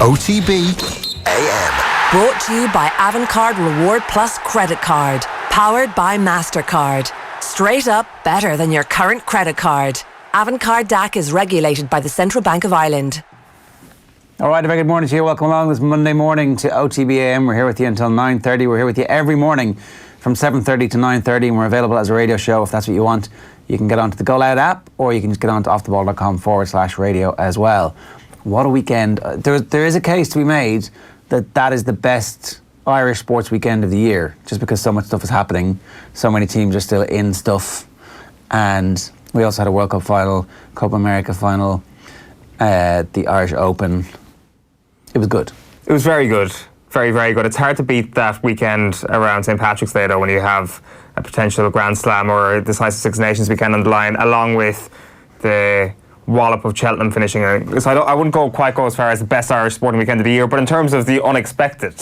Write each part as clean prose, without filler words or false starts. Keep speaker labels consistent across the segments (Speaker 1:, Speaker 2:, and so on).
Speaker 1: OTB AM.
Speaker 2: Brought to you by Avantcard Reward Plus Credit Card. Powered by MasterCard. Straight up better than your current credit card. Avantcard DAC is regulated by the Central Bank of Ireland.
Speaker 3: All right, a very good morning to you. Welcome along this Monday morning to OTBAM. We're here with you until 9:30. We're here with you every morning from 7:30 to 9:30, and we're available as a radio show if that's what you want. You can get onto the Go Loud app, or you can just get onto offtheball.com/radio as well. What a weekend. There is a case to be made that is the best Irish sports weekend of the year, just because so much stuff is happening. So many teams are still in stuff. And we also had a World Cup final, Copa America final, the Irish Open. It was good. It
Speaker 4: was very good. Very, very good. It's hard to beat that weekend around St. Patrick's Day, though, when you have a potential Grand Slam or the Slice of Six Nations weekend on the line, along with the wallop of Cheltenham finishing. So I wouldn't quite go as far as the best Irish sporting weekend of the year, but in terms of the unexpected,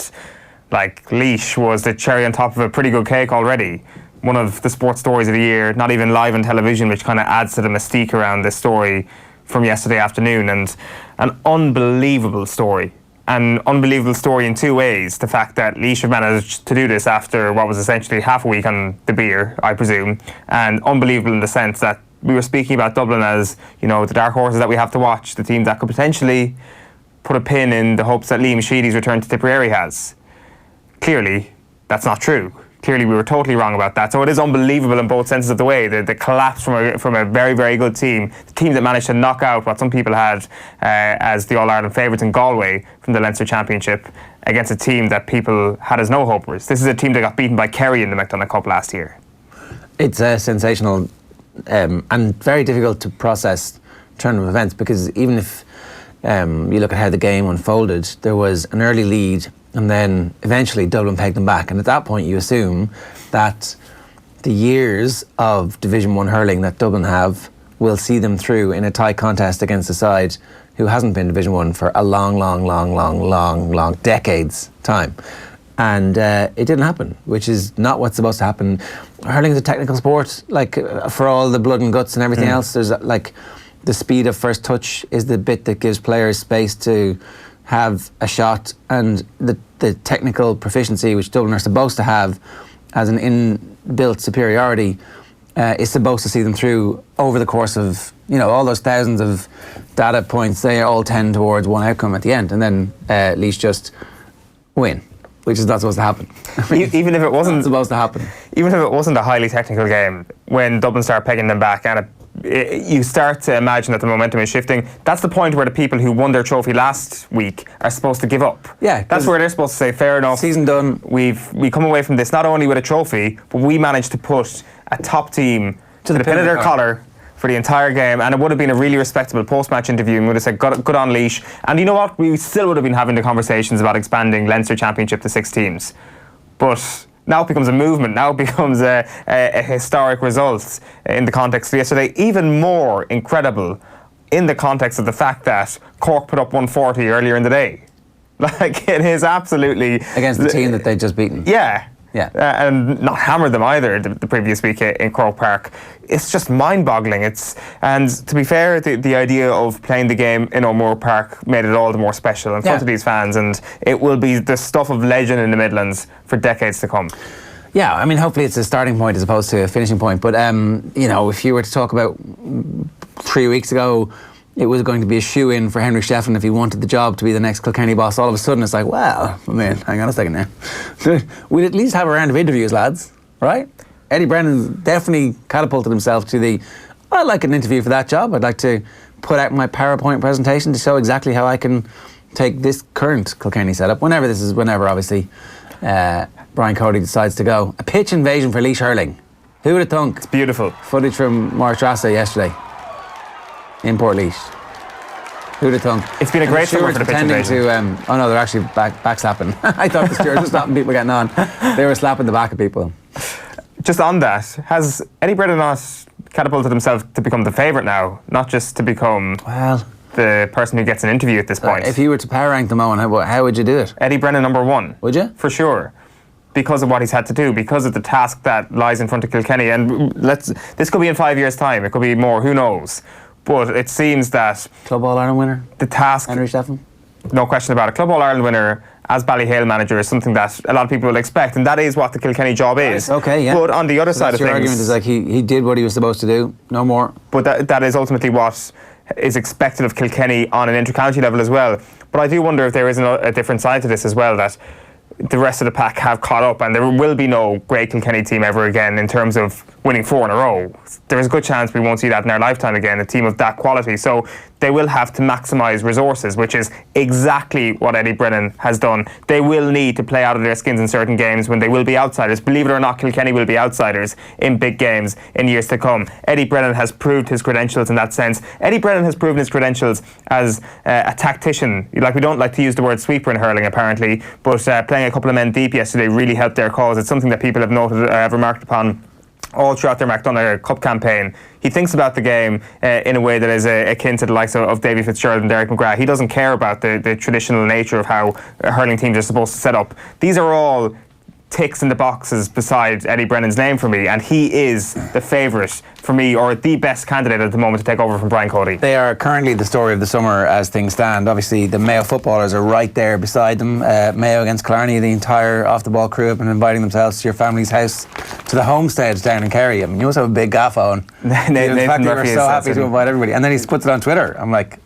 Speaker 4: like Laois was the cherry on top of a pretty good cake already. One of the sports stories of the year, not even live on television, which kind of adds to the mystique around this story from yesterday afternoon. And an unbelievable story. An unbelievable story in two ways. The fact that Laois have managed to do this after what was essentially half a week on the beer, I presume. And unbelievable in the sense that we were speaking about Dublin as, you know, the dark horses that we have to watch, the team that could potentially put a pin in the hopes that Liam Sheedy's return to Tipperary has. Clearly, that's not true. Clearly, we were totally wrong about that. So it is unbelievable in both senses of the way. The collapse from a very, very good team, the team that managed to knock out what some people had as the All-Ireland favourites in Galway from the Leinster Championship against a team that people had as no-hopers. This is a team that got beaten by Kerry in the McDonagh Cup last year. It's sensational and very difficult to process turn of events, because even if you look at how the game unfolded, there was an early lead and then eventually Dublin pegged them back, and at that point you assume that the years of Division 1 hurling that Dublin have will see them through in a tight contest against a side who hasn't been Division 1 for a long decades time. And it didn't happen, which is not what's supposed to happen. Hurling is a technical sport, like for all the blood and guts and everything else. There's like the speed of first touch is the bit that gives players space to have a shot, and the technical proficiency which Dublin are supposed to have as an inbuilt superiority is supposed to see them through over the course of, you know, all those thousands of data points. They all tend towards one outcome at the end, and then Laois just win, which is not supposed to happen. I mean, even if it wasn't supposed to happen. Even if it wasn't a highly technical game, when Dublin start pegging them back and you start to imagine that the momentum is shifting, that's the point where the people who won their trophy last week are supposed to give up. Yeah. That's where they're supposed to say, fair enough. Season done. We come away from this not only with a trophy, but we managed to put a top team to the pin of their collar for the entire game, and it would have been a really respectable post-match interview, and we would have said, good on Laois. And you know what? We still would have been having the conversations about expanding Leinster Championship to 6 teams. But now it becomes a movement. Now it becomes a historic result in the context of yesterday. Even more incredible in the context of the fact that Cork put up 140 earlier in the day. Like, it is absolutely against the team that they'd just beaten. Yeah. And not hammered them either the previous week in Croke Park. It's just mind-boggling. And to be fair, the idea of playing the game in O'Moore Park made it all the more special in front of these fans, and it will be the stuff of legend in the Midlands for decades to come. Yeah, I mean, hopefully it's a starting point as opposed to a finishing point. But you know, if you were to talk about 3 weeks ago, it was going to be a shoe-in for Henry Sheahan if he wanted the job to be the next Kilkenny boss. All of a sudden it's like, well, I mean, hang on a second now. We'd at least have a round of interviews, lads, right? Eddie Brennan definitely catapulted himself to I'd like an interview for that job. I'd like to put out my PowerPoint presentation to show exactly how I can take this current Kilkenny setup, whenever obviously Brian Cody decides to go. A pitch invasion for Laois hurling. Who would have thunk? It's beautiful. Footage from Martrasse yesterday in Port Laois. Who'd have thunk? It's been a great summer for the pitch invasion. Oh no, they're actually back slapping. I thought the stewards were stopping people getting on. They were slapping the back of people. Just on that, has Eddie Brennan not catapulted himself to become the favourite now, not just to become the person who gets an interview at this point? If you were to power rank them, Owen, how would you do it? Eddie Brennan number 1. Would you? For sure. Because of what he's had to do, because of the task that lies in front of Kilkenny. And this could be in 5 years' time, it could be more, who knows. But it seems that Club All-Ireland winner, the task, Henry Sheahan,
Speaker 1: no question about it. Club All-Ireland winner as Ballyhale manager is something that a lot of people will expect, and that is what the Kilkenny job is.
Speaker 3: Okay, yeah.
Speaker 1: But on the other side of
Speaker 3: your
Speaker 1: things...
Speaker 3: argument is like he did what he was supposed to do, no more.
Speaker 1: But that is ultimately what is expected of Kilkenny on an inter-county level as well. But I do wonder if there isn't a different side to this as well, that the rest of the pack have caught up, and there will be no great Kilkenny team ever again in terms of winning 4 in a row. There is a good chance we won't see that in our lifetime again, a team of that quality. So they will have to maximise resources, which is exactly what Eddie Brennan has done. They will need to play out of their skins in certain games when they will be outsiders. Believe it or not, Kilkenny will be outsiders in big games in years to come. Eddie Brennan has proved his credentials in that sense. Eddie Brennan has proven his credentials as a tactician. Like, we don't like to use the word sweeper in hurling, apparently, but playing a couple of men deep yesterday really helped their cause. It's something that people have noted, have remarked upon all throughout their McDonagh Cup campaign. He thinks about the game in a way that is akin to the likes of Davy Fitzgerald and Derek McGrath. He doesn't care about the traditional nature of how hurling teams are supposed to set up. These are all ticks in the boxes beside Eddie Brennan's name for me, and he is the favourite for me, or the best candidate at the moment to take over from Brian Cody.
Speaker 3: They are currently the story of the summer as things stand. Obviously the Mayo footballers are right there beside them. Mayo against Killarney, the entire off-the-ball crew have been inviting themselves to your family's house to the homestead down in Kerry. I mean, you must have a big gaff on.
Speaker 1: Nathan Murphy
Speaker 3: is so happy to invite everybody, and then he puts it on Twitter. I'm like,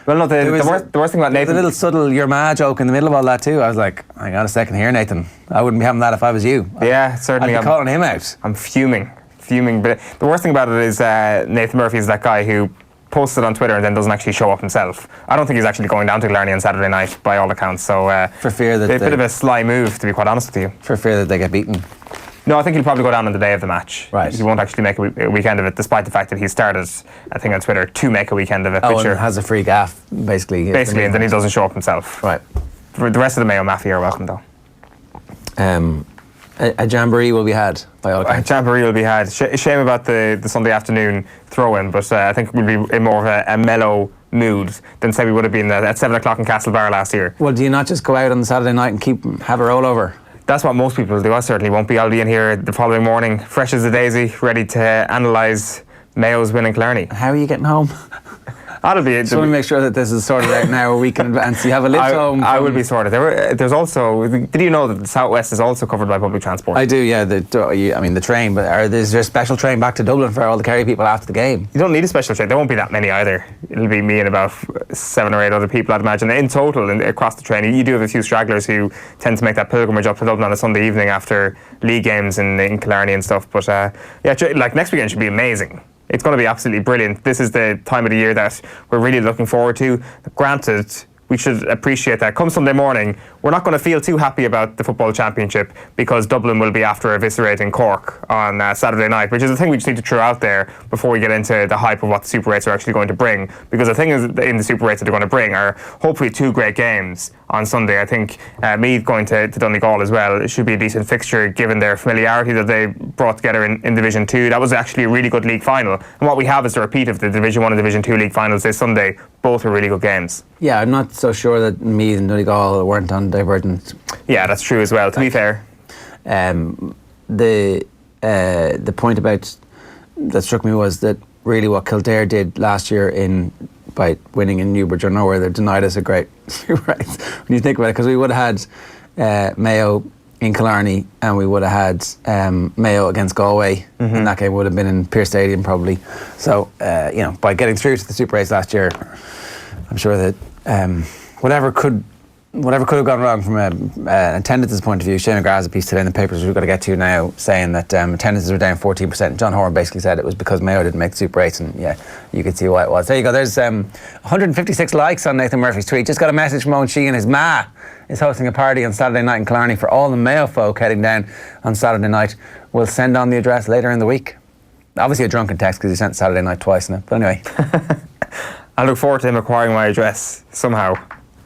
Speaker 1: well, no, the worst thing about Nathan...
Speaker 3: There's a little subtle "you're mad" joke in the middle of all that too. I was like, hang on a second here, Nathan. I wouldn't be having that if I was you.
Speaker 1: Yeah, certainly.
Speaker 3: I'd be calling him out.
Speaker 1: I'm fuming. But the worst thing about it is Nathan Murphy is that guy who posts it on Twitter and then doesn't actually show up himself. I don't think he's actually going down to Killarney on Saturday night, by all accounts. So
Speaker 3: for fear that...
Speaker 1: a bit of a sly move, to be quite honest with you.
Speaker 3: For fear that they get beaten.
Speaker 1: No, I think he'll probably go down on the day of the match.
Speaker 3: Right.
Speaker 1: He won't actually make a weekend of it, despite the fact that he started, I think, on Twitter to make a weekend of it.
Speaker 3: Oh, and has a free gaff, basically.
Speaker 1: Basically, and then he doesn't show up himself.
Speaker 3: Right.
Speaker 1: For the rest of the Mayo Mafia are welcome, though.
Speaker 3: A jamboree will be had, by all accounts.
Speaker 1: A jamboree will be had. Shame about the Sunday afternoon throw-in, but I think we'll be in more of a mellow mood than, say, we would have been at 7 o'clock in Castlebar last year.
Speaker 3: Well, do you not just go out on the Saturday night and have a rollover?
Speaker 1: That's what most people do. I certainly won't be. I'll be in here the following morning, fresh as a daisy, ready to analyse Mayo's win in Killarney.
Speaker 3: How are you getting home?
Speaker 1: That'll be it.
Speaker 3: Just want to make sure that this is sorted out now a week in advance. You have a lift home.
Speaker 1: I will be sorted. There's also... Did you know that the Southwest is also covered by public transport?
Speaker 3: I do, yeah. The train. But is there a special train back to Dublin for all the Kerry people after the game?
Speaker 1: You don't need a special train. There won't be that many either. It'll be me and about 7 or 8 other people, I'd imagine. In total, across the train, you do have a few stragglers who tend to make that pilgrimage up to Dublin on a Sunday evening after league games in Killarney and stuff. But like next weekend should be amazing. It's going to be absolutely brilliant. This is the time of the year that we're really looking forward to. Granted, we should appreciate that. Come Sunday morning, we're not going to feel too happy about the Football Championship because Dublin will be after eviscerating Cork on Saturday night, which is a thing we just need to throw out there before we get into the hype of what the Super 8s are actually going to bring. Because the thing is, in the Super 8s that they're going to bring are hopefully 2 great games on Sunday. I think Meath going to Donegal as well, it should be a decent fixture given their familiarity that they brought together in Division 2. That was actually a really good league final. And what we have is a repeat of the Division 1 and Division 2 league finals this Sunday. Both are really good games.
Speaker 3: Yeah, I'm not so sure that Meath and Donegal weren't on divergent.
Speaker 1: Yeah, that's true as well, to be fair.
Speaker 3: The point about that struck me was that really what Kildare did last year by winning in Newbridge or nowhere, they denied us a great Super 8 when you think about it, because we would have had Mayo in Killarney and we would have had Mayo against Galway, and that game would have been in Pearse Stadium probably. So by getting through to the Super 8s last year, I'm sure that whatever could have gone wrong from an attendance point of view. Sheahan McGrath has a piece today in the papers we've got to get to now saying that attendances were down 14%. John Horan basically said it was because Mayo didn't make the Super 8s, and yeah, you could see why it was. There you go. There's 156 likes on Nathan Murphy's tweet. Just got a message from Eoin Sheahan. His ma is hosting a party on Saturday night in Killarney for all the Mayo folk heading down on Saturday night. We'll send on the address later in the week. Obviously a drunken text because he sent Saturday night twice in it. But anyway.
Speaker 1: I look forward to him acquiring my address somehow.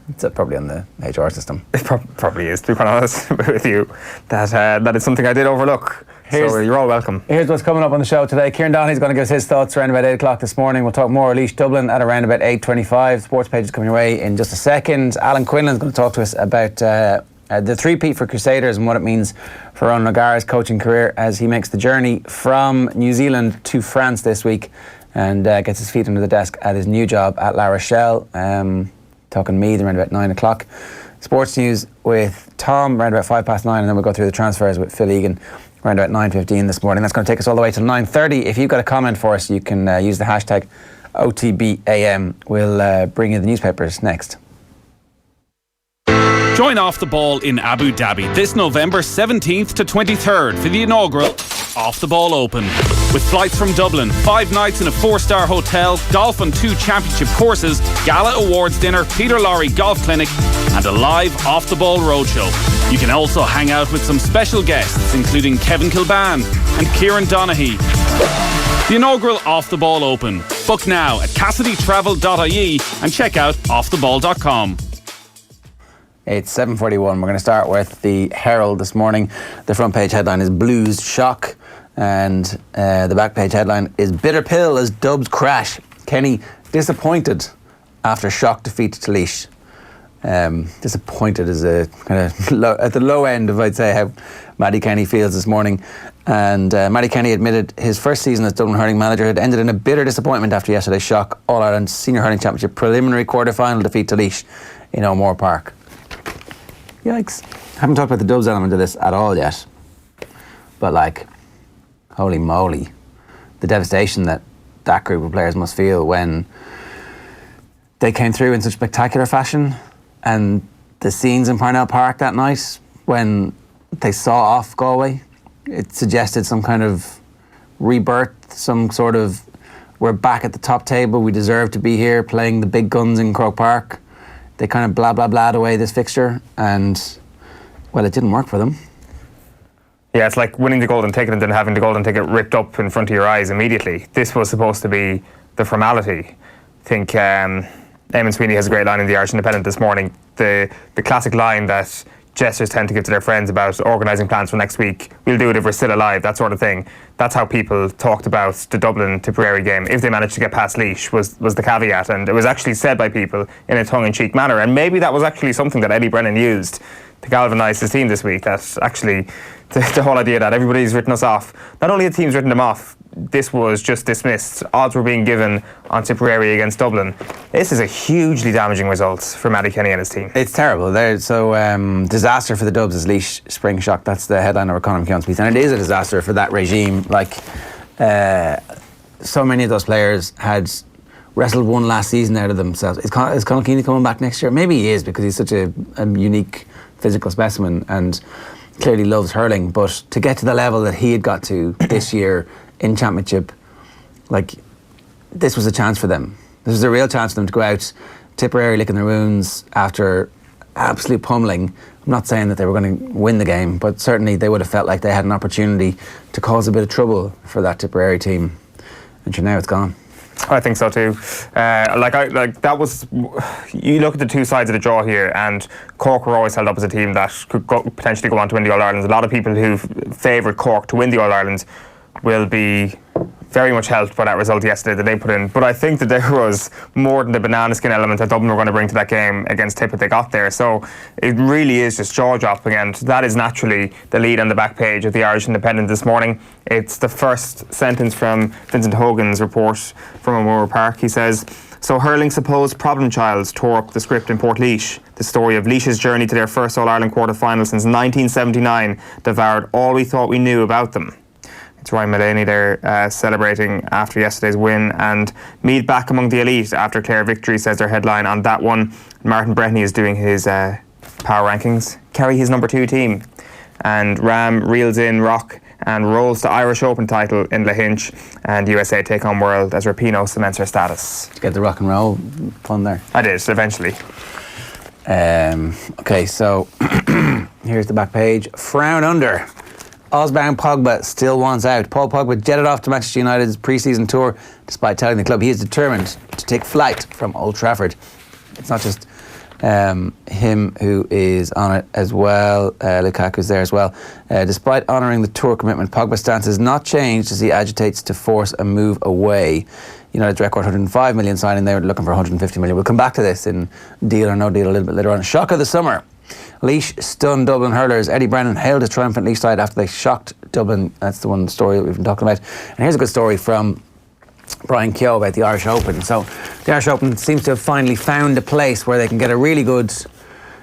Speaker 3: It's probably on the HR system.
Speaker 1: It probably is, to be quite honest with you. That is something I did overlook. So you're all welcome.
Speaker 3: Here's what's coming up on the show today. Kieran Donaghy's going to give us his thoughts around about 8 o'clock this morning. We'll talk more Laois Dublin at around about 8:25. Sports page is coming your way in just a second. Alan Quinlan's going to talk to us about the three-peat for Crusaders and what it means for Eoin O'Gara's coaching career as he makes the journey from New Zealand to France this week and gets his feet under the desk at his new job at La Rochelle. talking Meath around about 9 o'clock. Sports news with Tom around about 9:05, and then we'll go through the transfers with Phil Egan around about 9:15 this morning. That's going to take us all the way till 9:30. If you've got a comment for us, you can use the hashtag OTBAM. We'll bring you the newspapers next.
Speaker 5: Join Off the Ball in Abu Dhabi this November 17th to 23rd for the inaugural Off the Ball Open. With flights from Dublin, 5 nights in a 4-star hotel, golf on 2 championship courses, gala awards dinner, Peter Lorry golf clinic, and a live Off the Ball roadshow. You can also hang out with some special guests, including Kevin Kilban and Kieran Donaghy. The inaugural Off the Ball Open. Book now at CassidyTravel.ie and check out offtheball.com.
Speaker 3: It's 7:41. We're going to start with the Herald this morning. The front page headline is Blues Shock, and the back page headline is Bitter Pill as Dubs crash. Kenny disappointed after shock defeat to Laois. Disappointed is a kind of at the low end of, I'd say, how Matty Kenny feels this morning. And Matty Kenny admitted his first season as Dublin hurling manager had ended in a bitter disappointment after yesterday's shock All-Ireland Senior Hurling Championship preliminary quarter-final defeat to Laois in O'Moore Park. Yikes. Haven't talked about the Dubs element of this at all yet. But like, holy moly, the devastation that group of players must feel when they came through in such spectacular fashion, and the scenes in Parnell Park that night when they saw off Galway, it suggested some kind of rebirth, some sort of, we're back at the top table, we deserve to be here playing the big guns in Croke Park. They kind of blah away this fixture, and well, it didn't work for them.
Speaker 1: Yeah, it's like winning the golden ticket and then having the golden ticket ripped up in front of your eyes immediately. This was supposed to be the formality. I think Eamon Sweeney has a great line in the Irish Independent this morning. The classic line that jesters tend to give to their friends about organising plans for next week. We'll do it if we're still alive, that sort of thing. That's how people talked about the Dublin Tipperary game. If they managed to get past Laois was the caveat, and it was actually said by people in a tongue-in-cheek manner. And maybe that was actually something that Eddie Brennan used to galvanise his team this week. That actually, the whole idea that everybody's written us off. Not only the team's written them off, this was just dismissed. Odds were being given on Tipperary against Dublin. This is a hugely damaging result for Matty Kenny and his team.
Speaker 3: It's terrible. Disaster for the Dubs is Laois spring shock. That's the headline of our Conor McKeown's piece, and it is a disaster for that regime. Like, so many of those players had wrestled one last season out of themselves. Is Conor Keane coming back next year? Maybe he is, because he's such a unique physical specimen and clearly loves hurling. But to get to the level that he had got to this year in Championship, like, this was a chance for them. This was a real chance for them to go out, Tipperary licking their wounds after absolute pummeling. I'm not saying that they were going to win the game, but certainly they would have felt like they had an opportunity to cause a bit of trouble for that Tipperary team. And sure, now it's gone.
Speaker 1: I think so too. That was. You look at the two sides of the draw here, and Cork were always held up as a team that could potentially go on to win the All Ireland. A lot of people who favoured Cork to win the All Ireland will be very much helped by that result yesterday that they put in. But I think that there was more than the banana skin element that Dublin were going to bring to that game against Tip that they got there. So it really is just jaw-dropping, and that is naturally the lead on the back page of the Irish Independent this morning. It's the first sentence from Vincent Hogan's report from O'Moore Park. He says, "So hurling's supposed problem child tore up the script in Portlaoise. The story of Laois's journey to their first All-Ireland quarter-final since 1979 devoured all we thought we knew about them." It's Ryan Mullaney there celebrating after yesterday's win, and Meath back among the elite after Clare victory, says their headline on that one. Martin Breheny is doing his power rankings. Kerry his number 2 team, and Ram reels in Rock and rolls to Irish Open title in Lahinch, and USA take on World as Rapinoe cements her status.
Speaker 3: Did you get the rock and roll fun there?
Speaker 1: I did, eventually.
Speaker 3: Okay, so here's the back page. Frown under. Osbound Pogba still wants out. Paul Pogba jetted off to Manchester United's pre-season tour despite telling the club he is determined to take flight from Old Trafford. It's not just him who is on it as well. Lukaku's there as well. Despite honouring the tour commitment, Pogba's stance has not changed as he agitates to force a move away. United's record 105 million signing, they were looking for 150 million. We'll come back to this in Deal or No Deal a little bit later on. Shock of the summer. Laois stunned Dublin hurlers. Eddie Brennan hailed his triumphant Laois side after they shocked Dublin. That's the one story that we've been talking about. And here's a good story from Brian Keogh about the Irish Open. So the Irish Open seems to have finally found a place where they can get a really good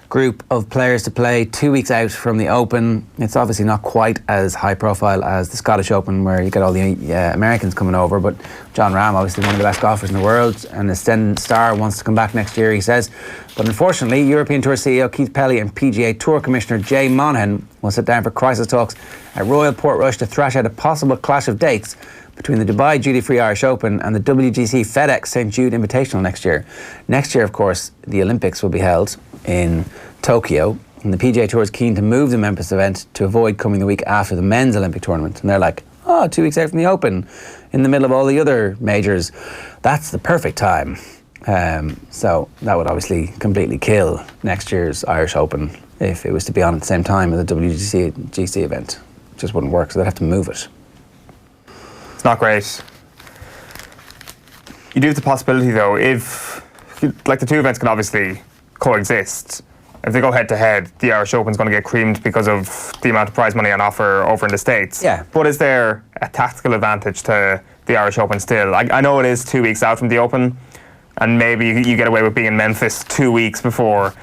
Speaker 3: group of players to play 2 weeks out from the Open. It's obviously not quite as high profile as the Scottish Open, where you get all the Americans coming over, but John Ram, obviously one of the best golfers in the world, and the Sten star, wants to come back next year, he says. But unfortunately, European Tour CEO Keith Pelly and PGA Tour Commissioner Jay Monahan will sit down for crisis talks at Royal Portrush to thrash out a possible clash of dates between the Dubai duty-free Irish Open and the WGC FedEx St Jude Invitational next year. Next year, of course, the Olympics will be held in Tokyo, and the PGA Tour is keen to move the Memphis event to avoid coming the week after the men's Olympic tournament. And they're like, 2 weeks out from the Open, in the middle of all the other majors. That's the perfect time. So that would obviously completely kill next year's Irish Open if it was to be on at the same time as the WGC event. It just wouldn't work, so they'd have to move it.
Speaker 1: It's not great. You do have the possibility, though, if the two events can obviously coexist. If they go head to head, the Irish Open's going to get creamed because of the amount of prize money on offer over in the States.
Speaker 3: Yeah.
Speaker 1: But is there a tactical advantage to the Irish Open still? I know it is 2 weeks out from the Open, and maybe you get away with being in Memphis 2 weeks before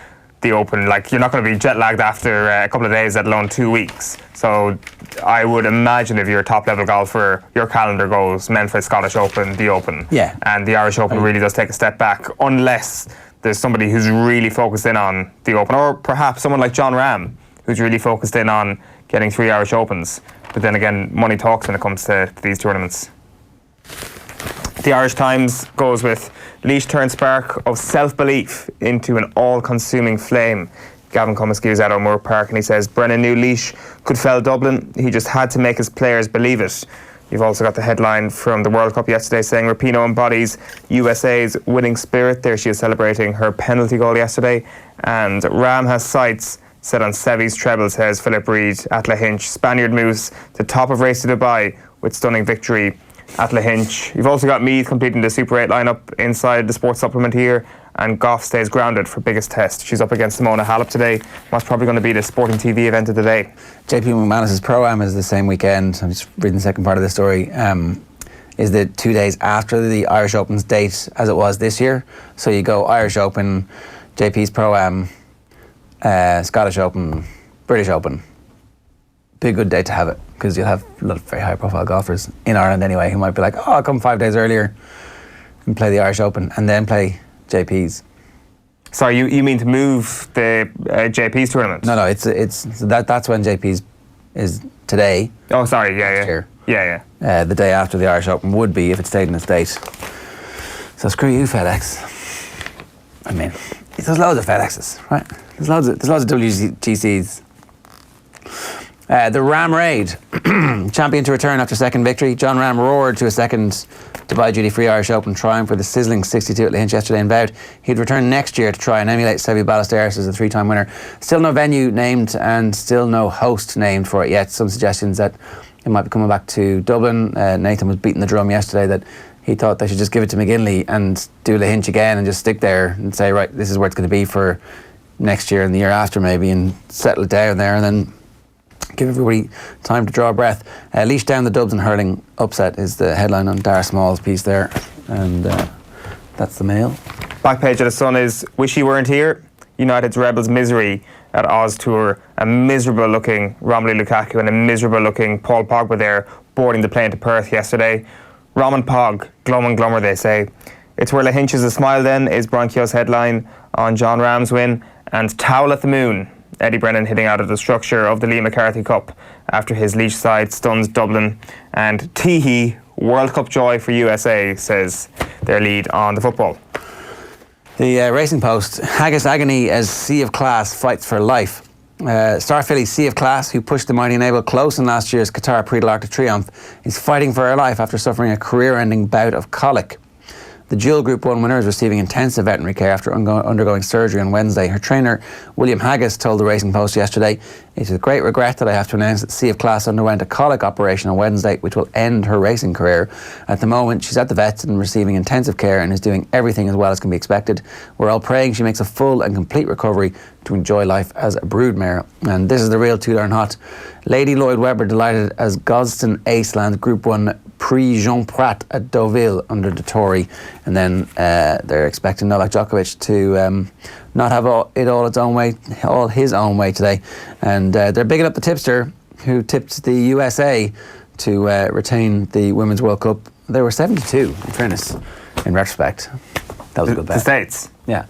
Speaker 1: the Open. You're not going to be jet lagged after a couple of days, let alone 2 weeks. So I would imagine if you're a top level golfer, your calendar goes Memphis, Scottish Open, the Open.
Speaker 3: Yeah.
Speaker 1: And the Irish Open really does take a step back, unless there's somebody who's really focused in on the Open, or perhaps someone like John Ram, who's really focused in on getting 3 Irish Opens. But then again, money talks when it comes to these tournaments. The Irish Times goes with Laois turned spark of self-belief into an all-consuming flame. Gavin Cummins at O'Moore Park, and he says Brennan knew Laois could fell Dublin. He just had to make his players believe it. You've also got the headline from the World Cup yesterday saying Rapinoe embodies USA's winning spirit. There she is celebrating her penalty goal yesterday. And Ram has sights set on Sevy's treble, says Philip Reid at Lahinch. Spaniard moves to top of race to Dubai with stunning victory at Lahinch. You've also got Meath completing the Super 8 lineup inside the sports supplement here. And Goff stays grounded for biggest test. She's up against Simona Halep today. What's probably going to be the Sporting TV event of the day.
Speaker 3: JP McManus's Pro-Am is the same weekend. I'm just reading the second part of the story. Is the 2 days after the Irish Open's date as it was this year. So you go Irish Open, JP's Pro-Am, Scottish Open, British Open. Be a good day to have it, because you'll have a lot of very high profile golfers in Ireland anyway who might be like, I'll come 5 days earlier and play the Irish Open and then play JP's.
Speaker 1: Sorry, you mean to move the JP's tournament?
Speaker 3: No, that's when JP's is today.
Speaker 1: Oh, sorry, yeah.
Speaker 3: Here.
Speaker 1: Yeah.
Speaker 3: The day after the Irish Open would be if it stayed in its date. So screw you, FedEx. I mean, there's loads of FedExes, right? There's loads of WGCs. The Ram Raid, champion to return after second victory. John Ram roared to a second Dubai duty-free Irish Open triumph with a sizzling 62 at Lahinch yesterday and vowed he'd return next year to try and emulate Seve Ballesteros as a 3-time winner. Still no venue named and still no host named for it yet. Some suggestions that it might be coming back to Dublin. Nathan was beating the drum yesterday that he thought they should just give it to McGinley and do Lahinch again and just stick there and say, right, this is where it's going to be for next year and the year after maybe, and settle it down there and then give everybody time to draw a breath. Laois down the Dubs and hurling upset is the headline on Dara Small's piece there, and that's the Mail.
Speaker 1: Back page of the Sun is Wish You Weren't Here. United's Rebels misery at Oz Tour. A miserable looking Romelu Lukaku and a miserable looking Paul Pogba there boarding the plane to Perth yesterday. Rom and Pog, glum and glummer they say. It's where Lahinch is a smile then is Brian Keogh's headline on John Ram's win. And Towel at the Moon. Eddie Brennan hitting out of the structure of the Lee McCarthy Cup after his Laois side stuns Dublin. And Teehee, World Cup joy for USA, says their lead on the football.
Speaker 3: The Racing Post, Haggis agony as Sea of Class fights for life. Star Filly Sea of Class, who pushed the mighty Enable close in last year's Qatar Prix de l'Arc de Triomphe, is fighting for her life after suffering a career-ending bout of colic. The dual Group 1 winner is receiving intensive veterinary care after undergoing surgery on Wednesday. Her trainer, William Haggis, told the Racing Post yesterday, "It is with great regret that I have to announce that Sea of Class underwent a colic operation on Wednesday, which will end her racing career. At the moment, she's at the vets and receiving intensive care and is doing everything as well as can be expected. We're all praying she makes a full and complete recovery to enjoy life as a broodmare." And this is the real too darn hot. Lady Lloyd Webber delighted as Gosden Aceland Group 1 Prix Jean Prat at Deauville under the Tory, and then they're expecting Novak Djokovic to not have all his own way today, and they're bigging up the tipster who tipped the USA to retain the Women's World Cup. They were 72, in fairness, in retrospect. That was a good bet.
Speaker 1: The States?
Speaker 3: Yeah.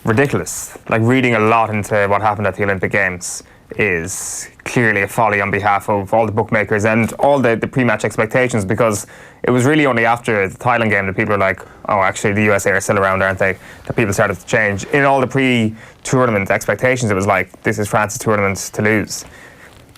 Speaker 1: Ridiculous. Like, reading a lot into what happened at the Olympic Games is clearly a folly on behalf of all the bookmakers and all the pre-match expectations, because it was really only after the Thailand game that people were like, oh, actually the USA are still around, aren't they? That people started to change. In all the pre-tournament expectations, it was like, this is France's tournament to lose.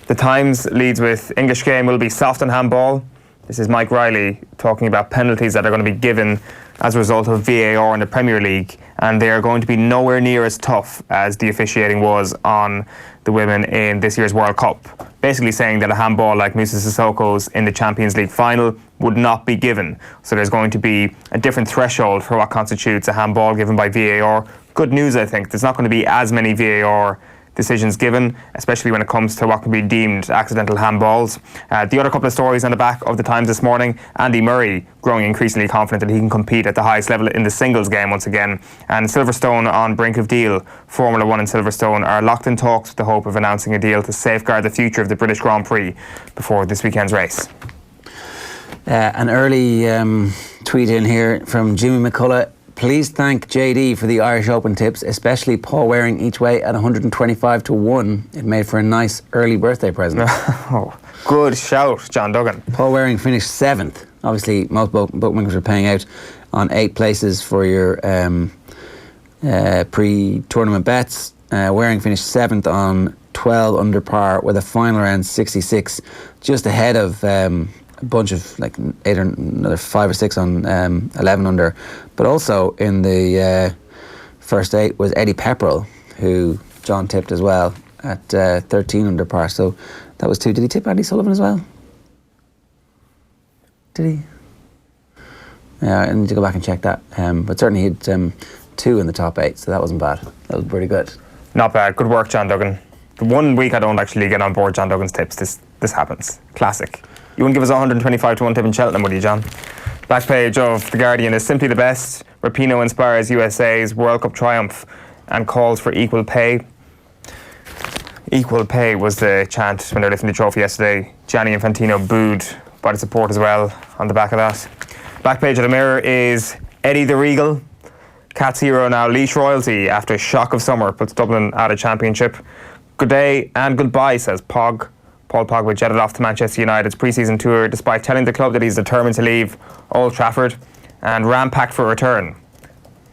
Speaker 1: The Times leads with English game will be soft on handball. This is Mike Riley talking about penalties that are going to be given as a result of VAR in the Premier League, and they are going to be nowhere near as tough as the officiating was on the women in this year's World Cup. Basically saying that a handball like Musa Sissoko's in the Champions League final would not be given. So there's going to be a different threshold for what constitutes a handball given by VAR. Good news, I think. There's not going to be as many VAR decisions given, especially when it comes to what can be deemed accidental handballs. The other couple of stories on the back of the Times this morning: Andy Murray growing increasingly confident that he can compete at the highest level in the singles game once again, and Silverstone on brink of deal. Formula 1 and Silverstone are locked in talks with the hope of announcing a deal to safeguard the future of the British Grand Prix before this weekend's race.
Speaker 3: An early tweet in here from Jimmy McCullough. Please thank JD for the Irish Open tips, especially Paul Waring each way at 125 to 1. It made for a nice early birthday present.
Speaker 1: Oh, good shout, John Duggan.
Speaker 3: Paul Waring finished 7th. Obviously, most bookmakers are paying out on 8 places for your pre-tournament bets. Waring finished 7th on 12 under par with a final around 66, just ahead of a bunch of like 8 or another 5 or 6 on 11 under. But also in the first 8 was Eddie Pepperell, who John tipped as well at 13 under par. So that was 2. Did he tip Andy Sullivan as well? Did he? Yeah, I need to go back and check that. But certainly he had 2 in the top 8, so that wasn't bad. That was pretty good.
Speaker 1: Not bad. Good work, John Duggan. The one week I don't actually get on board John Duggan's tips, this happens. Classic. You wouldn't give us 125 to 1 tip in Cheltenham, would you, John? Back page of The Guardian is simply the best. Rapinoe inspires USA's World Cup triumph and calls for equal pay. Equal pay was the chant when they were lifting the trophy yesterday. Gianni Infantino booed by the support as well on the back of that. Back page of the Mirror is Eddie the Regal. Cats hero now leash royalty after shock of summer puts Dublin out of championship. Good day and goodbye, says Pog. Paul Pogba jetted off to Manchester United's pre-season tour despite telling the club that he's determined to leave Old Trafford, and ram-packed for a return.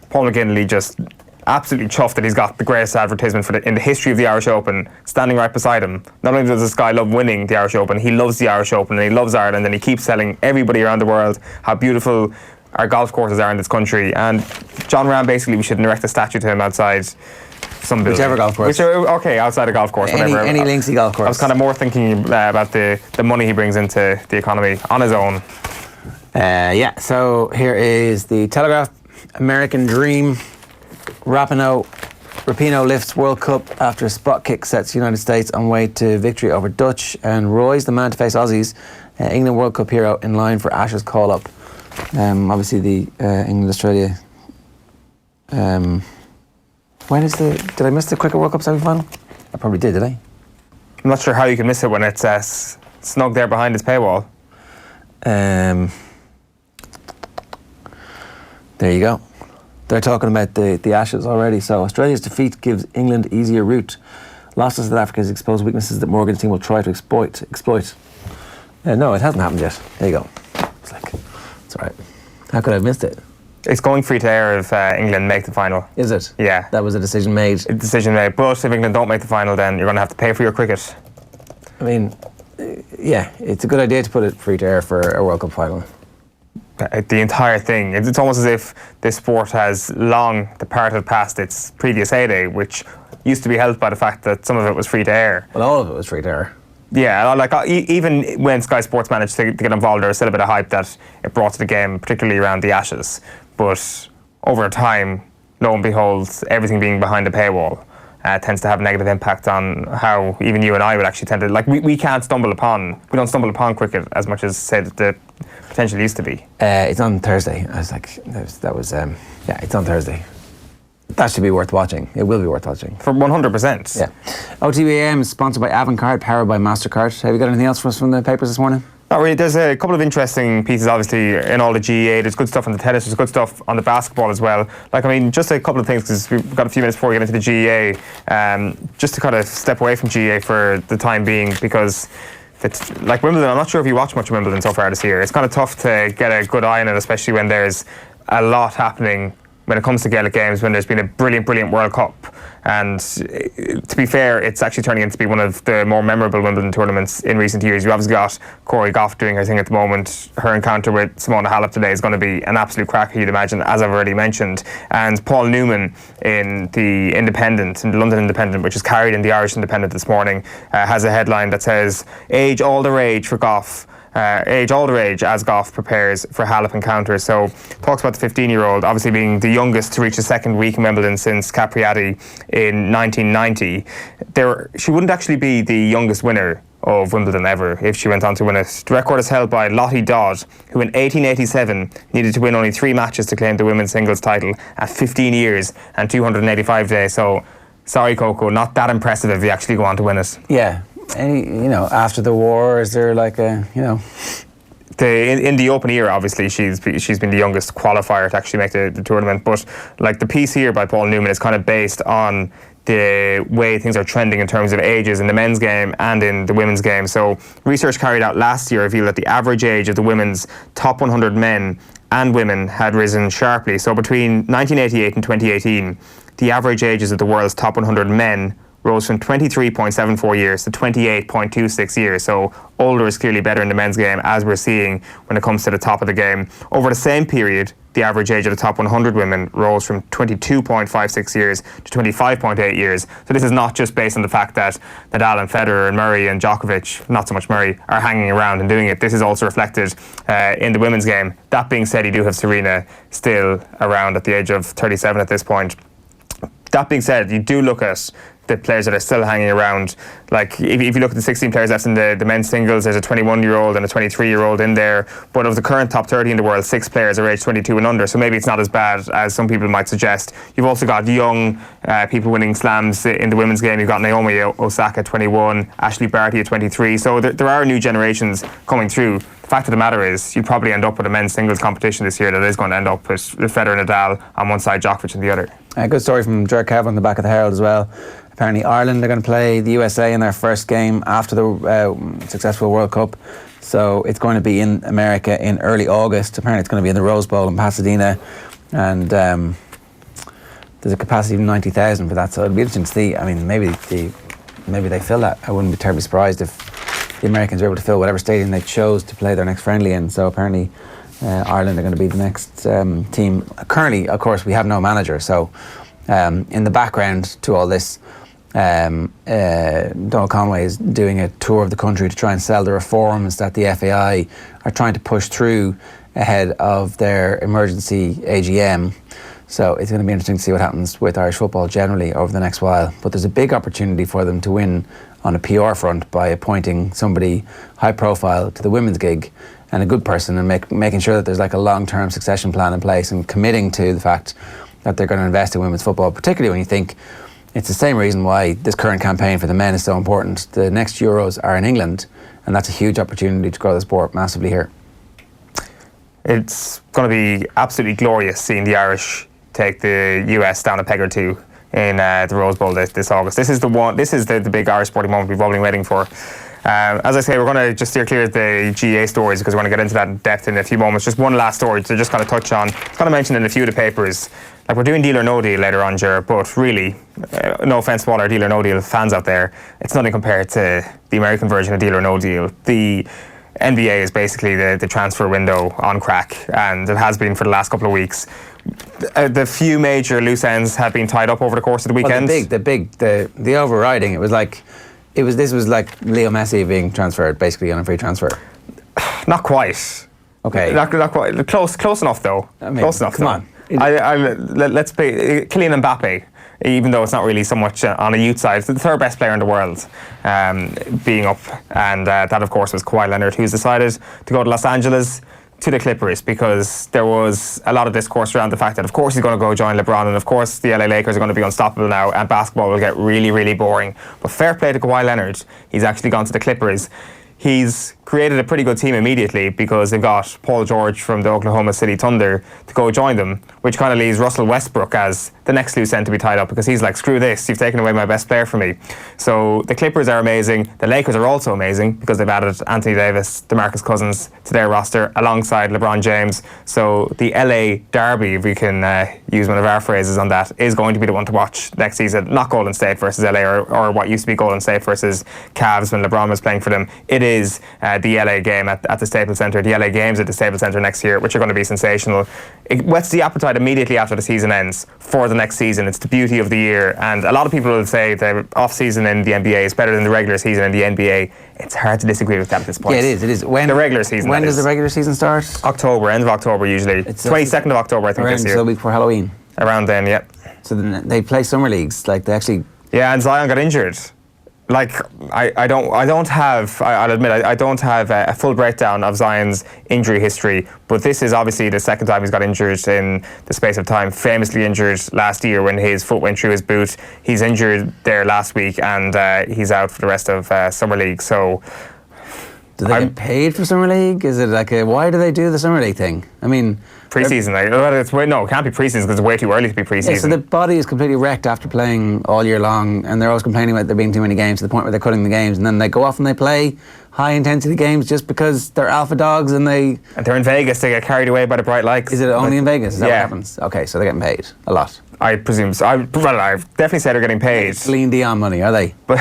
Speaker 1: Paul McGinley just absolutely chuffed that he's got the greatest advertisement in the history of the Irish Open standing right beside him. Not only does this guy love winning the Irish Open, he loves the Irish Open and he loves Ireland, and he keeps telling everybody around the world how beautiful our golf courses are in this country. And John Ram, basically, we should erect a statue to him outside some building.
Speaker 3: Whichever golf course.
Speaker 1: Okay, outside a golf course, whatever.
Speaker 3: Any linksy golf course.
Speaker 1: I was kind of more thinking about the money he brings into the economy on his own.
Speaker 3: Yeah, so here is the Telegraph. American Dream. Rapinoe lifts World Cup after a spot kick sets United States on way to victory over Dutch, and Roy's the man to face Aussies. England World Cup hero in line for Ashes call-up. Obviously the England-Australia... when is did I miss the Cricket World Cup semi-final? I probably did I?
Speaker 1: I'm not sure how you can miss it when it's snug there behind its paywall.
Speaker 3: There you go. They're talking about the Ashes already. So Australia's defeat gives England easier route. Loss to South Africa has exposed weaknesses that Morgan's team will try to exploit. No, it hasn't happened yet. There you go. It's all right. How could I have missed it?
Speaker 1: It's going free to air if England make the final.
Speaker 3: Is it?
Speaker 1: Yeah.
Speaker 3: That was a decision made.
Speaker 1: But if England don't make the final, then you're going to have to pay for your cricket.
Speaker 3: I mean, yeah, it's a good idea to put it free to air for a World Cup final.
Speaker 1: The entire thing. It's almost as if this sport has long departed past its previous heyday, which used to be helped by the fact that some of it was free to air.
Speaker 3: Well, all of it was free to air.
Speaker 1: Yeah, like even when Sky Sports managed to get involved, there was still a bit of hype that it brought to the game, particularly around the Ashes. But over time, lo and behold, everything being behind a paywall. tends to have a negative impact on how even you and I would actually tend to, like, we don't stumble upon cricket as much as, say, the potential used to be.
Speaker 4: It's on Thursday. I was like, it's on Thursday. That should be worth watching. It will be worth watching.
Speaker 1: For 100%.
Speaker 4: Yeah. OTBAM is sponsored by Avantcard, powered by MasterCard. Have you got anything else for us from the papers this morning?
Speaker 1: Not really. There's a couple of interesting pieces, obviously, in all the GAA. There's good stuff on the tennis. There's good stuff on the basketball as well. Like, I mean, just a couple of things, because we've got a few minutes before we get into the GAA. Just to kind of step away from GAA for the time being, because it's, like Wimbledon, I'm not sure if you watch much of Wimbledon so far this year. It's kind of tough to get a good eye on it, especially when there's a lot happening when it comes to Gaelic games, when there's been a brilliant World Cup. And to be fair, it's actually turning into be one of the more memorable Wimbledon tournaments in recent years. You obviously got Corey Goff doing her thing at the moment. Her encounter with Simona Halep today is going to be an absolute cracker, you'd imagine, as I've already mentioned. And Paul Newman in the Independent, in the London Independent, which is carried in the Irish Independent this morning, has a headline that says, "Age all the rage for Goff." Age all the rage as Goff prepares for Halep encounter. So talks about the 15-year-old obviously being the youngest to reach the second week in Wimbledon since Capriati in 1990. She wouldn't actually be the youngest winner of Wimbledon ever if she went on to win it. The record is held by Lottie Dodd, who in 1887 needed to win only 3 matches to claim the women's singles title at 15 years and 285 days. So sorry, Coco, not that impressive if you actually go on to win it.
Speaker 4: Yeah. After the war, is there like a,
Speaker 1: in the open era, obviously she's been the youngest qualifier to actually make the tournament. But like the piece here by Paul Newman is kind of based on the way things are trending in terms of ages in the men's game and in the women's game. So research carried out last year revealed that the average age of the women's top 100 men and women had risen sharply. So between 1988 and 2018, the average ages of the world's top 100 men rose from 23.74 years to 28.26 years. So older is clearly better in the men's game, as we're seeing when it comes to the top of the game. Over the same period, the average age of the top 100 women rose from 22.56 years to 25.8 years. So this is not just based on the fact that Nadal and Federer and Murray and Djokovic, not so much Murray, are hanging around and doing it. This is also reflected in the women's game. That being said, you do have Serena still around at the age of 37 at this point. That being said, you do look at the players that are still hanging around. Like if you look at the 16 players left in the men's singles, there's a 21-year-old and a 23-year-old in there. But of the current top 30 in the world, 6 players are aged 22 and under. So maybe it's not as bad as some people might suggest. You've also got young people winning slams in the women's game. You've got Naomi Osaka at 21, Ashley Barty at 23. So there are new generations coming through. The fact of the matter is, you'd probably end up with a men's singles competition this year that is going to end up with Federer and Nadal on one side, Djokovic on the other.
Speaker 4: A good story from Ger Kev on the back of the Herald as well. Apparently Ireland are going to play the USA in their first game after the successful World Cup. So it's going to be in America in early August. Apparently it's going to be in the Rose Bowl in Pasadena. And there's a capacity of 90,000 for that. So it'll be interesting to see. I mean, maybe they fill that. I wouldn't be terribly surprised if the Americans are able to fill whatever stadium they chose to play their next friendly in. So apparently Ireland are going to be the next team. Currently, of course, we have no manager. So in the background to all this, Donald Conway is doing a tour of the country to try and sell the reforms that the FAI are trying to push through ahead of their emergency AGM. So it's going to be interesting to see what happens with Irish football generally over the next while. But there's a big opportunity for them to win on a PR front by appointing somebody high profile to the women's gig, and a good person, and making sure that there's like a long-term succession plan in place, and committing to the fact that they're going to invest in women's football, particularly when you think it's the same reason why this current campaign for the men is so important. The next Euros are in England, and that's a huge opportunity to grow the sport massively here.
Speaker 1: It's going to be absolutely glorious seeing the Irish take the US down a peg or two in the Rose Bowl this August. This is the big Irish sporting moment we've all been waiting for. As I say, we're going to just steer clear of the GA stories because we're going to get into that in depth in a few moments. Just one last story to just kind of touch on. It's kind of mentioned in a few of the papers. Like, we're doing Deal or No Deal later on, Ger, but really, no offence to all our Deal or No Deal fans out there, it's nothing compared to the American version of Deal or No Deal. The NBA is basically the transfer window on crack, and it has been for the last couple of weeks. The few major loose ends have been tied up over the course of the weekend.
Speaker 4: Well, the overriding, this was like Leo Messi being transferred basically on a free transfer.
Speaker 1: Not quite.
Speaker 4: Okay.
Speaker 1: Not quite. Close enough though.
Speaker 4: I mean,
Speaker 1: close enough.
Speaker 4: Come on.
Speaker 1: Let's be Kylian Mbappe even though it's not really so much on a youth side. It's the third best player in the world being up, and that of course was Kawhi Leonard, who's decided to go to Los Angeles to the Clippers, because there was a lot of discourse around the fact that of course he's going to go join LeBron, and of course the LA Lakers are going to be unstoppable now and basketball will get really, really boring. But fair play to Kawhi Leonard, he's actually gone to the Clippers. He's created a pretty good team immediately, because they've got Paul George from the Oklahoma City Thunder to go join them, which kind of leaves Russell Westbrook as the next loose end to be tied up, because he's like, screw this, you've taken away my best player from me. So the Clippers are amazing. The Lakers are also amazing, because they've added Anthony Davis, DeMarcus Cousins to their roster alongside LeBron James. So the LA Derby, if we can use one of our phrases on that, is going to be the one to watch next season. Not Golden State versus LA, or what used to be Golden State versus Cavs when LeBron was playing for them. It is the LA game at the Staples Centre, the LA Games at the Staples Centre next year, which are going to be sensational. It whets the appetite immediately after the season ends for the next season. It's the beauty of the year, and a lot of people will say the off-season in the NBA is better than the regular season in the NBA. It's hard to disagree with that at this point.
Speaker 3: Yeah, it is. When
Speaker 1: the regular season.
Speaker 3: When does the regular season start?
Speaker 1: October, end of October usually. It's 22nd of October, I think, this year.
Speaker 3: So a week before Halloween.
Speaker 1: Around then, yeah.
Speaker 3: So then they play summer leagues, like they actually.
Speaker 1: Yeah, and Zion got injured. Like, I'll admit, I don't have a full breakdown of Zion's injury history, but this is obviously the second time he's got injured in the space of time. Famously injured last year when his foot went through his boot. He's injured there last week, and he's out for the rest of Summer League. So,
Speaker 3: do they get paid for Summer League? Is it like why do they do the Summer League thing? I mean,
Speaker 1: pre-season, no, it can't be pre-season because it's way too early to be pre-season.
Speaker 3: Yeah, so the body is completely wrecked after playing all year long, and they're always complaining about there being too many games to the point where they're cutting the games, and then they go off and they play high intensity games just because they're alpha dogs and
Speaker 1: they're in Vegas. They get carried away by the bright lights.
Speaker 3: Is it only in Vegas? Is that what happens? Okay, so they're getting paid a lot.
Speaker 1: I presume so. I've definitely said they're getting paid.
Speaker 3: Celine Dion money, are they?
Speaker 1: But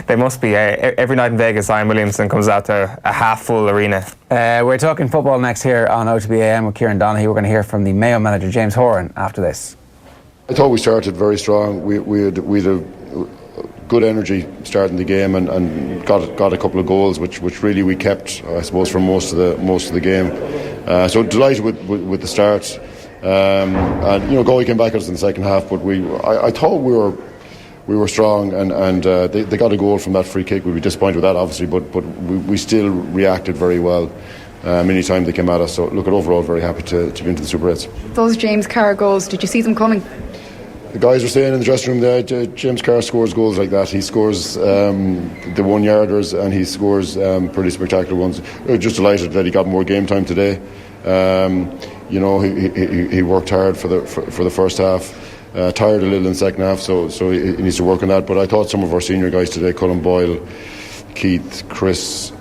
Speaker 1: they must be. Every night in Vegas, Zion Williamson comes out to a half-full arena.
Speaker 3: We're talking football next here on OTBAM with Kieran Donaghy. We're going to hear from the Mayo manager, James Horan, after this.
Speaker 6: I thought we started very strong. We had a good energy starting the game and got a couple of goals, which really we kept, I suppose, for most of the game. So delighted with the start. And goal came back at us in the second half, but I thought we were strong, and they got a goal from that free kick. We'd be disappointed with that, obviously, but we still reacted very well. Many times they came at us. So look, overall, very happy to be into the Super 8s.
Speaker 7: Those James Carr goals, did you see them coming?
Speaker 6: The guys were saying in the dressing room that James Carr scores goals like that. He scores the 1-yarders, and he scores pretty spectacular ones. Just delighted that he got more game time today. He worked hard for the first half. Tired a little in the second half, so he needs to work on that. But I thought some of our senior guys today, Colin Boyle, Keith, Chris,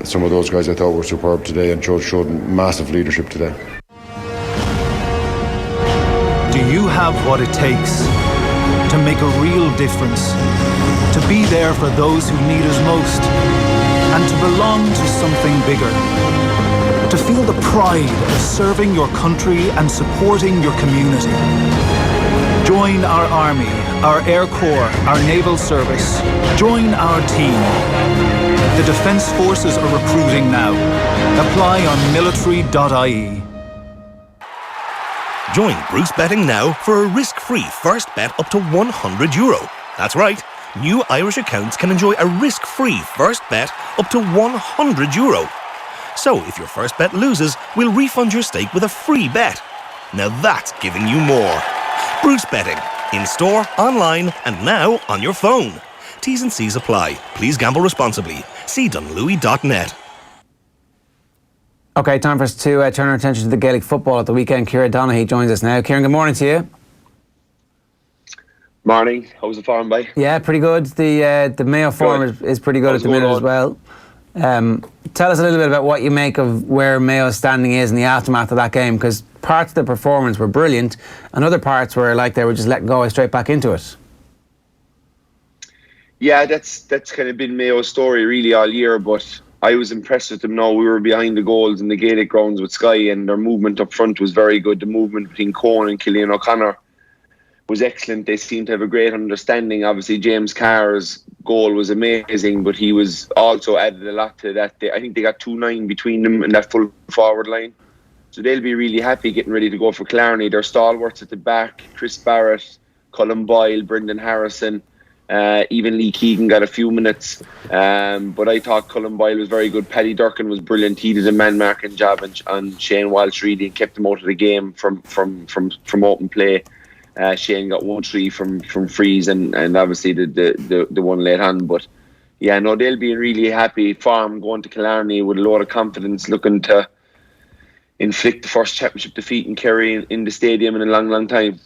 Speaker 6: some of those guys I thought were superb today and showed massive leadership today.
Speaker 8: Do you have what it takes to make a real difference, to be there for those who need us most, and to belong to something bigger? To feel the pride of serving your country and supporting your community? Join our Army, our Air Corps, our Naval Service. Join our team. The Defence Forces are recruiting now. Apply on military.ie.
Speaker 9: Join Bruce Betting now for a risk-free first bet up to €100. That's right. New Irish accounts can enjoy a risk-free first bet up to €100. So if your first bet loses, we'll refund your stake with a free bet. Now that's giving you more. Bruce Betting. In store, online, and now on your phone. T's and C's apply. Please gamble responsibly. See dunlewy.net.
Speaker 3: Okay, time for us to turn our attention to the Gaelic football at the weekend. Kieran Donaghy joins us now. Kieran, good morning to you.
Speaker 10: Morning. How's the form, boy?
Speaker 3: Yeah, pretty good. The Mayo form is pretty good at the minute as well. Tell us a little bit about what you make of where Mayo's standing is in the aftermath of that game, because parts of the performance were brilliant and other parts were like they were just letting go straight back into it.
Speaker 10: Yeah, that's kind of been Mayo's story really all year, but I was impressed with them now. We were behind the goals in the Gaelic grounds with Sky, and their movement up front was very good. The movement between Cohen and Cillian O'Connor was excellent. They seemed to have a great understanding. Obviously, James Carr's goal was amazing, but he was also added a lot to that. I think they got 2-9 between them and that full forward line. So they'll be really happy getting ready to go for Killarney. Their stalwarts at the back, Chris Barrett, Colin Boyle, Brendan Harrison, even Lee Keegan got a few minutes. But I thought Colin Boyle was very good. Paddy Durkin was brilliant. He did a man-marking job on Shane Walsh really and kept him out of the game from open play. Shane got 1-3 from frees and obviously the one late on. But yeah, no, they'll be in really happy form going to Killarney with a lot of confidence, looking to inflict the first championship defeat in Kerry in the stadium in a long, long time.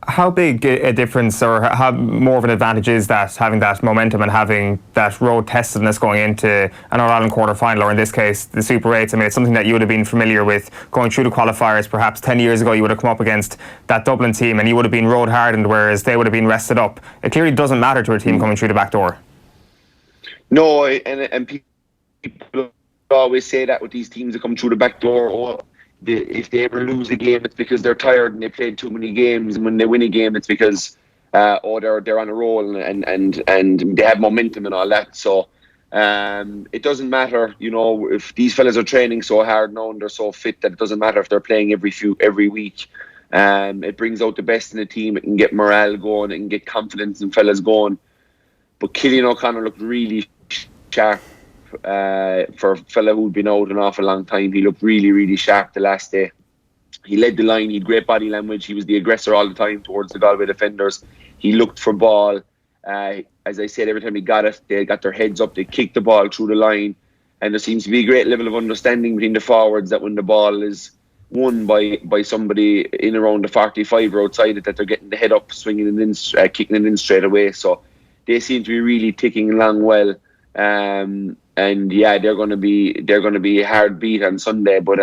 Speaker 1: How big a difference, or how more of an advantage is that, having that momentum and having that road testedness going into an All-Ireland quarter-final, or in this case, the Super 8s? I mean, it's something that you would have been familiar with going through the qualifiers. Perhaps 10 years ago, you would have come up against that Dublin team and you would have been road-hardened, whereas they would have been rested up. It clearly doesn't matter to a team coming through the back door.
Speaker 10: No, and people always say that with these teams that come through the back door, if they ever lose a game, it's because they're tired and they played too many games. And when they win a game, it's because they're on a roll and they have momentum and all that. So it doesn't matter, if these fellas are training so hard now and they're so fit that it doesn't matter if they're playing every week. It brings out the best in the team. It can get morale going. It can get confidence in fellas going. But Cillian O'Connor looked really sharp. For a fella who'd been out an awful long time, he looked really, really sharp the last day. He led the line, he had great body language, he was the aggressor all the time towards the Galway defenders. He looked for ball. As I said, every time he got it, they got their heads up, they kicked the ball through the line, and there seems to be a great level of understanding between the forwards that when the ball is won by somebody in around the 45 or outside it, that they're getting the head up, swinging it in, kicking it in straight away. So they seem to be really ticking along well. And yeah, they're going to be a hard beat on Sunday. But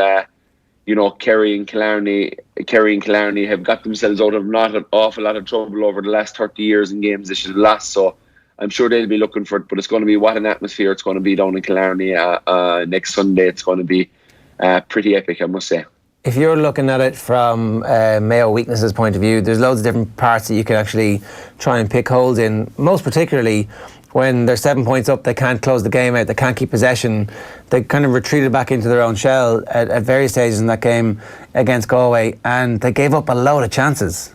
Speaker 10: Kerry and Killarney have got themselves out of not an awful lot of trouble over the last 30 years in games they should have lost. So I'm sure they'll be looking for it. But it's going to be what an atmosphere it's going to be down in Killarney next Sunday. It's going to be pretty epic, I must say.
Speaker 4: If you're looking at it from Mayo weaknesses point of view, there's loads of different parts that you can actually try and pick holes in. Most particularly when they're 7 points up, they can't close the game out, they can't keep possession. They kind of retreated back into their own shell at various stages in that game against Galway, and they gave up a load of chances.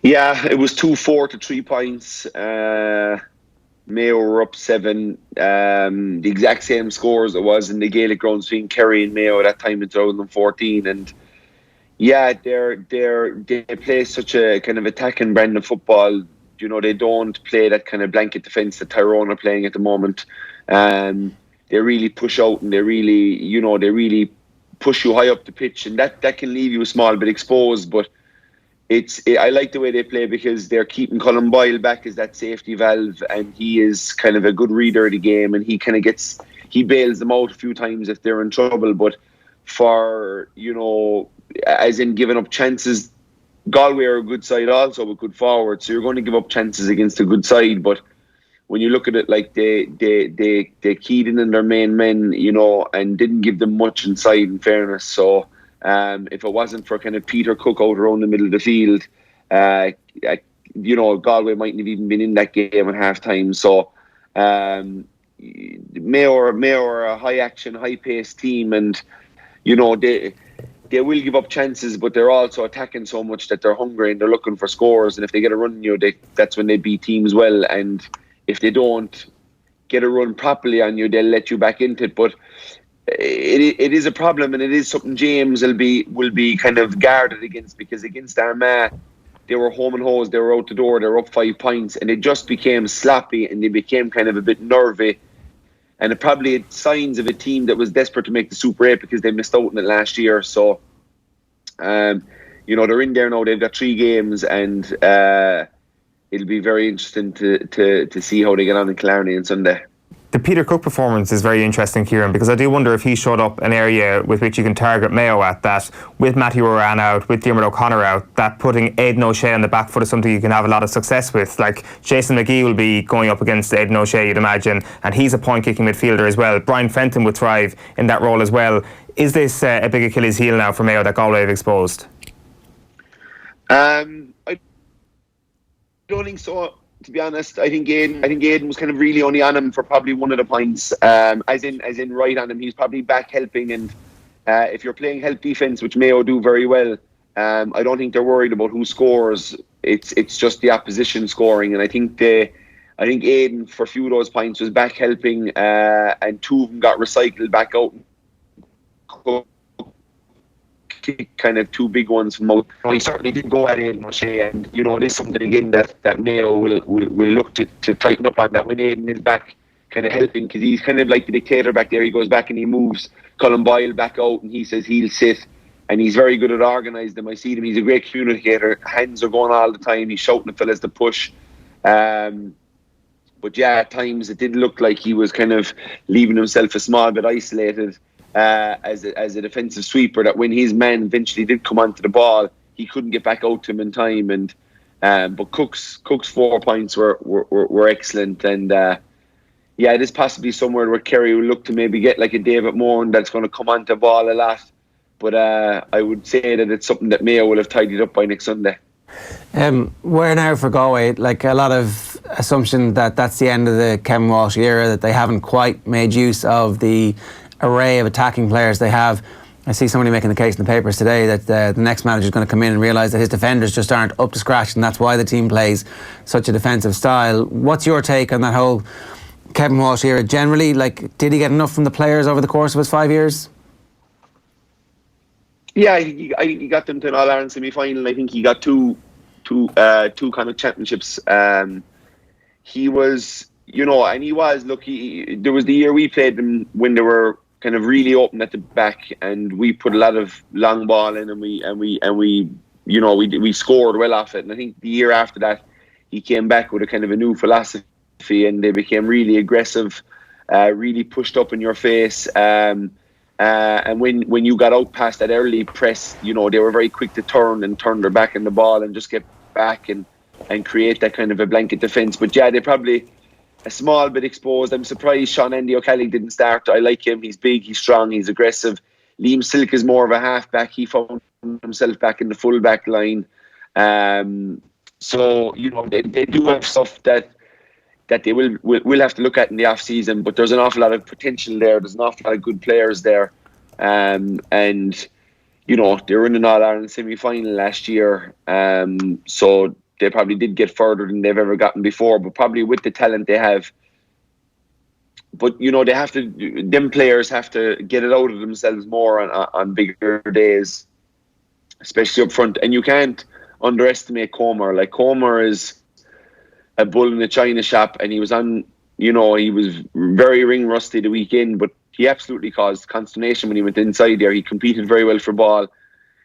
Speaker 10: Yeah, it was 2-4 to 3 points. Mayo were up 7. The exact same scores it was in the Gaelic grounds between Kerry and Mayo at that time in 2014. And yeah, they play such a kind of attacking brand of football. They don't play that kind of blanket defence that Tyrone are playing at the moment. They really push out and they really push you high up the pitch, and that can leave you a small bit exposed. But I like the way they play because they're keeping Colin Boyle back as that safety valve, and he is kind of a good reader of the game, and he bails them out a few times if they're in trouble. But for as in giving up chances, Galway are a good side also with good forwards, so you're going to give up chances against a good side. But when you look at it, like they keyed in their main men, and didn't give them much inside, in fairness. So if it wasn't for kind of Peter Cook out around the middle of the field, Galway mightn't have even been in that game at half time. So Mayo are a high action, high paced team, and they will give up chances, but they're also attacking so much that they're hungry and they're looking for scores. And if they get a run, that's when they beat teams well. And if they don't get a run properly on you, they'll let you back into it. But it is a problem, and it is something James will be kind of guarded against, because against Armagh, they were home and hose, they were out the door, they were up 5 points, and they just became sloppy and they became kind of a bit nervy. And it probably had signs of a team that was desperate to make the Super 8 because they missed out on it last year. So, they're in there now. They've got 3 games, and it'll be very interesting to see how they get on in Killarney on Sunday.
Speaker 1: The Peter Cook performance is very interesting, Kieran, because I do wonder if he showed up an area with which you can target Mayo at, that with Matthew Moran out, with Diarmuid O'Connor out, that putting Aidan O'Shea on the back foot is something you can have a lot of success with. Like Jason McGee will be going up against Aidan O'Shea, you'd imagine, and he's a point-kicking midfielder as well. Brian Fenton would thrive in that role as well. Is this a big Achilles heel now for Mayo that Galway have exposed?
Speaker 10: I don't think so. To be honest, I think Aidan was kind of really only on him for probably one of the points. As in right on him. He's probably back helping, and if you're playing help defence, which Mayo do very well, I don't think they're worried about who scores. It's just the opposition scoring, and I think Aiden, for a few of those points, was back helping, and two of them got recycled back out. Kind of two big ones from out. He certainly did go at Aiden O'Shea, and this is something again that Mayo will look to tighten up on, that when Aiden is back kind of helping, because he's kind of like the dictator back there. He goes back and he moves Colin Boyle back out, and he says he'll sit, and he's very good at organising them. I see him, he's a great communicator, hands are going all the time, he's shouting at fellas to push. But yeah, at times it did look like he was kind of leaving himself a small bit isolated as a defensive sweeper, that when his man eventually did come onto the ball, he couldn't get back out to him in time. And but Cook's 4 points were excellent, and yeah, it is possibly somewhere where Kerry will look to maybe get like a David Moore that's going to come onto the ball a lot. But I would say that it's something that Mayo will have tidied up by next Sunday.
Speaker 3: Where now for Galway? Like, a lot of assumption that that's the end of the Kevin Walsh era, that they haven't quite made use of the array of attacking players they have. I see somebody making the case in the papers today that the next manager is going to come in and realise that his defenders just aren't up to scratch, and that's why the team plays such a defensive style. What's your take on that whole Kevin Walsh era generally? Like, did he get enough from the players over the course of his 5 years?
Speaker 10: Yeah, I think he got them to an All-Ireland semi-final. I think he got two kind of championships. He was, and he was, look, there was the year we played them when they were kind of really open at the back, and we put a lot of long ball in, and we scored well off it. And I think the year after that, he came back with a kind of a new philosophy, and they became really aggressive, really pushed up in your face. And when you got out past that early press, they were very quick to turn their back on the ball and just get back and create that kind of a blanket defence. But yeah, they probably a small bit exposed. I'm surprised Sean Andy O'Kelly didn't start. I like him. He's big, he's strong, he's aggressive. Liam Silk is more of a half-back. He found himself back in the full-back line. So, they do have stuff that they will have to look at in the off-season, but there's an awful lot of potential there. There's an awful lot of good players there. And, they were in an All-Ireland semi-final last year. So they probably did get further than they've ever gotten before, but probably with the talent they have. But, them players have to get it out of themselves more on bigger days, especially up front. And you can't underestimate Comer. Like, Comer is a bull in a china shop, and he was on, he was very ring rusty the weekend, but he absolutely caused consternation when he went inside there. He competed very well for ball.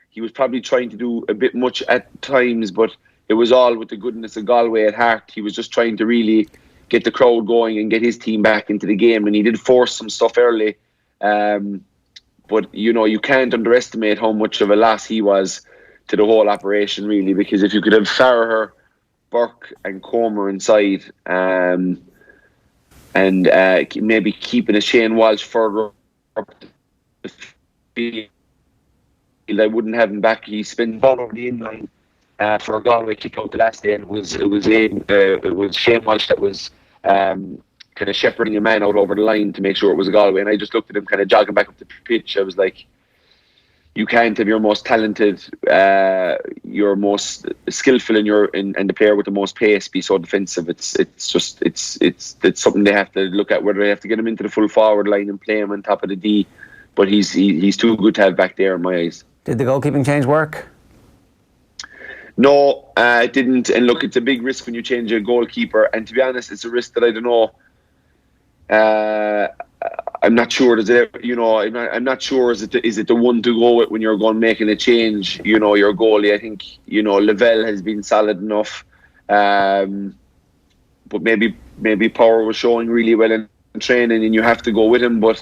Speaker 10: He was probably trying to do a bit much at times, but it was all with the goodness of Galway at heart. He was just trying to really get the crowd going and get his team back into the game, and he did force some stuff early. But, you can't underestimate how much of a loss he was to the whole operation, really, because if you could have Farragher, Burke and Comer inside, and maybe keeping a Shane Walsh further up the field, I wouldn't have him back. He spent all over the inline for a Galway kick out the last day, and it was Shane Walsh that was kind of shepherding a man out over the line to make sure it was a Galway. And I just looked at him kind of jogging back up the pitch. I was like, you can't have your most talented, your most skillful, and the player with the most pace be so defensive. It's something they have to look at, whether they have to get him into the full forward line and play him on top of the D. But he's too good to have back there in my eyes.
Speaker 3: Did the goalkeeping change work?
Speaker 10: No, it didn't. And look, it's a big risk when you change a goalkeeper. And to be honest, it's a risk that I don't know. I'm not sure. I'm not sure. Is it the one to go with when you're going making a change? Your goalie. I think Lavelle has been solid enough, but maybe Power was showing really well in training, and you have to go with him. But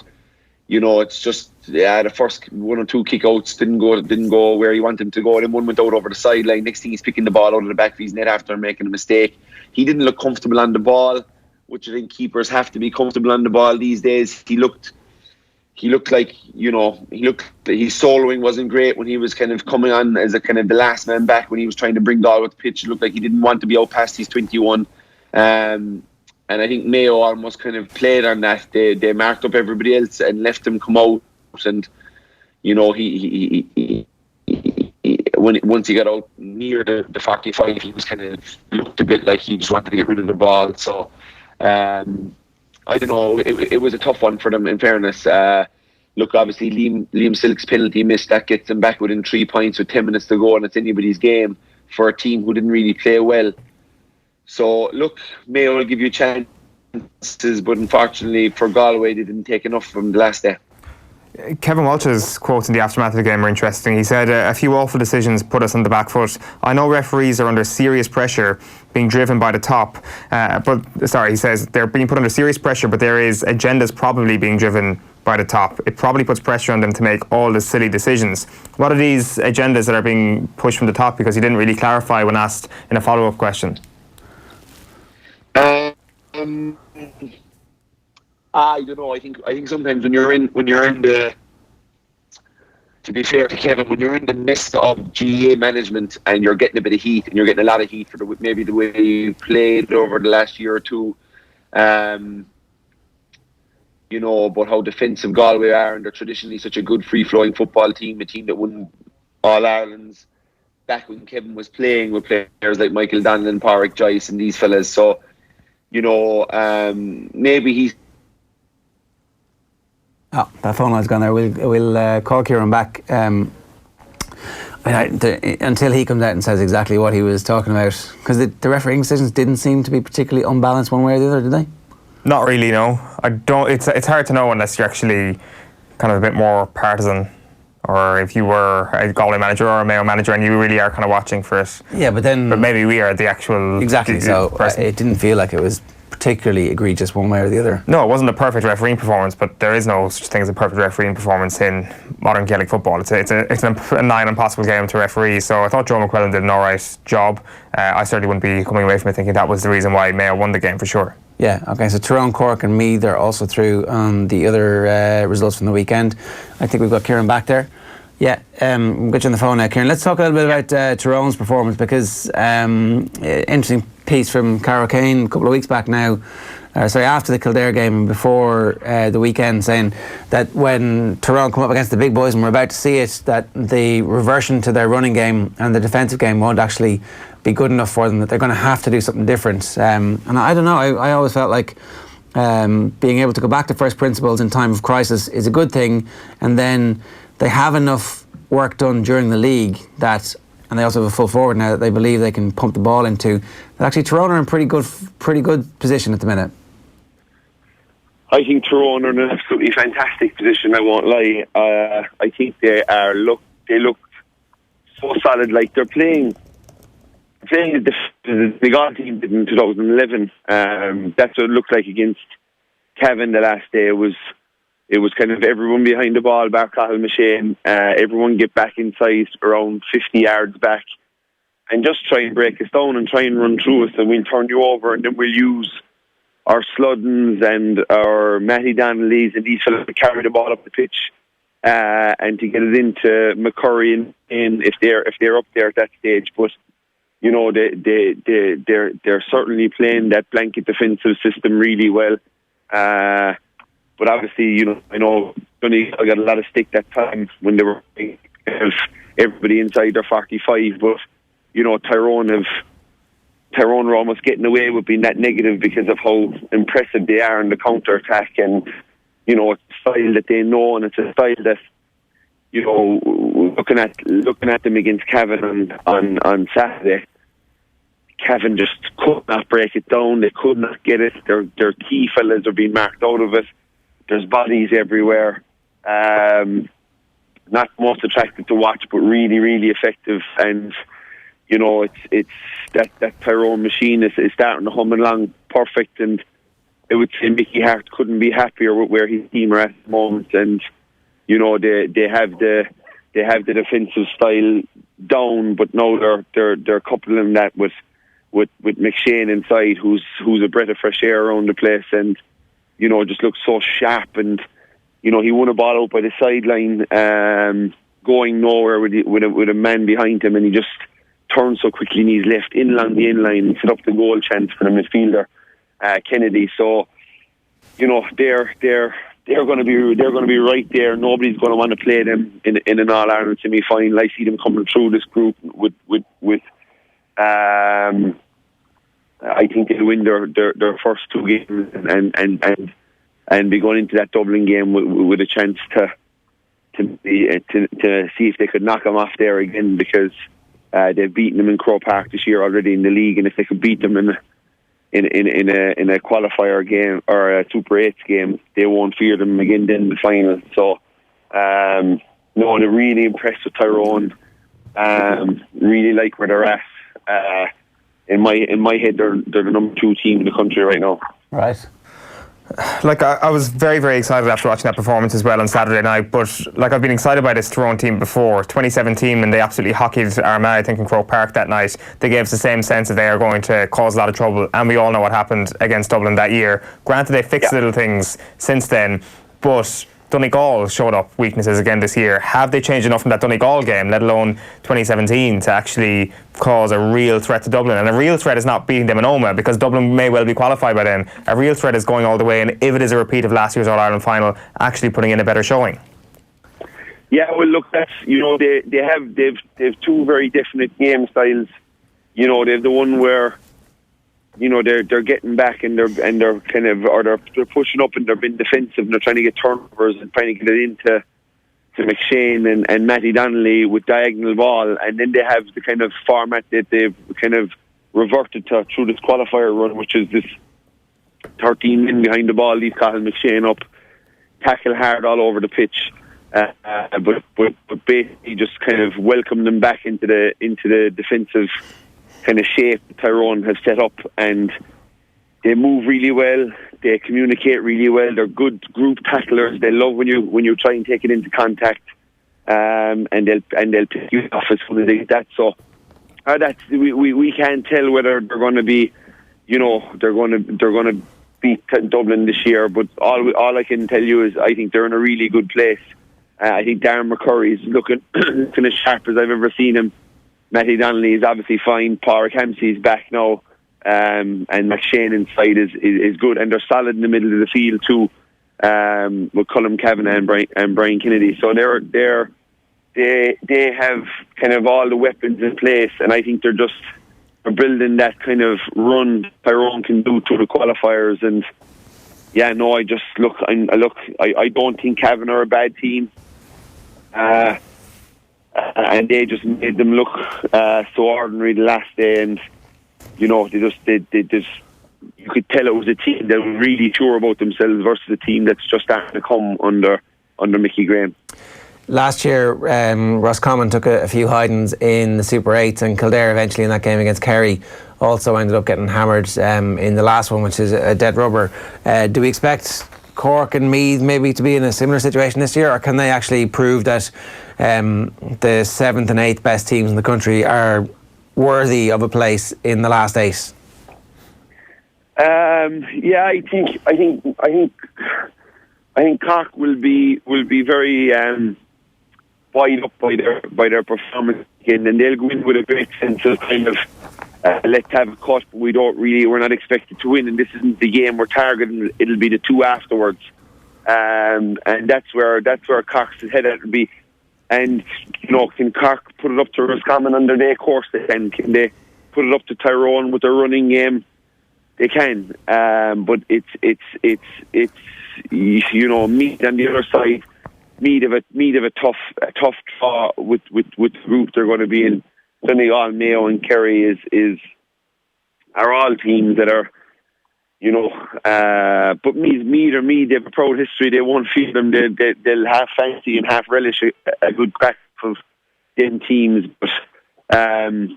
Speaker 10: it's just the first one or two kickouts didn't go where you want him to go. Then one went out over the sideline. Next thing he's picking the ball out of the back of his net after making a mistake. He didn't look comfortable on the ball, which I think keepers have to be comfortable on the ball these days. He looked like, his soloing wasn't great when he was kind of coming on as a kind of the last man back when he was trying to bring Galway with the pitch. It looked like he didn't want to be out past his 21. And I think Mayo almost kind of played on that. They marked up everybody else and left him come out. And, you know, once he got out near the 45, he was kind of looked a bit like he just wanted to get rid of the ball. So I don't know, it was a tough one for them, in fairness. Look, obviously Liam Silk's penalty missed, that gets them back within 3 points with 10 minutes to go, and it's anybody's game for a team who didn't really play well. So look, Mayo will give you chances, but unfortunately for Galway, they didn't take enough from the last day.
Speaker 1: Kevin Walsh's quotes in the aftermath of the game were interesting. He said, a few awful decisions put us on the back foot. I know referees are under serious pressure, being driven by the top. He says they're being put under serious pressure, but there is agendas probably being driven by the top. It probably puts pressure on them to make all the silly decisions. What are these agendas that are being pushed from the top? Because he didn't really clarify when asked in a follow-up question.
Speaker 10: I don't know. I think sometimes when you're in the, to be fair to Kevin, when you're in the midst of GA management and you're getting a bit of heat, and you're getting a lot of heat for maybe the way you played over the last year or two, you know, about how defensive Galway are, and they're traditionally such a good free-flowing football team, a team that won All Ireland's back when Kevin was playing with players like Michael Donlan, Pádraig Joyce and these fellas. So, you know, maybe he's...
Speaker 3: Oh, that phone line's gone there. We'll call Kieran back until he comes out and says exactly what he was talking about. Because the refereeing decisions didn't seem to be particularly unbalanced one way or the other, did they?
Speaker 1: Not really, no. I don't. It's hard to know unless you're actually kind of a bit more partisan, or if you were a Galway manager or a Mayo manager and you really are kind of watching for it.
Speaker 3: Yeah, but
Speaker 1: maybe we are the actual
Speaker 3: exactly. So it didn't feel like it was particularly egregious one way or the other.
Speaker 1: No, it wasn't a perfect refereeing performance, but there is no such thing as a perfect refereeing performance in modern Gaelic football. It's a nigh impossible game to referee. So I thought Joe McQuillan did an alright job. I certainly wouldn't be coming away from it thinking that was the reason why Mayo won the game for sure.
Speaker 3: Yeah, okay, so Tyrone, Cork and Meath are also through on the other results from the weekend. I think we've got Kieran back there. Yeah, we'll get you on the phone now, Kieran. Let's talk a little bit about Tyrone's performance, because interesting piece from Cara Kane a couple of weeks back now, after the Kildare game and before the weekend, saying that when Tyrone come up against the big boys, and we're about to see it, that the reversion to their running game and the defensive game won't actually be good enough for them, that they're going to have to do something different. And I don't know, I always felt like being able to go back to first principles in time of crisis is a good thing, and then they have enough work done during the league that, and they also have a full forward now that they believe they can pump the ball into, that actually Tyrone are in pretty good position at the minute.
Speaker 10: I think Tyrone are in an absolutely fantastic position, I won't lie. I think they look so solid, like they're playing the God team did in 2011. That's what it looked like against Cavan the last day. It was kind of everyone behind the ball, bar Cathal Machine, everyone get back inside around 50 yards back and just try and break us down and try and run through us, and we'll turn you over, and then we'll use our Sluddens and our Matty Donnellys and these fellas to carry the ball up the pitch and to get it into McCurry in if they're up there at that stage. But you know, they're certainly playing that blanket defensive system really well. But obviously, you know, I know Donegal got a lot of stick that time when they were everybody inside their 45. But you know, Tyrone were almost getting away with being that negative because of how impressive they are in the counter attack, and you know, it's a style that they know, and it's a style that, you know, looking at them against Cavan on Saturday, Cavan just could not break it down. They could not get it. Their key fellas are being marked out of it. There's bodies everywhere. Not most attractive to watch, but really, really effective. And you know, it's that Tyrone machine is starting to hum along perfect. And I would say Mickey Hart couldn't be happier with where his team are at the moment. And you know, they have the defensive style down, but now they're coupling that with McShane inside, who's a breath of fresh air around the place, and you know, just looks so sharp. And you know, he won a ball out by the sideline, going nowhere with a man behind him, and he just turned so quickly in his left in along the inline and set up the goal chance for the midfielder Kennedy. So you know, they're they're going to be right there. Nobody's going to want to play them in an All Ireland semi final. I see them coming through this group with I think they'll win their first two games and be going into that Dublin game with a chance to see if they could knock them off there again, because they've beaten them in Croke Park this year already in the league, and if they could beat them in a qualifier game or a Super 8 game, they won't fear them again then in the final. So no, they're really impressed with Tyrone. Really like where they're at. In my head, they're the number 2 team in the country right now.
Speaker 3: Right.
Speaker 1: Like, I was very, very excited after watching that performance as well on Saturday night, but like, I've been excited by this Tyrone team before. 2017, and they absolutely hockeyed Armagh, I think, in Croke Park that night. They gave us the same sense that they are going to cause a lot of trouble, and we all know what happened against Dublin that year. Granted, they fixed little things since then, but Donegal showed up weaknesses again this year. Have they changed enough from that Donegal game, let alone 2017, to actually cause a real threat to Dublin? And a real threat is not beating them in Omagh, because Dublin may well be qualified by then. A real threat is going all the way, and if it is a repeat of last year's All-Ireland final, actually putting in a better showing.
Speaker 10: Yeah, well, look, that's, they've two very definite game styles. They've the one where they're getting back and they're kind of, or they're pushing up and they're being defensive and they're trying to get turnovers and trying to get it into McSheahan and Matty Donnelly with diagonal ball, and then they have the kind of format that they've kind of reverted to through this qualifier run, which is this 13 men behind the ball, leave Cathal McSheahan up, tackle hard all over the pitch, but basically just kind of welcome them back into the defensive kind of shape Tyrone has set up, and they move really well, they communicate really well, they're good group tacklers, they love when you try and take it into contact, and they'll pick you off as soon as they get that. So we can't tell whether they're going to be, they're going to beat Dublin this year, but all I can tell you is I think they're in a really good place. I think Darren McCurry is looking as sharp as I've ever seen him. Matty Donnelly is obviously fine. Pádraig Hampsey's back now, and McShane inside is good, and they're solid in the middle of the field too, with Colm Kavanagh and Brian Kennedy. So they have kind of all the weapons in place, and I think they're building that kind of run Tyrone can do to the qualifiers. And yeah, no, I don't think Cavan are a bad team. And they just made them look so ordinary the last day, and they just you could tell it was a team that was really sure about themselves versus a team that's just starting to come under Mickey Graham.
Speaker 4: Last year, Roscommon took a few hidings in the Super 8, and Kildare eventually in that game against Kerry also ended up getting hammered in the last one, which is a dead rubber. Do we expect Cork and Meath maybe to be in a similar situation this year, or can they actually prove that the 7th and 8th best teams in the country are worthy of a place in the last 8?
Speaker 10: Yeah, I think Cork will be very wide up by their performance again, and they'll go in with a great sense of kind of let's have a cut, but we're not expected to win, and this isn't the game we're targeting. It'll be the two afterwards, and that's where Cork's head will be. And can Cork put it up to Roscommon under their course? They can. Can they put it up to Tyrone with their running game? They can. But it's Meath on the other side. Meath of a tough draw with the group they're going to be in. Donegal, Mayo and Kerry are all teams that are, but Meath, they have a proud history. They won't feel them. They'll half fancy and half relish a good crack of them teams. But, that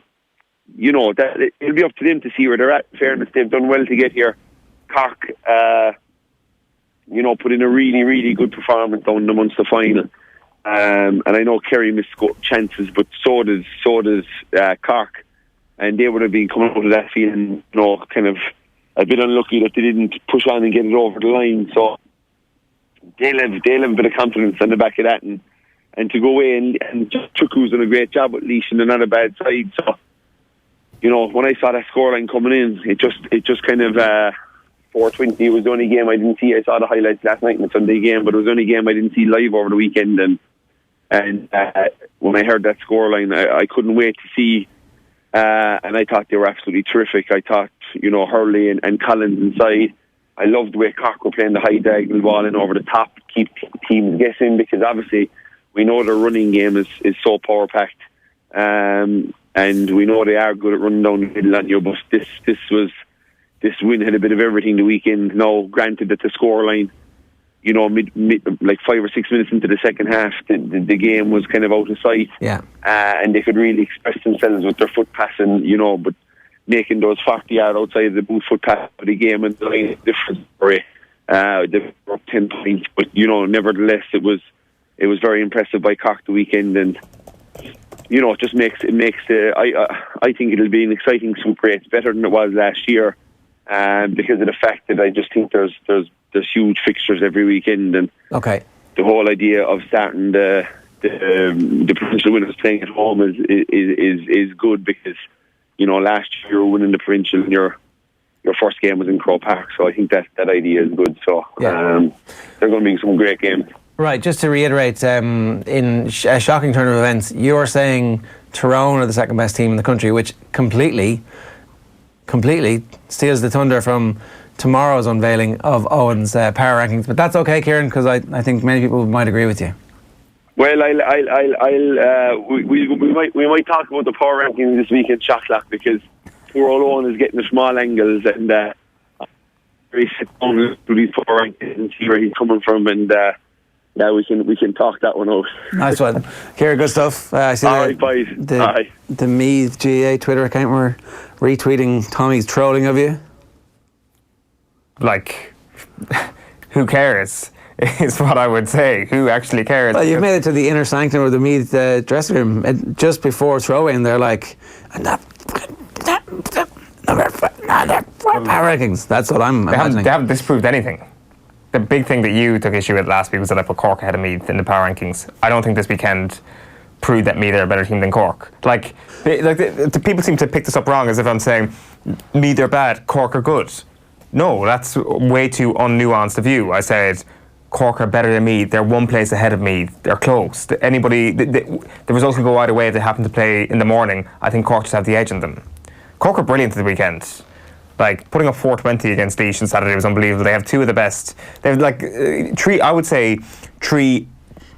Speaker 10: it'll be up to them to see where they're at. In fairness, they've done well to get here. Cork, put in a really, really good performance down the Munster final. And I know Kerry missed chances, but so does Cork, and they would have been coming out of that feeling, kind of a bit unlucky that they didn't push on and get it over the line. So they'll have a bit of confidence on the back of that, and to go away and Chukwu's done a great job at Laois, and they're not a bad side. So when I saw that scoreline coming in, it just kind of 4:20 was the only game I didn't see. I saw the highlights last night in the Sunday game, but it was the only game I didn't see live over the weekend. And when I heard that scoreline, I couldn't wait to see. And I thought they were absolutely terrific. I thought, Hurley and Collins inside. I loved the way Cork were playing the high diagonal ball in over the top, keep teams guessing, because obviously we know their running game is so power packed, and we know they are good at running down the middle on you. But this win had a bit of everything the weekend. Now, granted that the scoreline, like 5 or 6 minutes into the second half, the game was kind of out of sight.
Speaker 4: Yeah.
Speaker 10: And they could really express themselves with their foot passing, but making those 40-yard outside of the boot foot pass of the game and the line is different story. They were up 10 points, but nevertheless, it was very impressive by Cork the weekend, and it just makes I think it'll be an exciting Super 8. It's better than it was last year, because of the fact that I just think there's huge fixtures every weekend, and
Speaker 4: okay,
Speaker 10: the whole idea of starting the provincial winners playing at home is good, because last year you were winning the provincial and your first game was in Croke Park, so I think that idea is good. So they're going to be some great games.
Speaker 4: Right, just to reiterate, in a shocking turn of events, you're saying Tyrone are the second best team in the country, which completely steals the thunder from tomorrow's unveiling of Eoin's power rankings. But that's okay, Kieran, because I think many people might agree with you.
Speaker 10: Well, we might talk about the power rankings this week in Shocklock, because poor old Eoin is getting the small angles, and we sit down through these power rankings and see where he's coming from, and we can talk that one out.
Speaker 4: Nice one, Kieran. Good stuff. I see the Meath GA Twitter account were retweeting Tommy's trolling of you.
Speaker 1: Like, who cares? Is what I would say. Who actually cares?
Speaker 4: Well, you've made it to the inner sanctum of the Meath dressing room, and just before throw-in, they're like, power rankings. That's what I'm imagining.
Speaker 1: They haven't disproved anything. The big thing that you took issue with last week was that I put Cork ahead of Meath in the power rankings. I don't think this weekend proved that Meath are a better team than Cork. The people seem to pick this up wrong, as if I'm saying Meath are bad, Cork are good. No, that's way too unnuanced a view. I said Cork are better than Meath. They're one place ahead of Meath. They're close. The results can go either way if they happen to play in the morning. I think Cork just have the edge on them. Cork are brilliant at the weekend. Like, putting up 420 against Laois on Saturday was unbelievable. They have two of the best. They have three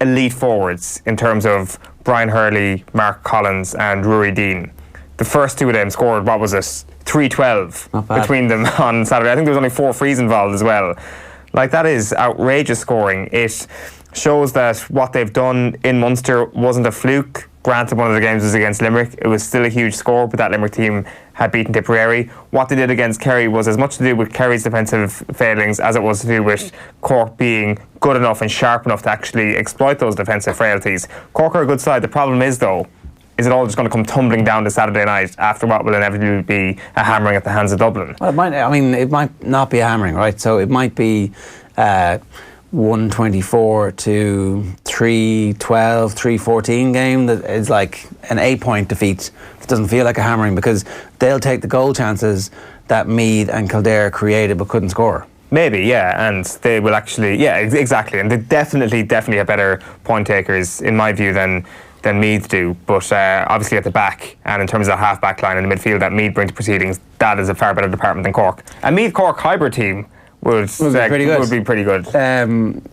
Speaker 1: elite forwards in terms of Brian Hurley, Mark Collins and Rory Dean. The first two of them scored, 3-12 between them on Saturday. I think there was only 4 frees involved as well. Like, that is outrageous scoring. It shows that what they've done in Munster wasn't a fluke. Granted, one of the games was against Limerick. It was still a huge score, but that Limerick team had beaten Tipperary. What they did against Kerry was as much to do with Kerry's defensive failings as it was to do with Cork being good enough and sharp enough to actually exploit those defensive frailties. Cork are a good side. The problem is, though, is it all just going to come tumbling down to Saturday night after what will inevitably be a hammering at the hands of Dublin?
Speaker 4: Well, it might not be a hammering, right? So it might be 124 to 312, 314 game that is like an 8-point defeat. It doesn't feel like a hammering, because they'll take the goal chances that Meath and Kildare created but couldn't score.
Speaker 1: Maybe, yeah, and they will actually, yeah, exactly, and they definitely have better point takers, in my view, than Meath do, but obviously at the back and in terms of the half-back line in the midfield that Meath bring to proceedings, that is a far better department than Cork. A Meath-Cork hybrid team would be pretty good.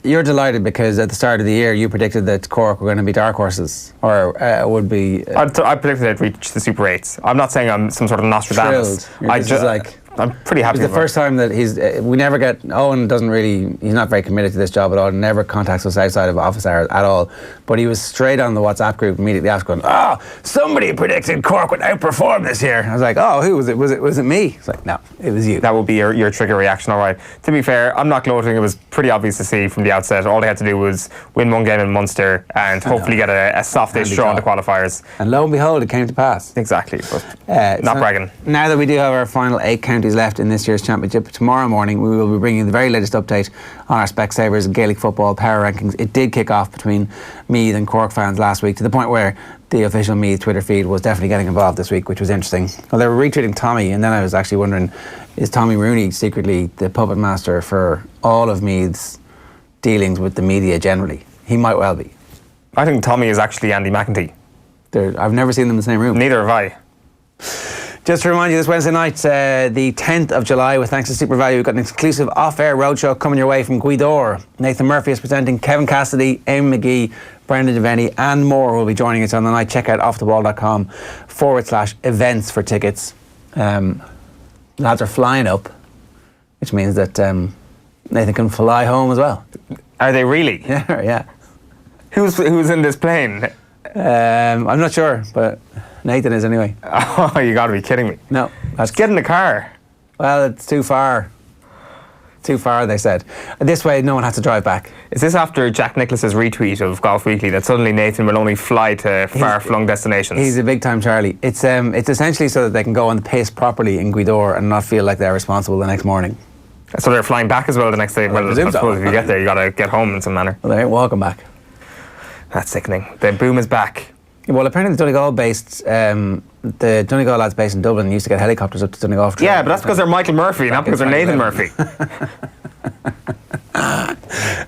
Speaker 4: You're delighted because at the start of the year you predicted that Cork were going to be dark horses, or would be.
Speaker 1: I predicted they'd reach the Super 8s. I'm not saying I'm some sort of Nostradamus. I'm pretty happy.
Speaker 4: It's the first time that we never get. Eoin doesn't really. He's not very committed to this job at all. Never contacts us outside of office hours at all. But he was straight on the WhatsApp group immediately after, going, somebody predicted Cork would outperform this year. I was like, who was it? Was it me? It's like, no, it was you.
Speaker 1: That would be your trigger reaction, all right. To be fair, I'm not gloating. It was pretty obvious to see from the outset. All they had to do was win one game in Munster and hopefully get a softish draw in the qualifiers.
Speaker 4: And lo and behold, it came to pass.
Speaker 1: Exactly, but not bragging.
Speaker 4: Now that we do have our final 8 count
Speaker 3: counties left in this year's championship. Tomorrow morning we will be bringing the very latest update on our Specsavers Gaelic Football Power Rankings. It did kick off between Meath and Cork fans last week, to the point where the official Meath Twitter feed was definitely getting involved this week, which was interesting. Well, they were retweeting Tommy, and then I was actually wondering, is Tommy Rooney secretly the puppet master for all of Meath's dealings with the media generally? He might well be.
Speaker 1: I think Tommy is actually Andy McEntee.
Speaker 3: I've never seen them in the same room.
Speaker 1: Neither have I.
Speaker 3: Just to remind you, this Wednesday night, the 10th of July, with thanks to Super Value, we've got an exclusive off-air roadshow coming your way from Guidor. Nathan Murphy is presenting, Kevin Cassidy, Eamon McGee, Brendan Devaney and more will be joining us on the night. Check out offtheball.com/events for tickets. Lads are flying up, which means that Nathan can fly home as well.
Speaker 1: Are they really?
Speaker 3: Yeah.
Speaker 1: Who's in this plane?
Speaker 3: I'm not sure, but Nathan is anyway.
Speaker 1: Oh, you got to be kidding me.
Speaker 3: No.
Speaker 1: Let's get in the car.
Speaker 3: Well, it's too far. Too far, they said. This way, no one has to drive back.
Speaker 1: Is this after Jack Nicklaus's retweet of Golf Weekly that suddenly Nathan will only fly to far-flung destinations?
Speaker 3: He's a big-time Charlie. It's essentially so that they can go on the pace properly in Guidor and not feel like they're responsible the next morning.
Speaker 1: So they're flying back as well the next day? Well, I suppose if you get there, you got to get home in some manner.
Speaker 3: Well, they ain't walking back.
Speaker 1: That's sickening. The boom is back.
Speaker 3: Well, apparently the Donegal lads based in Dublin used to get helicopters up to Donegal.
Speaker 1: Yeah, but that's because they're Michael Murphy, not because they're Nathan Murphy.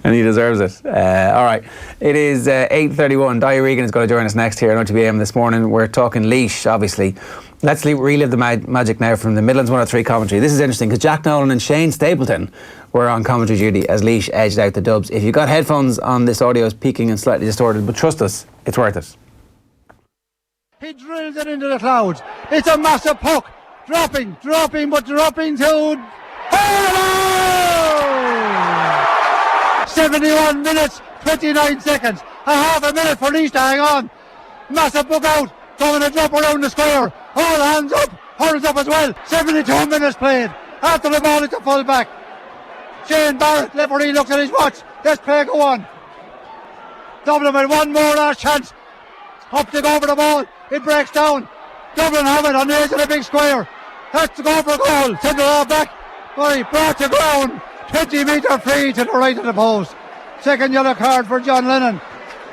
Speaker 3: And he deserves it. All right, it is 8:31. Daithi Regan is going to join us next here on OTBAM this morning. We're talking Laois, obviously. Let's relive the magic now from the Midlands 103 commentary. This is interesting because Jack Nolan and Shane Stapleton were on commentary duty as Laois edged out the Dubs. If you've got headphones on, this audio is peaking and slightly distorted, but trust us, it's worth it.
Speaker 11: He drills it into the clouds. It's a massive puck. Dropping to... 71 minutes, 29 seconds. A half a minute for Laois to hang on. Massive puck out. Going to drop around the square. All hands up. Hurls up as well. 72 minutes played. After the ball, it's a full back. Shane Barrett, referee, looks at his watch. Let's play go on. Dublin with one more last chance. Up to go for the ball. It breaks down. Dublin have it on the edge of the big square. Has to go for a goal. Send it off back. But brought to ground. 20 metre free to the right of the post. Second yellow card for John Lennon.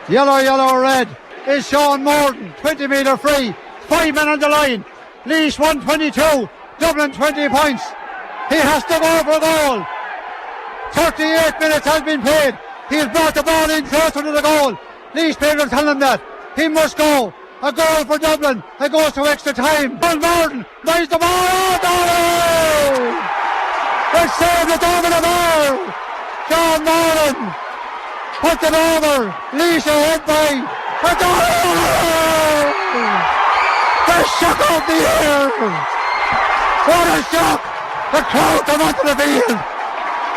Speaker 11: Yellow, red is Sean Morton. 20 metre free. 5 men on the line. Laois 122. Dublin 20 points. He has to go for a goal. 38 minutes has been played. He has brought the ball in closer to the goal. Laois players tell him that. He must go. A goal for Dublin. It goes to extra time. John Morton buys the ball. Oh, it's saved it over the bar. John Morton puts it over. Laois ahead by a goal. The shock of the year. What a shock. The crowd come onto the field.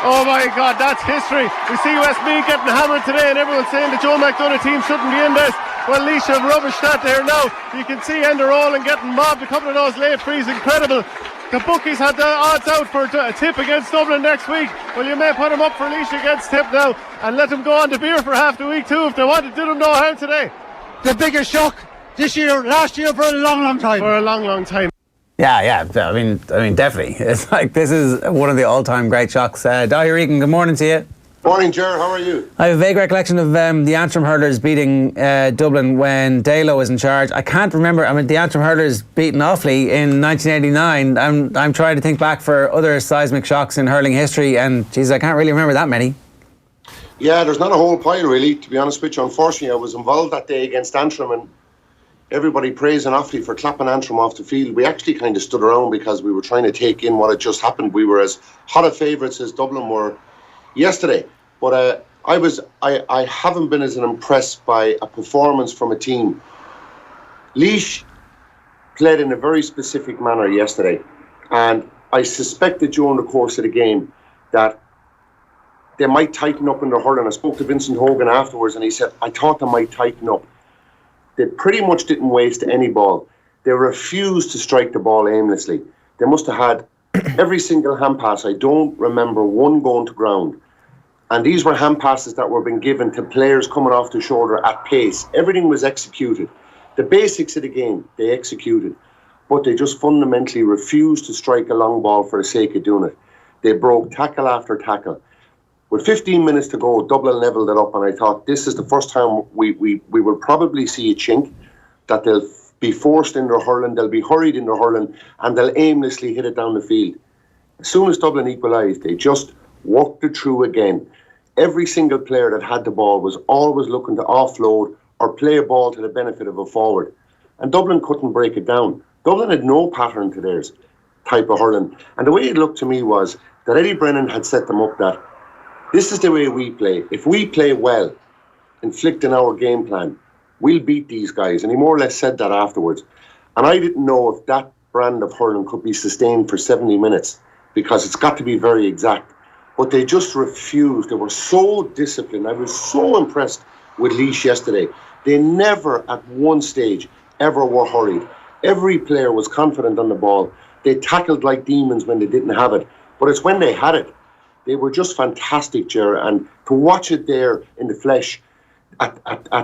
Speaker 12: Oh my God, that's history. We see Westmeath getting hammered today and everyone's saying the Joe McDonough team shouldn't be in this. Well, Laois have rubbish that there now. You can see Ender Rowland getting mobbed. A couple of those late frees, incredible. The bookies had the odds out for a tip against Dublin next week. Well, you may put them up for Laois against tip now and let them go on the beer for half the week too if they want to do them no harm today.
Speaker 11: The biggest shock this year, last year, for a long time.
Speaker 12: For a long time.
Speaker 3: Yeah. I mean, definitely. It's like this is one of the all-time great shocks. Daithi Regan, good morning to you.
Speaker 13: Morning, Ger. How are you?
Speaker 3: I have a vague recollection of the Antrim hurlers beating Dublin when Dalo was in charge. I can't remember. I mean, the Antrim hurlers beaten Offaly in 1989. I'm trying to think back for other seismic shocks in hurling history, and geez, I can't really remember that many.
Speaker 13: Yeah, there's not a whole pile really, to be honest with you. Unfortunately, I was involved that day against Antrim, and everybody praising Offaly for clapping Antrim off the field. We actually kind of stood around because we were trying to take in what had just happened. We were as hot a favourites as Dublin were yesterday, but I haven't been as impressed by a performance from a team. Laois played in a very specific manner yesterday, and I suspected during the course of the game that they might tighten up in their hurling. I spoke to Vincent Hogan afterwards and he said, I thought they might tighten up. They pretty much didn't waste any ball. They refused to strike the ball aimlessly. They must have had every single hand pass. I don't remember one going to ground. And these were hand passes that were being given to players coming off the shoulder at pace. Everything was executed. The basics of the game, they executed. but they just fundamentally refused to strike a long ball for the sake of doing it. They broke tackle after tackle. With 15 minutes to go, Dublin levelled it up, and I thought this is the first time we will probably see a chink, that they'll be forced in their hurling, they'll be hurried in their hurling, and they'll aimlessly hit it down the field. As soon as Dublin equalised, they just worked it through again. Every single player that had the ball was always looking to offload or play a ball to the benefit of a forward. And Dublin couldn't break it down. Dublin had no pattern to theirs type of hurling. And the way it looked to me was that Eddie Brennan had set them up that this is the way we play. If we play well, inflicting our game plan, we'll beat these guys. And he more or less said that afterwards. And I didn't know if that brand of hurling could be sustained for 70 minutes, because it's got to be very exact. But they just refused. They were so disciplined. I was so impressed with Laois yesterday. They never at one stage ever were hurried. Every player was confident on the ball. They tackled like demons when they didn't have it. But it's when they had it, they were just fantastic, Ger. And to watch it there in the flesh, at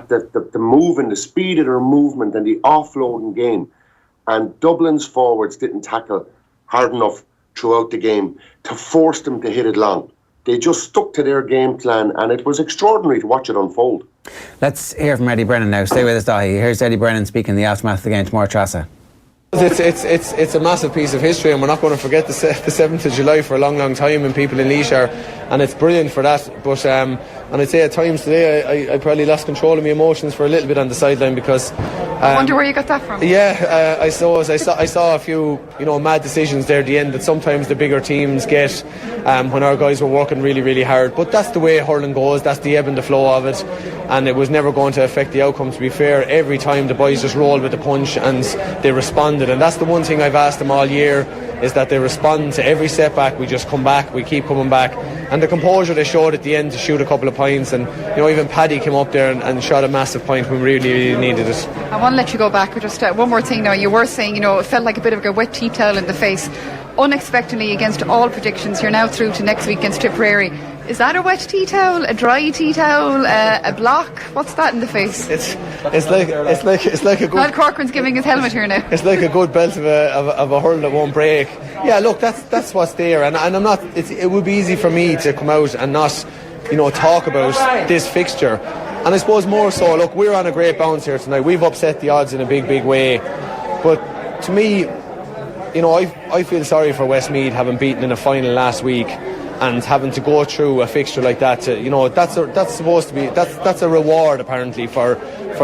Speaker 13: the move and the speed of their movement and the offloading game, and Dublin's forwards didn't tackle hard enough throughout the game to force them to hit it long. They just stuck to their game plan, and it was extraordinary to watch it unfold.
Speaker 3: Let's hear from Eddie Brennan now. Stay with us, Daithi. Here's Eddie Brennan speaking in the aftermath of the game tomorrow, Trasa.
Speaker 14: It's a massive piece of history, and we're not going to forget the 7th of July for a long, long time, and people in Laois are, and it's brilliant for that. But and I'd say at times today I probably lost control of my emotions for a little bit on the sideline, because
Speaker 7: I wonder where you got that from.
Speaker 14: Yeah, I saw a few mad decisions there at the end that sometimes the bigger teams get when our guys were working really, really hard. But that's the way hurling goes. That's the ebb and the flow of it, and it was never going to affect the outcome. To be fair, every time the boys just rolled with the punch and they responded. And that's the one thing I've asked them all year, is that they respond to every setback. We just come back, we keep coming back, and the composure they showed at the end to shoot a couple of points. And even Paddy came up there and shot a massive point when we really, really needed it.
Speaker 7: I want to let you go back with just one more thing now. You were saying it felt like a bit of a wet tea towel in the face. Unexpectedly, against all predictions, you're now through to next week against Tipperary. Is that a wet tea towel, a dry tea towel, a block? What's that in the face?
Speaker 14: It's like a good.
Speaker 7: Matt Corcoran's giving his helmet here now.
Speaker 14: It's like a good belt of a hurl that won't break. Yeah, look, that's what's there, and I'm not. It would be easy for me to come out and not, talk about this fixture. And I suppose more so, look, we're on a great bounce here tonight. We've upset the odds in a big, big way. But to me, I feel sorry for Westmeath having beaten in a final last week, and having to go through a fixture like that. That's supposed to be that's a reward apparently for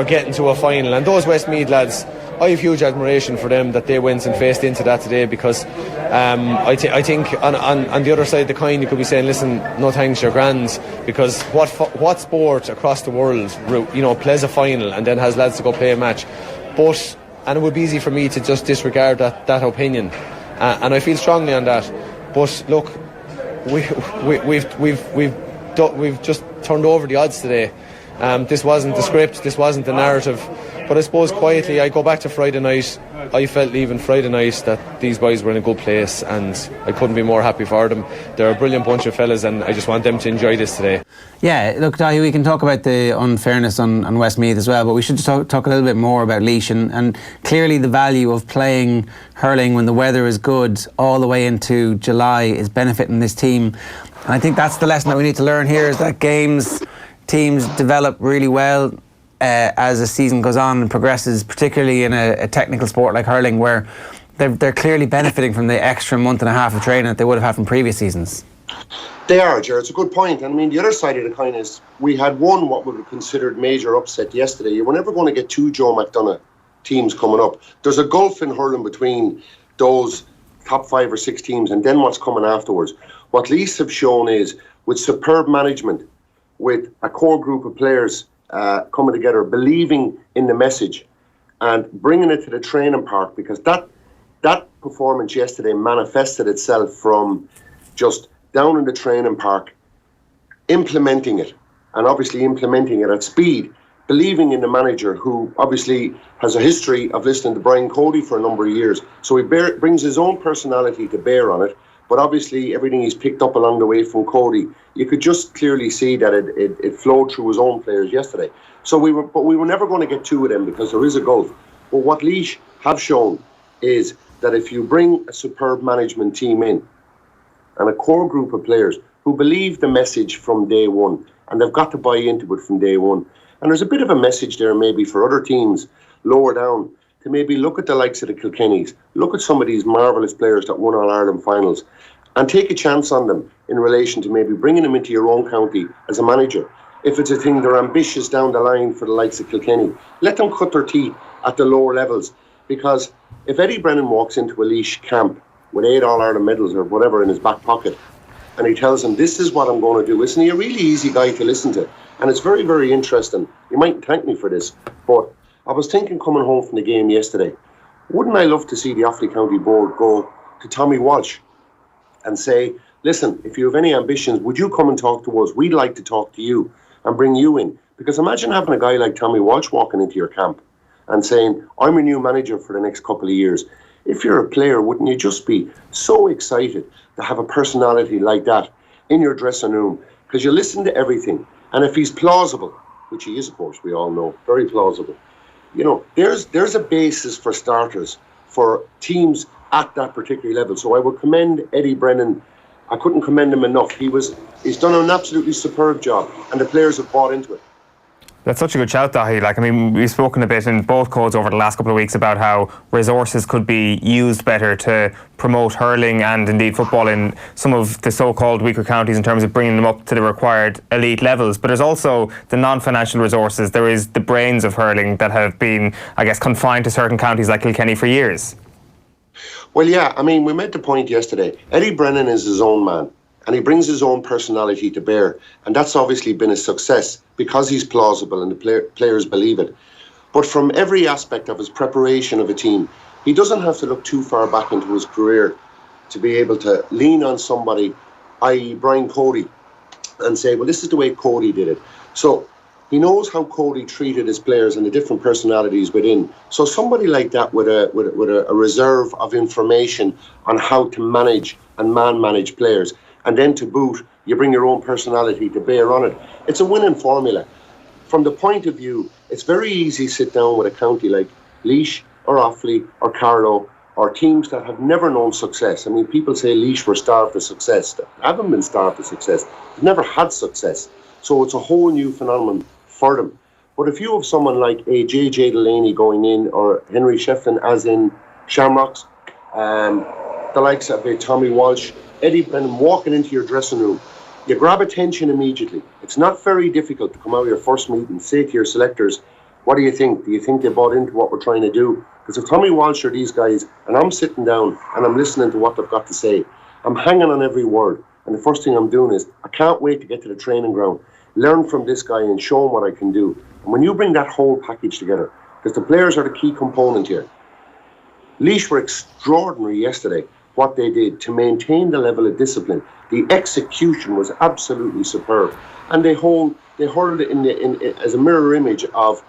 Speaker 14: getting to a final. And those Westmeath lads, I have huge admiration for them that they went and faced into that today, because I think on the other side of the coin you could be saying, listen, no thanks, you're grand, because what sport across the world plays a final and then has lads to go play a match? And it would be easy for me to just disregard that opinion, and I feel strongly on that. But look, we've just turned over the odds today. This wasn't the script, this wasn't the narrative. But I suppose quietly, I go back to Friday night. I felt leaving Friday night that these boys were in a good place, and I couldn't be more happy for them. They're a brilliant bunch of fellas, and I just want them to enjoy this today.
Speaker 3: Yeah, look, Daithi, we can talk about the unfairness on Westmeath as well, but we should just talk a little bit more about Laois, and clearly the value of playing hurling when the weather is good all the way into July is benefiting this team. And I think that's the lesson that we need to learn here, is that teams develop really well as the season goes on and progresses, particularly in a technical sport like hurling, where they're clearly benefiting from the extra month and a half of training that they would have had from previous seasons.
Speaker 13: They are, Jared. It's a good point. And I mean, the other side of the coin is we had one what would be considered major upset yesterday. You were never going to get two Joe McDonagh teams coming up. There's a gulf in hurling between those top 5 or 6 teams and then what's coming afterwards. What Laois have shown is, with superb management, with a core group of players coming together, believing in the message and bringing it to the training park, because that performance yesterday manifested itself from just down in the training park, implementing it, and obviously implementing it at speed, believing in the manager, who obviously has a history of listening to Brian Cody for a number of years. So he brings his own personality to bear on it, but obviously everything he's picked up along the way from Cody, you could just clearly see that it flowed through his own players yesterday. So we were never going to get two of them, because there is a gulf. But what Laois have shown is that if you bring a superb management team in and a core group of players who believe the message from day one, and they've got to buy into it from day one, and there's a bit of a message there maybe for other teams lower down to maybe look at the likes of the Kilkennys, look at some of these marvellous players that won All-Ireland finals, and take a chance on them in relation to maybe bringing them into your own county as a manager. If it's a thing they're ambitious down the line for the likes of Kilkenny, let them cut their teeth at the lower levels. Because if Eddie Brennan walks into a Laois camp with 8 All-Ireland medals or whatever in his back pocket, and he tells them, this is what I'm going to do, isn't he a really easy guy to listen to? And it's very, very interesting. You mightn't thank me for this, but I was thinking coming home from the game yesterday, wouldn't I love to see the Offaly County Board go to Tommy Walsh and say, listen, if you have any ambitions, would you come and talk to us? We'd like to talk to you and bring you in. Because imagine having a guy like Tommy Walsh walking into your camp and saying, I'm a new manager for the next couple of years. If you're a player, wouldn't you just be so excited to have a personality like that in your dressing room? Because you listen to everything. And if he's plausible, which he is, of course, we all know, very plausible, you know, there's a basis for starters for teams at that particular level. So I would commend Eddie Brennan. I couldn't commend him enough. He's done an absolutely superb job, and the players have bought into it.
Speaker 1: That's such a good shout, Daithi. Like, I mean, we've spoken a bit in both codes over the last couple of weeks about how resources could be used better to promote hurling and indeed football in some of the so-called weaker counties in terms of bringing them up to the required elite levels. But there's also the non-financial resources. There is the brains of hurling that have been, I guess, confined to certain counties like Kilkenny for years.
Speaker 13: Well, yeah, I mean, we made the point yesterday. Eddie Brennan is his own man, and he brings his own personality to bear, and that's obviously been a success because he's plausible and the players believe it. But from every aspect of his preparation of a team, he doesn't have to look too far back into his career to be able to lean on somebody, i.e. Brian Cody, and say, well, this is the way Cody did it. So he knows how Cody treated his players and the different personalities within. So somebody like that with a reserve of information on how to manage and manage players, and then to boot, you bring your own personality to bear on it. It's a winning formula. From the point of view, it's very easy to sit down with a county like Laois or Offaly or Carlow or teams that have never known success. I mean, people say Laois were starved of success. They haven't been starved of success. They've never had success. So it's a whole new phenomenon for them. But if you have someone like a JJ Delaney going in, or Henry Shefflin as in Shamrocks, the likes of a Tommy Walsh, Eddie Brennan walking into your dressing room, you grab attention immediately. It's not very difficult to come out of your first meeting and say to your selectors, what do you think? Do you think they bought into what we're trying to do? Because if Tommy Walsh or these guys, and I'm sitting down and I'm listening to what they've got to say, I'm hanging on every word. And the first thing I'm doing is, I can't wait to get to the training ground, learn from this guy and show him what I can do. And when you bring that whole package together, because the players are the key component here. Laois were extraordinary yesterday, what they did to maintain the level of discipline. The execution was absolutely superb. And they hurled it as a mirror image of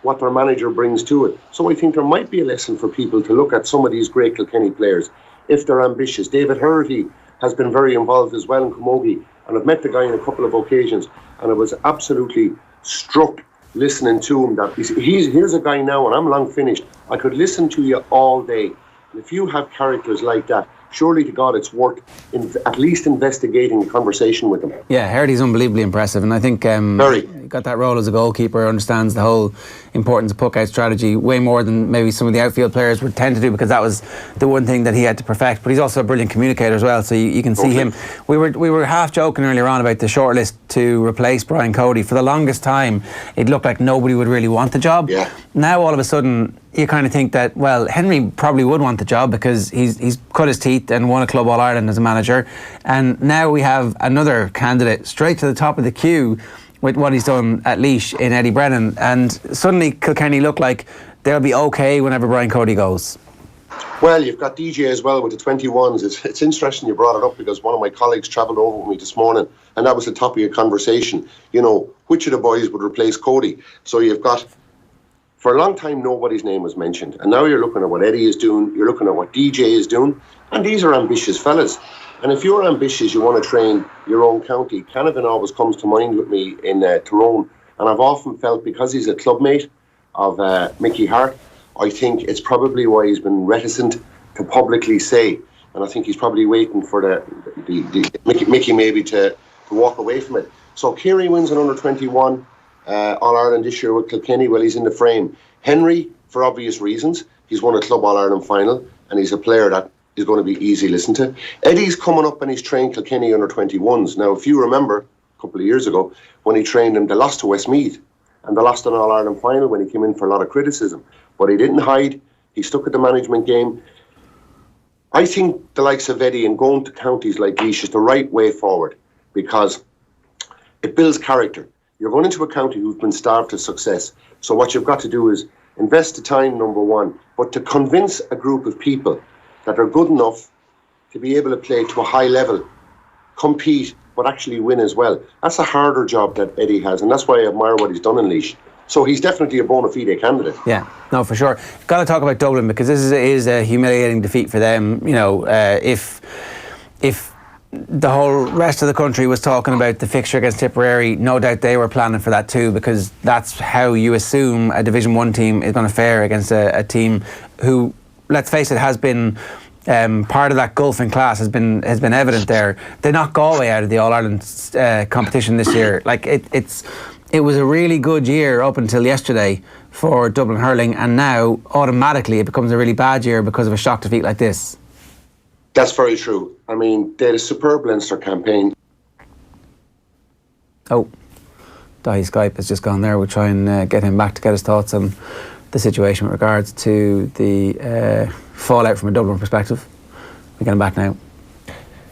Speaker 13: what their manager brings to it. So I think there might be a lesson for people to look at some of these great Kilkenny players, if they're ambitious. David Herity has been very involved as well in Camogie, and I've met the guy on a couple of occasions, and I was absolutely struck listening to him. That here's a guy now, and I'm long finished, I could listen to you all day. And if you have characters like that, surely to God it's worth at least investigating a conversation with them.
Speaker 3: Yeah, Herity's unbelievably impressive, and I think he got that role as a goalkeeper, understands the whole importance of puck-out strategy way more than maybe some of the outfield players would tend to do, because that was the one thing that he had to perfect. But he's also a brilliant communicator as well, so you can see him. We were half joking earlier on about the shortlist to replace Brian Cody. For the longest time, it looked like nobody would really want the job.
Speaker 13: Yeah.
Speaker 3: Now all of a sudden, you kind of think that, well, Henry probably would want the job because he's cut his teeth and won a Club All-Ireland as a manager, and now we have another candidate straight to the top of the queue with what he's done at Laois in Eddie Brennan, and suddenly Kilkenny look like they'll be okay whenever Brian Cody goes.
Speaker 13: Well, you've got DJ as well with the 21s. It's interesting you brought it up, because one of my colleagues travelled over with me this morning, and that was the top of your conversation. You know, which of the boys would replace Cody? So you've got, for a long time, nobody's name was mentioned. And now you're looking at what Eddie is doing, you're looking at what DJ is doing, and these are ambitious fellas. And if you're ambitious, you want to train your own county. Canavan always comes to mind with me in Tyrone. And I've often felt, because he's a clubmate of Mickey Hart, I think it's probably why he's been reticent to publicly say, and I think he's probably waiting for the Mickey maybe to walk away from it. So Kerry wins an under-21 All-Ireland this year with Kilkenny. Well, he's in the frame. Henry, for obvious reasons, he's won a Club All-Ireland final, and he's a player that is going to be easy to listen to. Eddie's coming up and he's trained Kilkenny under-21s. Now, if you remember, a couple of years ago, when he trained them, they lost to Westmeath, and they lost an All-Ireland final when he came in for a lot of criticism. But he didn't hide. He stuck at the management game. I think the likes of Eddie and going to counties like Laois is the right way forward, because it builds character. You're going into a county who've been starved of success. So what you've got to do is invest the time, number one, but to convince a group of people that are good enough to be able to play to a high level, compete, but actually win as well. That's a harder job that Eddie has, and that's why I admire what he's done in Laois. So he's definitely a bona fide candidate.
Speaker 3: Yeah, no, for sure. Got to talk about Dublin, because this is a humiliating defeat for them. You know, if the whole rest of the country was talking about the fixture against Tipperary, no doubt they were planning for that too, because that's how you assume a Division 1 team is going to fare against a team who, let's face it, has been part of that gulf in class has been evident there. They knocked Galway out of the All-Ireland competition this year. Like it was a really good year up until yesterday for Dublin hurling, and now automatically it becomes a really bad year because of a shock defeat like this.
Speaker 13: That's very true. I mean, they had a superb Leinster campaign.
Speaker 3: Oh, Daithi Skype has just gone there. We'll try and get him back to get his thoughts on the situation with regards to the fallout from a Dublin perspective. We get him back now.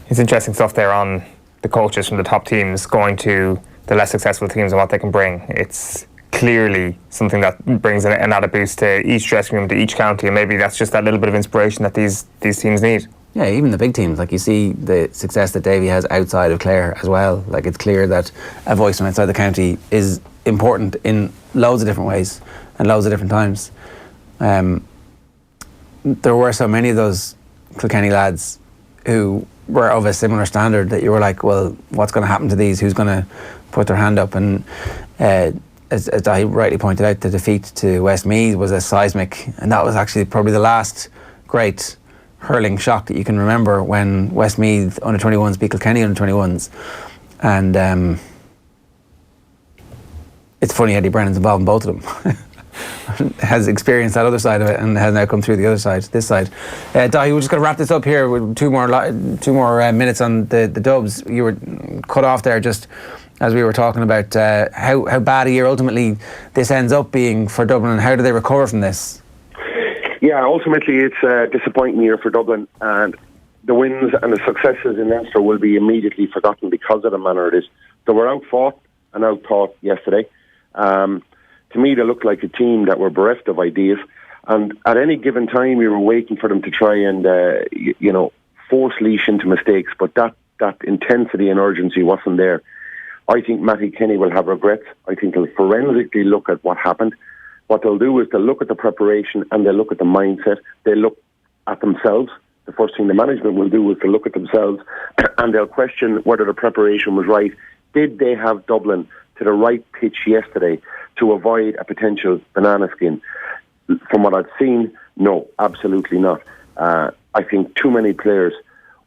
Speaker 1: It's interesting stuff there on the coaches from the top teams going to the less successful teams and what they can bring. It's clearly something that brings an added boost to each dressing room, to each county, and maybe that's just that little bit of inspiration that these teams need.
Speaker 3: Yeah, even the big teams, like you see the success that Davy has outside of Clare as well. Like, it's clear that a voice from outside the county is important in loads of different ways and loads of different times. There were so many of those Kilkenny lads who were of a similar standard that you were like, well, what's going to happen to these? Who's going to put their hand up? And as I rightly pointed out, the defeat to Westmeath was a seismic, and that was actually probably the last great hurling shock that you can remember, when Westmeath under-21s beat Kilkenny under-21s. And it's funny, Eddie Brennan's involved in both of them. Has experienced that other side of it and has now come through the other side, this side. Daithi, we're just going to wrap this up here with two more minutes on the Dubs. You were cut off there just as we were talking about how bad a year ultimately this ends up being for Dublin, and how do they recover from this?
Speaker 15: Yeah, ultimately it's a disappointing year for Dublin, and the wins and the successes in Leinster will be immediately forgotten because of the manner it is. They were outfought and outthought yesterday. To me, they looked like a team that were bereft of ideas, and at any given time we were waiting for them to try and force Laois into mistakes, but that intensity and urgency wasn't there. I think Matty Kenny will have regrets. I think he'll forensically look at what happened. What they'll do is they'll look at the preparation and they'll look at the mindset. They'll look at themselves. The first thing the management will do is to look at themselves and they'll question whether the preparation was right. Did they have Dublin to the right pitch yesterday to avoid a potential banana skin? From what I've seen, no, absolutely not. I think too many players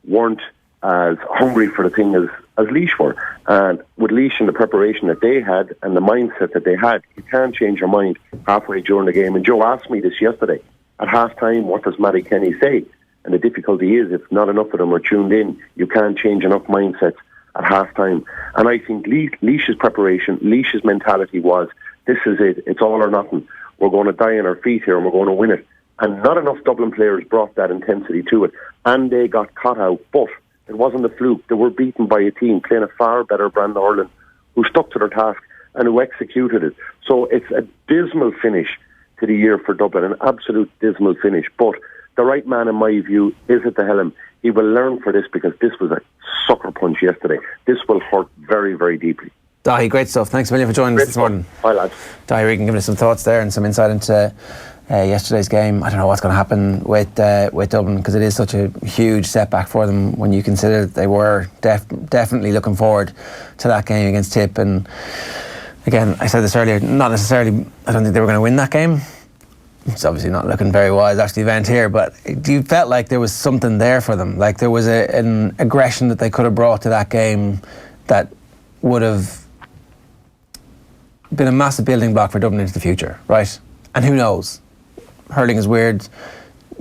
Speaker 15: weren't as hungry for the thing as Laois were. And with Laois and the preparation that they had and the mindset that they had, you can't change your mind halfway during the game. And Joe asked me this yesterday. At half-time, what does Matty Kenny say? And the difficulty is, if not enough of them are tuned in, you can't change enough mindsets at half-time. And I think Laois's preparation, Laois's mentality was, this is it, it's all or nothing. We're going to die on our feet here and we're going to win it. And not enough Dublin players brought that intensity to it. And they got caught out, but it wasn't a fluke. They were beaten by a team playing a far better brand of hurling, who stuck to their task and who executed it. So it's a dismal finish to the year for Dublin, an absolute dismal finish. But the right man, in my view, is at the helm. He will learn for this, because this was a sucker punch yesterday. This will hurt very, very deeply.
Speaker 3: Daithi, great stuff. Thanks a million for joining us this morning.
Speaker 15: Bye, lads.
Speaker 3: Daithi Regan giving us some thoughts there and some insight into yesterday's game. I don't know what's going to happen with Dublin, because it is such a huge setback for them when you consider that they were definitely looking forward to that game against Tip. And again, I said this earlier, not necessarily, I don't think they were going to win that game,
Speaker 4: it's obviously not looking very wise after the event here, but you felt like there was something there for them, like there was an aggression that they could have brought to that game that would have been a massive building block for Dublin into the future, right? And who knows? Hurling is weird.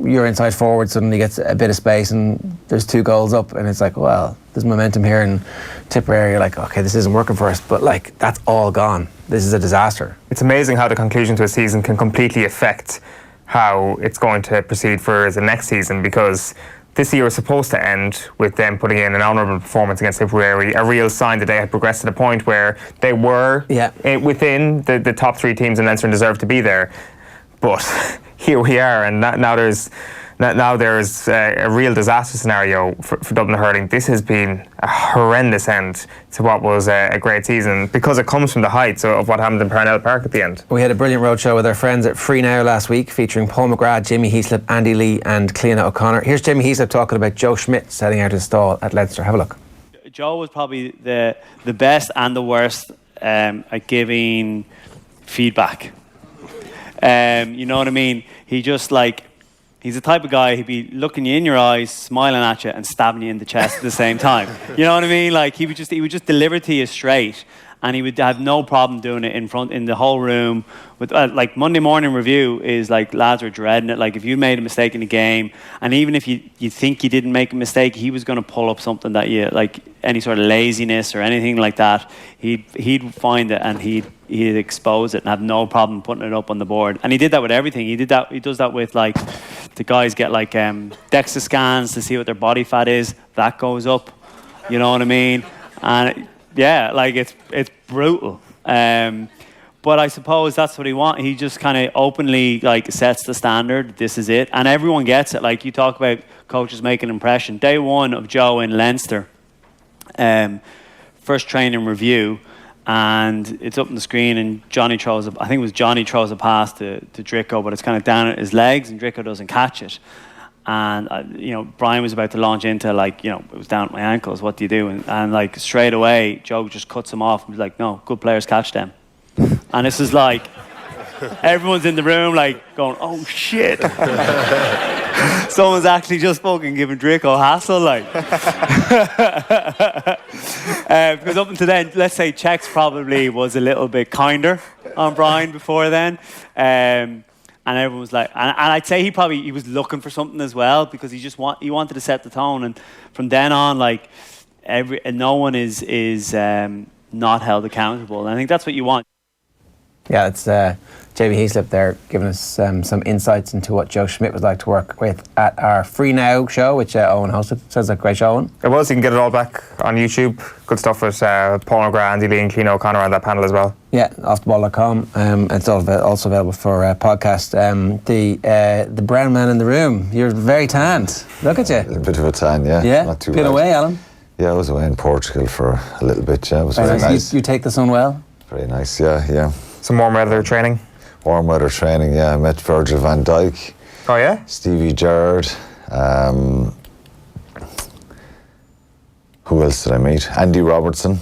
Speaker 4: Your inside forward suddenly gets a bit of space and there's 2 goals up and it's like, well, there's momentum here in Tipperary. You're like, okay, this isn't working for us, but like, that's all gone. This is a disaster.
Speaker 1: It's amazing how the conclusion to a season can completely affect how it's going to proceed for the next season, because this year was supposed to end with them putting in an honourable performance against Tipperary, a real sign that they had progressed to the point where they were within the top 3 teams in Leinster and deserved to be there. But here we are, and now there's a real disaster scenario for Dublin hurling. This has been a horrendous end to what was a great season, because it comes from the heights of what happened in Parnell Park at the end.
Speaker 4: We had a brilliant roadshow with our friends at Free Now last week, featuring Paul McGrath, Jamie Heaslip, Andy Lee and Cleona O'Connor. Here's Jamie Heaslip talking about Joe Schmidt setting out his stall at Leinster. Have a look.
Speaker 16: Joe was probably the best and the worst at giving feedback. You know what I mean? He just he's the type of guy, he'd be looking you in your eyes, smiling at you and stabbing you in the chest at the same time. You know what I mean? Like he would just deliver to you straight, and he would have no problem doing it in the whole room. With like Monday morning review is like, lads are dreading it. Like if you made a mistake in the game, and even if you think you didn't make a mistake, he was going to pull up something that you like, any sort of laziness or anything like that. He'd find it and he'd expose it and have no problem putting it up on the board. And he did that with everything. He does that with like, the guys get like DEXA scans to see what their body fat is. That goes up. You know what I mean? And it's brutal. But I suppose that's what he wants. He just kind of openly like sets the standard. This is it, and everyone gets it. Like you talk about coaches making an impression. Day 1 of Joe in Leinster, first training review, and it's up on the screen. And Johnny throws a pass to Dricko, but it's kind of down at his legs, and Dricko doesn't catch it. And Brian was about to launch into it was down at my ankles. What do you do? And like straight away, Joe just cuts him off and was like, no, good players catch them. And this is like, everyone's in the room like going, oh shit. Someone's actually just fucking giving Dricko hassle, like. Because up until then, let's say Chex probably was a little bit kinder on Brian before then. And everyone was like, and I'd say he was looking for something as well, because he wanted to set the tone. And from then on, like, no one is not held accountable. And I think that's what you want.
Speaker 4: Yeah, it's Jamie Heaslip there giving us some insights into what Joe Schmidt was like to work with at our Free Now show, which Eoin hosted. Sounds like a great show, Eoin.
Speaker 1: It was. You can get it all back on YouTube. Good stuff with Paul McGrath, Andy Lee and Cleona O'Connor on that panel as well.
Speaker 4: Yeah, offtheball.com. It's also available for podcast. The brown man in the room. You're very tanned. Look at you.
Speaker 17: A bit of a tan, yeah.
Speaker 4: Yeah.
Speaker 17: Not too
Speaker 4: been
Speaker 17: bad.
Speaker 4: Away, Alan?
Speaker 17: Yeah, I was away in Portugal for a little bit. Yeah, it was very nice.
Speaker 4: You take the sun well?
Speaker 17: Very nice. Yeah.
Speaker 1: Some warm weather training.
Speaker 17: Warm weather training. Yeah, I met Virgil van Dijk.
Speaker 1: Oh yeah.
Speaker 17: Stevie Gerrard. Who else did I meet? Andy Robertson.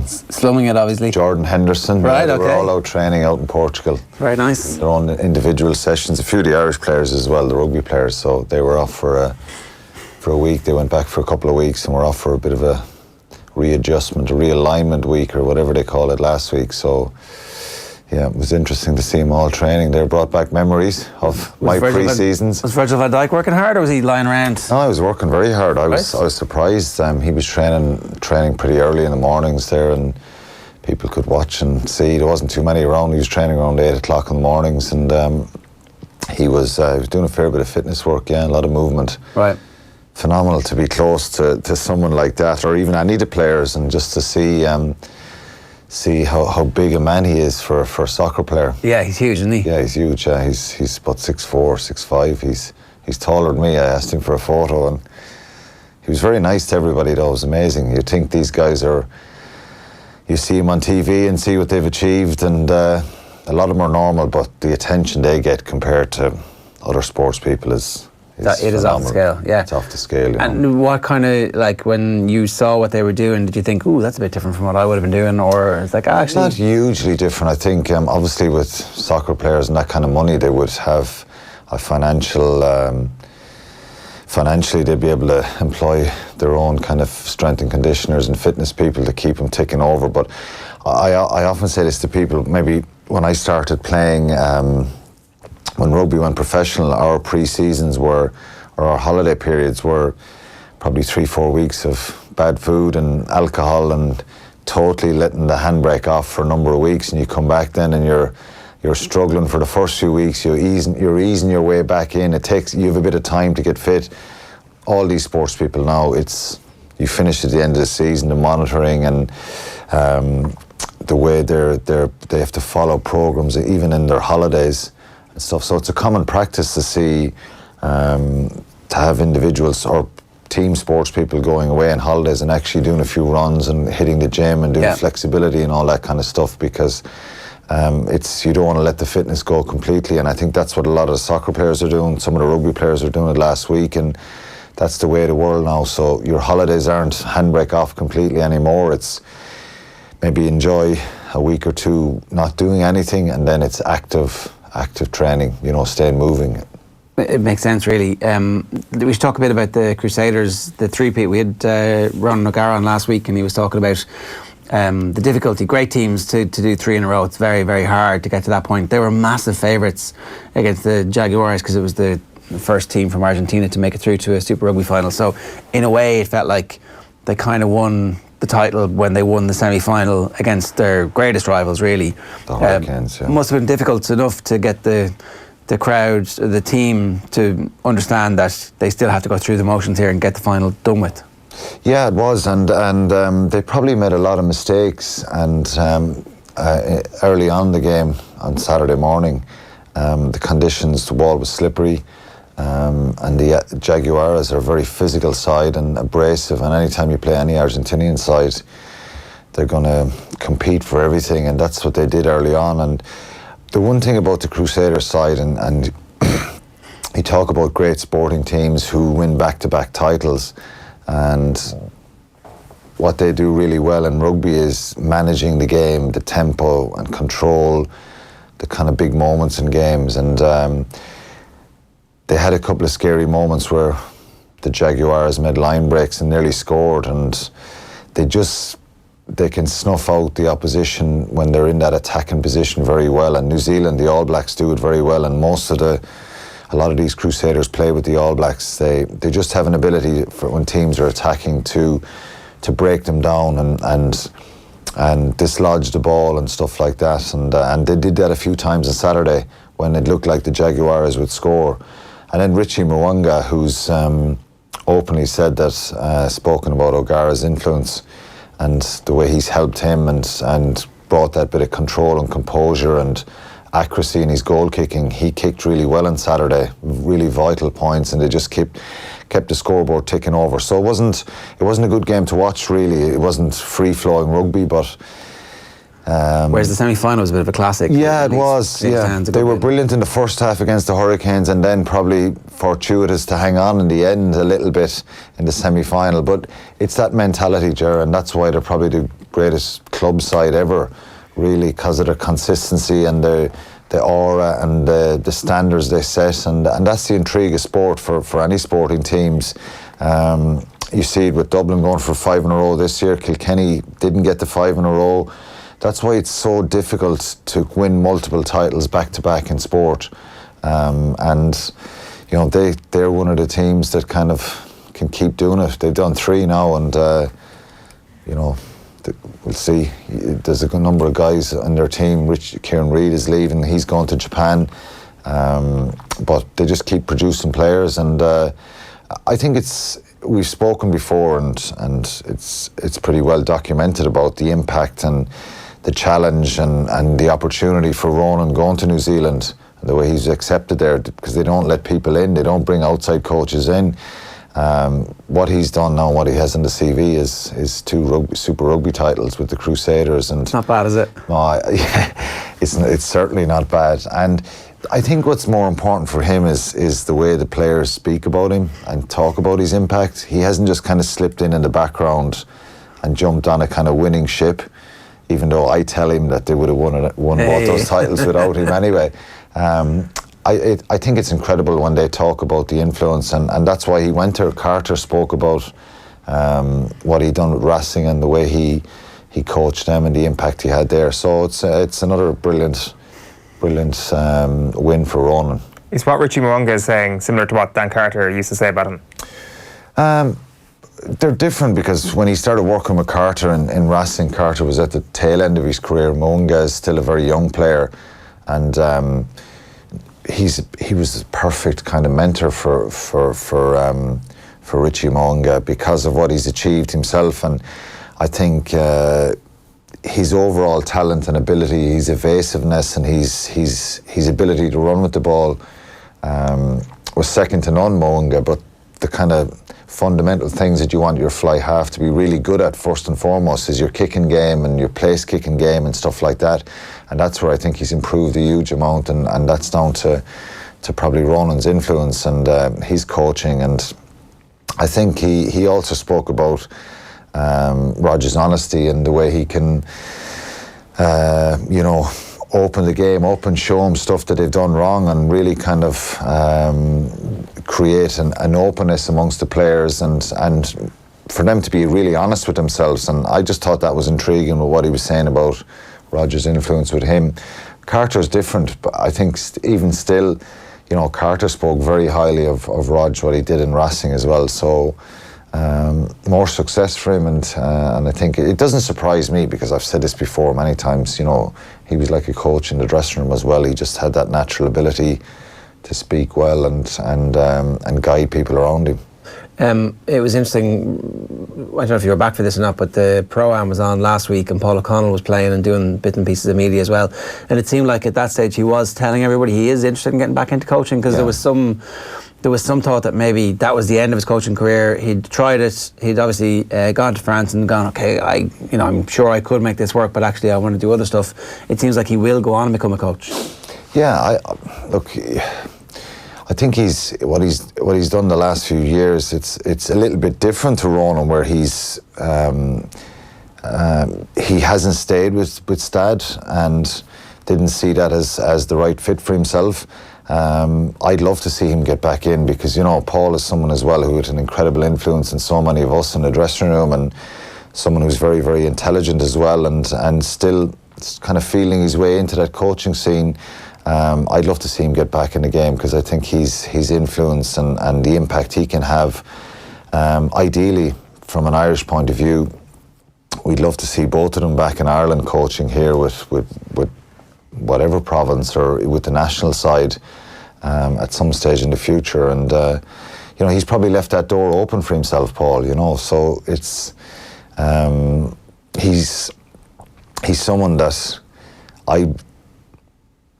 Speaker 4: Slumming it, obviously.
Speaker 17: Jordan Henderson.
Speaker 4: Right,
Speaker 17: They
Speaker 4: okay.
Speaker 17: were all out training out in Portugal.
Speaker 4: Very nice.
Speaker 17: Their own individual sessions. A few of the Irish players as well, the rugby players. So they were off for a week. They went back for a couple of weeks and were off for a bit of a readjustment, a realignment week or whatever they call it last week. So yeah, it was interesting to see them all training. They brought back memories of my pre-seasons.
Speaker 4: Was Virgil van Dijk working hard, or was he lying around?
Speaker 17: No, I was working very hard. I was surprised. He was training pretty early in the mornings there, and people could watch and see. There wasn't too many around. He was training around 8 o'clock in the mornings, and he was doing a fair bit of fitness work, yeah, a lot of movement.
Speaker 4: Right.
Speaker 17: Phenomenal to be close to someone like that, or even any of the players, and just to see how big a man he is for a soccer player.
Speaker 4: Yeah, he's huge, isn't he?
Speaker 17: Yeah, he's huge. He's about 6'4", 6'5". He's taller than me. I asked him for a photo, and he was very nice to everybody, though. It was amazing. You think these guys you see them on TV and see what they've achieved, and a lot of them are normal, but the attention they get compared to other sports people is
Speaker 3: It is off the scale, yeah.
Speaker 17: It's off the scale. You know.
Speaker 3: And what kind of, like, when you saw what they were doing, did you think, ooh, that's a bit different from what I would have been doing? Or it's like, actually...
Speaker 17: Not hugely different. I think, obviously, with soccer players and that kind of money, they would have a financially, they'd be able to employ their own kind of strength and conditioners and fitness people to keep them ticking over. But I often say this to people, maybe when I started playing... when rugby went professional, our pre-seasons or our holiday periods were probably 3-4 weeks of bad food and alcohol and totally letting the handbrake off for a number of weeks, and you come back then and you're struggling for the first few weeks, you're easing your way back in. You have a bit of time to get fit. All these sports people now, you finish at the end of the season, the monitoring and the way they have to follow programs even in their holidays and stuff. So it's a common practice to see, to have individuals or team sports people going away on holidays and actually doing a few runs and hitting the gym and doing flexibility and all that kind of stuff, because you don't want to let the fitness go completely. And I think that's what a lot of the soccer players are doing. Some of the rugby players are doing it last week, and that's the way of the world now. So your holidays aren't handbrake off completely anymore. It's maybe enjoy a week or two not doing anything, and then it's active training, staying moving.
Speaker 3: It makes sense, really. We should talk a bit about the Crusaders, the three-peat. We had Ron O'Gara on last week, and he was talking about the difficulty. Great teams to do 3 in a row. It's very, very hard to get to that point. They were massive favourites against the Jaguars because it was the first team from Argentina to make it through to a Super Rugby final. So, in a way, it felt like they kind of won the title when they won the semi-final against their greatest rivals, really.
Speaker 17: The Hurricanes, yeah.
Speaker 3: Must have been difficult enough to get the crowd, the team, to understand that they still have to go through the motions here and get the final done with.
Speaker 17: Yeah, it was, and they probably made a lot of mistakes. And early on the game on Saturday morning, the conditions, the wall was slippery. And the Jaguares are a very physical side and abrasive, and anytime you play any Argentinian side, they're going to compete for everything, and that's what they did early on. And the one thing about the Crusaders side, and you talk about great sporting teams who win back-to-back titles, and what they do really well in rugby is managing the game, the tempo and control, the kind of big moments in games. And they had a couple of scary moments where the Jaguars made line breaks and nearly scored, and they can snuff out the opposition when they're in that attacking position very well. And New Zealand, the All Blacks, do it very well, and a lot of these Crusaders play with the All Blacks. They just have an ability for when teams are attacking to break them down and dislodge the ball and stuff like that. And they did that a few times on Saturday when it looked like the Jaguars would score. And then Richie Mwanga, who's openly said that, spoken about O'Gara's influence and the way he's helped him and brought that bit of control and composure and accuracy in his goal kicking. He kicked really well on Saturday, really vital points, and they just kept the scoreboard ticking over. So it wasn't a good game to watch, really. It wasn't free-flowing rugby, but...
Speaker 3: Whereas the semi-final was a bit of a classic.
Speaker 17: Yeah, it was. Yeah. They were brilliant in the first half against the Hurricanes, and then probably fortuitous to hang on in the end a little bit in the semi-final. But it's that mentality, Ger, and that's why they're probably the greatest club side ever, really, because of their consistency and the aura and the standards they set, and that's the intrigue of sport for any sporting teams. You see it with Dublin going for 5 in a row this year. Kilkenny didn't get the 5 in a row. That's why it's so difficult to win multiple titles back to back in sport, and they're one of the teams that kind of can keep doing it. They've done 3 now, and we'll see. There's a good number of guys on their team. Kieran Reid is leaving; he's going to Japan, but they just keep producing players, and I think we've spoken before, and it's pretty well documented about the impact and the challenge and the opportunity for Ronan going to New Zealand, and the way he's accepted there, because they don't let people in, they don't bring outside coaches in. What he's done now, what he has in the CV is 2 Super Rugby titles with the Crusaders, and
Speaker 3: it's not bad, is it?
Speaker 17: No, it's certainly not bad. And I think what's more important for him is the way the players speak about him and talk about his impact. He hasn't just kind of slipped in the background and jumped on a kind of winning ship, even though I tell him that they would have won both those titles without him anyway. I think it's incredible when they talk about the influence, and that's why he went there. Carter spoke about what he'd done with Racing and the way he coached them and the impact he had there. So it's another brilliant win for Ronan.
Speaker 1: Is what Richie Mo'unga is saying similar to what Dan Carter used to say about him?
Speaker 17: They're different because when he started working with Carter in Racing, Carter was at the tail end of his career. Mo'unga is still a very young player, and he was the perfect kind of mentor for Richie Mo'unga because of what he's achieved himself. And I think his overall talent and ability, his evasiveness, and his ability to run with the ball was second to none, Mo'unga. But the kind of fundamental things that you want your fly half to be really good at first and foremost is your kicking game and your place kicking game and stuff like that. And that's where I think he's improved a huge amount, and that's down to probably Ronan's influence and his coaching. And I think he also spoke about Roger's honesty and the way he can open the game up and show them stuff that they've done wrong and really kind of create an openness amongst the players and for them to be really honest with themselves. And I just thought that was intriguing with what he was saying about Roger's influence with him. Carter's different, but I think even still, Carter spoke very highly of Rog, what he did in Racing as well. So more success for him, and I think it doesn't surprise me because I've said this before many times. He was like a coach in the dressing room as well. He just had that natural ability to speak well and guide people around him.
Speaker 4: It was interesting, I don't know if you were back for this or not, but the Pro-Am was on last week and Paul O'Connell was playing and doing bits and pieces of media as well, and it seemed like at that stage he was telling everybody he is interested in getting back into coaching because there was some thought that maybe that was the end of his coaching career. He'd tried it, he'd obviously gone to France and gone, okay, I'm sure I could make this work, but actually I want to do other stuff. It seems like he will go on and become a coach.
Speaker 17: Yeah, I think what he's done the last few years. It's a little bit different to Ronan, where he hasn't stayed with Stad and didn't see that as the right fit for himself. I'd love to see him get back in because Paul is someone as well who had an incredible influence on so many of us in the dressing room, and someone who's very, very intelligent as well, and still kind of feeling his way into that coaching scene. I'd love to see him get back in the game because I think his influence and the impact he can have, ideally from an Irish point of view, we'd love to see both of them back in Ireland coaching here with whatever province or with the national side at some stage in the future. And he's probably left that door open for himself, Paul, so it's he's someone that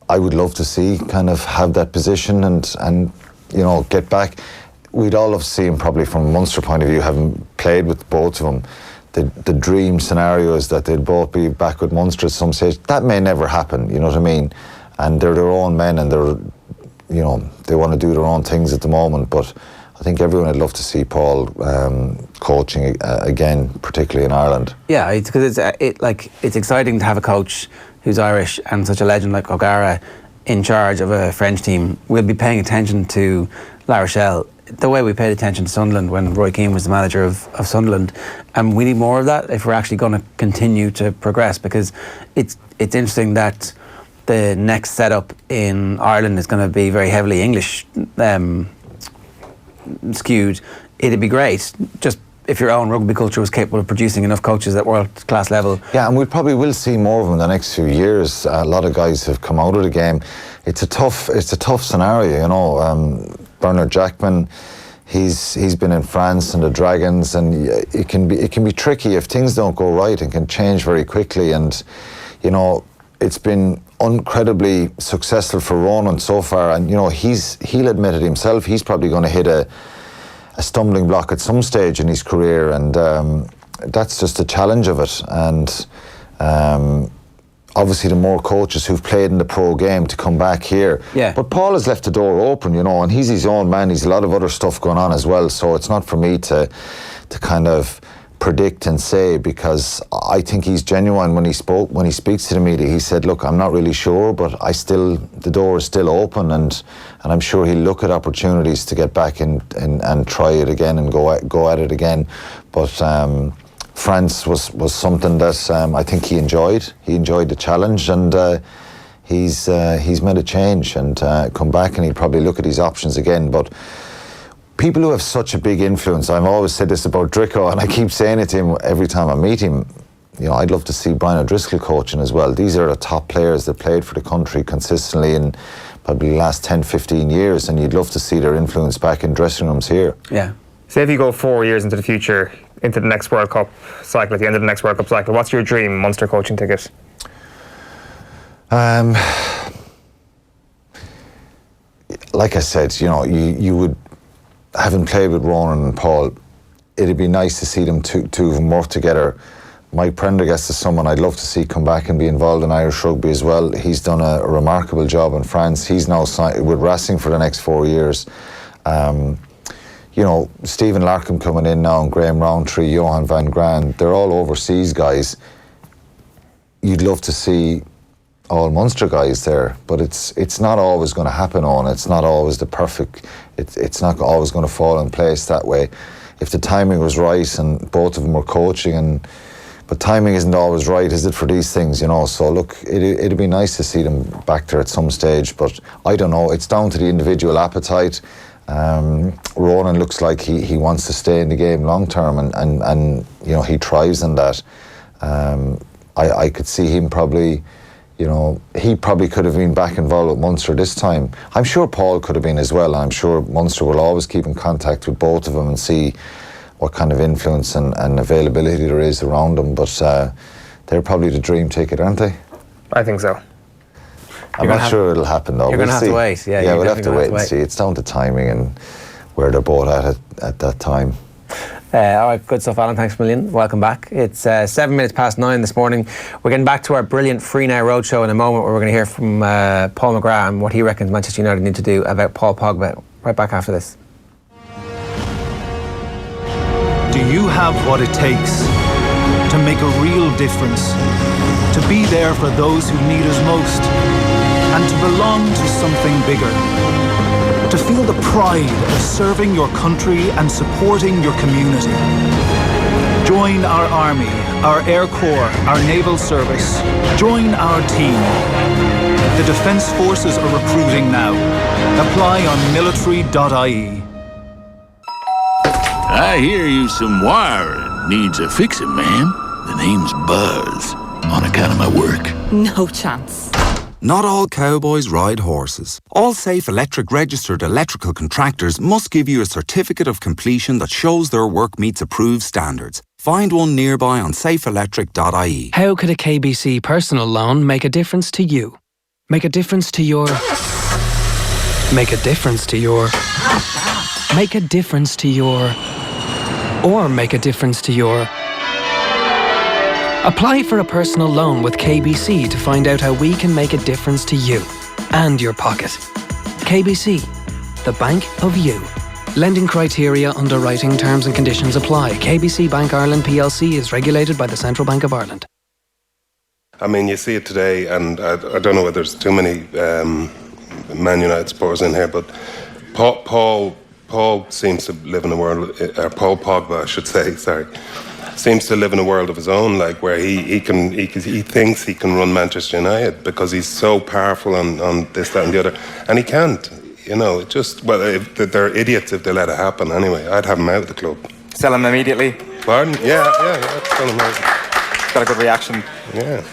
Speaker 17: I would love to see kind of have that position and get back. We'd all love to see him probably from a Munster point of view, having played with both of them. The dream scenario is that they'd both be back with Munster at some stage. That may never happen, you know what I mean? And they're their own men and they want to do their own things at the moment, but I think everyone would love to see Paul coaching again, particularly in Ireland. Yeah,
Speaker 4: because it's exciting to have a coach who's Irish and such a legend like O'Gara in charge of a French team. We'll be paying attention to La Rochelle the way we paid attention to Sunderland when Roy Keane was the manager of Sunderland, and we need more of that if we're actually going to continue to progress, because it's interesting that the next setup in Ireland is going to be very heavily English skewed. It'd be great just if your own rugby culture was capable of producing enough coaches at world-class level.
Speaker 17: Yeah, and we probably will see more of them in the next few years. A lot of guys have come out of the game. It's a tough scenario, Bernard Jackman, he's been in France and the Dragons, and it can be tricky if things don't go right and can change very quickly. And it's been incredibly successful for Ronan so far, and he'll admit it himself. He's probably going to hit a stumbling block at some stage in his career, and that's just the challenge of it. And obviously the more coaches who've played in the pro game to come back here.
Speaker 3: Yeah.
Speaker 17: But Paul has left the door open, you know, and he's his own man. He's a lot of other stuff going on as well. So it's not for me to kind of predict and say, because I think he's genuine when he speaks to the media. He said, look, I'm not really sure, but the door is still open, and I'm sure he'll look at opportunities to get back and try it again and go at it again. But France was something that I think he enjoyed. He enjoyed the challenge, and he's made a change and come back, and he'll probably look at his options again. But people who have such a big influence, I've always said this about Dricko, and I keep saying it to him every time I meet him, you know, I'd love to see Brian O'Driscoll coaching as well. These are the top players that played for the country consistently in probably the last 10, 15 years, and you'd love to see their influence back in dressing rooms here.
Speaker 3: Yeah.
Speaker 1: Say if you go 4 years into the future, into the next World Cup cycle, at the end of the next World Cup cycle, what's your dream Munster coaching ticket?
Speaker 17: Like I said, you know, you would, having played with Ronan and Paul, it'd be nice to see them two of them work together. Mike Prendergast is someone I'd love to see come back and be involved in Irish rugby as well. He's done a remarkable job in France. He's now signed with Racing for the next 4 years. You know, Stephen Larkham coming in now, and Graham Rowntree, Johan van Graan, they're all overseas guys. You'd love to see all Munster guys there, but it's not always going to happen on. It's not always the perfect, it's not always going to fall in place that way. If the timing was right and both of them were coaching, but timing isn't always right, is it, for these things, you know? So look, it'd be nice to see them back there at some stage, but I don't know, it's down to the individual appetite. Ronan looks like he wants to stay in the game long term, and you know, he thrives in that. I could see him probably, you know, he probably could have been back involved with Munster this time. I'm sure Paul could have been as well. I'm sure Munster will always keep in contact with both of them and see what kind of influence and availability there is around them. But they're probably the dream ticket, aren't they?
Speaker 1: I think so.
Speaker 17: I'm not sure it'll happen though.
Speaker 3: You're going to have to wait.
Speaker 17: Yeah, we'll have to wait and see. It's down to timing and where they're both at that time.
Speaker 4: All right, good stuff, Alan. Thanks a million. Welcome back. It's 7 minutes past 9 this morning. We're getting back to our brilliant Free Now Roadshow in a moment, where we're going to hear from Paul McGrath and what he reckons Manchester United need to do about Paul Pogba. Right back after this.
Speaker 8: Do you have what it takes to make a real difference? To be there for those who need us most, and to belong to something bigger? To feel the pride of serving your country and supporting your community? Join our army, our air corps, our naval service. Join our team. The Defence Forces are recruiting now. Apply on military.ie.
Speaker 18: I hear you some wiring needs a fixing, ma'am. The name's Buzz, on account of my work.
Speaker 2: No chance.
Speaker 19: Not all cowboys ride horses. All safe electric registered electrical contractors must give you a certificate of completion that shows their work meets approved standards. Find one nearby on safeelectric.ie.
Speaker 20: How could a KBC personal loan make a difference to you? Make a difference to your... Make a difference to your... Make a difference to your... Or make a difference to your... Apply for a personal loan with KBC to find out how we can make a difference to you and your pocket. KBC, the bank of you. Lending criteria, underwriting, terms and conditions apply. KBC Bank Ireland PLC is regulated by the Central Bank of Ireland.
Speaker 21: I mean, you see it today, and I don't know whether there's too many Man United supporters in here, but Paul seems to live in a world, Paul Pogba, I should say, sorry, seems to live in a world of his own, like where he thinks he can run Manchester United because he's so powerful on this, that and the other, and he can't. You know, it just, well, they're idiots if they let it happen anyway. I'd have him out of the club.
Speaker 1: Sell him immediately?
Speaker 21: Pardon? Yeah, sell him out.
Speaker 1: Got a good reaction.
Speaker 21: Yeah.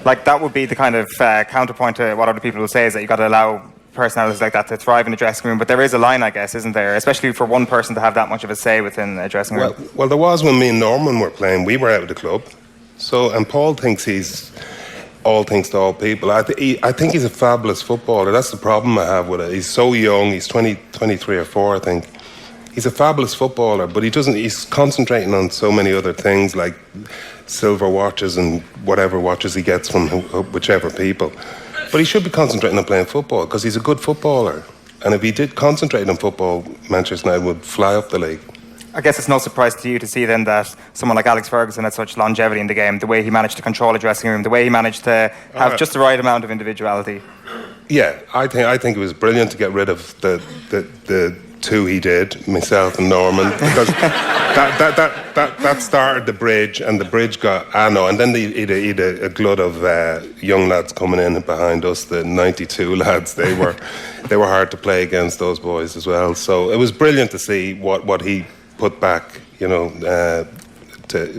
Speaker 1: Like, that would be the kind of counterpoint to what other people will say, is that you've got to allow personalities like that to thrive in the dressing room. But there is a line, I guess, isn't there? Especially for one person to have that much of a say within a dressing room.
Speaker 21: Well, there was when me and Norman were playing. We were out of the club. So, and Paul thinks he's all things to all people. I think he's a fabulous footballer. That's the problem I have with it. He's so young. He's 23 or 4, I think. He's a fabulous footballer, but he's concentrating on so many other things, like silver watches and whatever watches he gets from whichever people. But he should be concentrating on playing football because he's a good footballer. And if he did concentrate on football, Manchester United would fly up the league.
Speaker 1: I guess it's no surprise to you to see then that someone like Alex Ferguson had such longevity in the game, the way he managed to control a dressing room, the way he managed to have just the right amount of individuality.
Speaker 21: Yeah, I think it was brilliant to get rid of the two he did, myself and Norman, because that started the bridge, and the bridge got and then he'd a glut of young lads coming in behind us, the 92 lads. They were hard to play against, those boys as well. So it was brilliant to see what he put back, to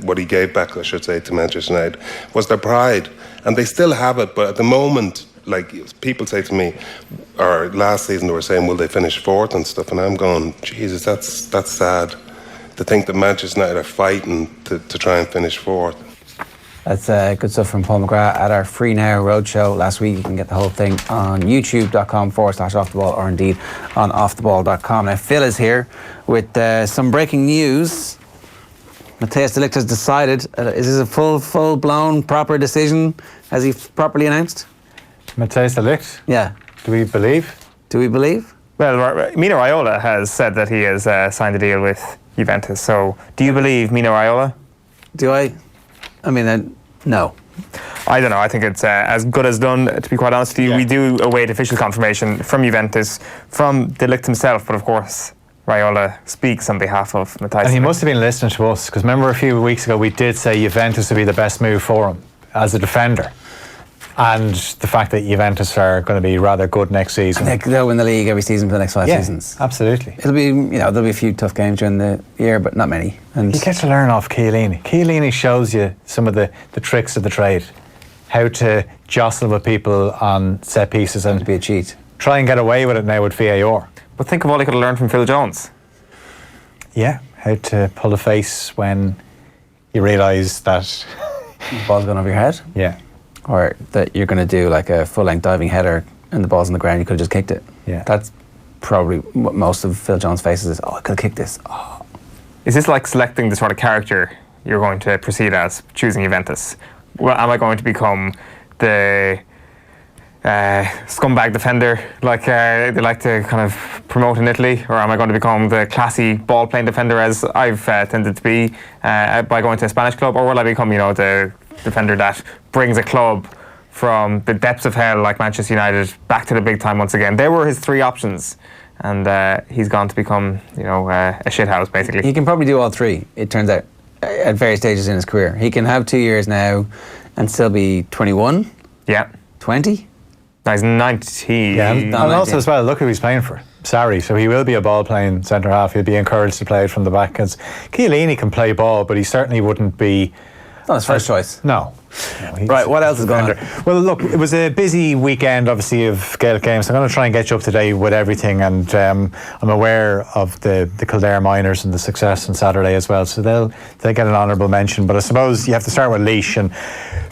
Speaker 21: what he gave back, I should say, to Manchester United, was their pride, and they still have it. But at the moment, like people say to me, or last season they were saying, will they finish fourth and stuff? And I'm going, Jesus, that's sad to think that Manchester United are fighting to try and finish fourth.
Speaker 3: That's good stuff from Paul McGrath at our Free Now Roadshow last week. You can get the whole thing on youtube.com/offtheball or indeed on offtheball.com. Now, Phil is here with some breaking news. Matthias de Ligt has decided. Is this a full-blown, proper decision? Has he properly announced?
Speaker 5: Matthias de Ligt?
Speaker 3: Yeah.
Speaker 5: Do we believe?
Speaker 1: Well, Mino Raiola has said that he has signed a deal with Juventus. So, do you believe Mino Raiola?
Speaker 3: Do I? I mean, no.
Speaker 1: I don't know. I think it's as good as done, to be quite honest with you. Yeah. We do await official confirmation from Juventus, from de Ligt himself, but of course, Raiola speaks on behalf of Matthias.
Speaker 5: And he must have been listening to us, because remember a few weeks ago we did say Juventus would be the best move for him as a defender. And the fact that Juventus are going to be rather good next season.
Speaker 3: And they'll win the league every season for the next 5 seasons.
Speaker 5: Absolutely.
Speaker 3: It'll be, there'll be a few tough games during the year, but not many. And
Speaker 5: you get to learn off Chiellini. Chiellini shows you some of the tricks of the trade. How to jostle with people on set pieces and
Speaker 3: to be a cheat.
Speaker 5: Try and get away with it now with VAR.
Speaker 1: But think of all he could have learned from Phil Jones.
Speaker 5: Yeah, how to pull a face when you realise that
Speaker 3: the ball's gone over your head.
Speaker 5: Yeah.
Speaker 3: Or that you're going to do like a full-length diving header and the ball's on the ground, you could have just kicked it.
Speaker 5: Yeah.
Speaker 3: That's probably what most of Phil Jones' faces is, I could have kicked this. Oh.
Speaker 1: Is this like selecting the sort of character you're going to proceed as, choosing Juventus? Well, am I going to become the scumbag defender like they like to kind of promote in Italy, or am I going to become the classy ball-playing defender as I've tended to be by going to a Spanish club, or will I become, the defender that brings a club from the depths of hell like Manchester United back to the big time once again? There were his three options, and he's gone to become, a shithouse basically.
Speaker 3: He can probably do all three, it turns out, at various stages in his career. He can have 2 years now and still be 21.
Speaker 1: Yeah.
Speaker 3: 20.
Speaker 1: No, he's 19.
Speaker 5: Yeah, and also as well, look who he's playing for. Sarri, so he will be a ball-playing centre-half. He'll be encouraged to play it from the back, because Chiellini can play ball, but he certainly wouldn't be...
Speaker 3: Not his first choice.
Speaker 5: No.
Speaker 3: Right, what else is going on?
Speaker 5: Well, look, it was a busy weekend, obviously, of Gaelic games. I'm going to try and get you up to date with everything, and I'm aware of the Kildare Miners and the success on Saturday as well, so they'll get an honourable mention. But I suppose you have to start with Laois, and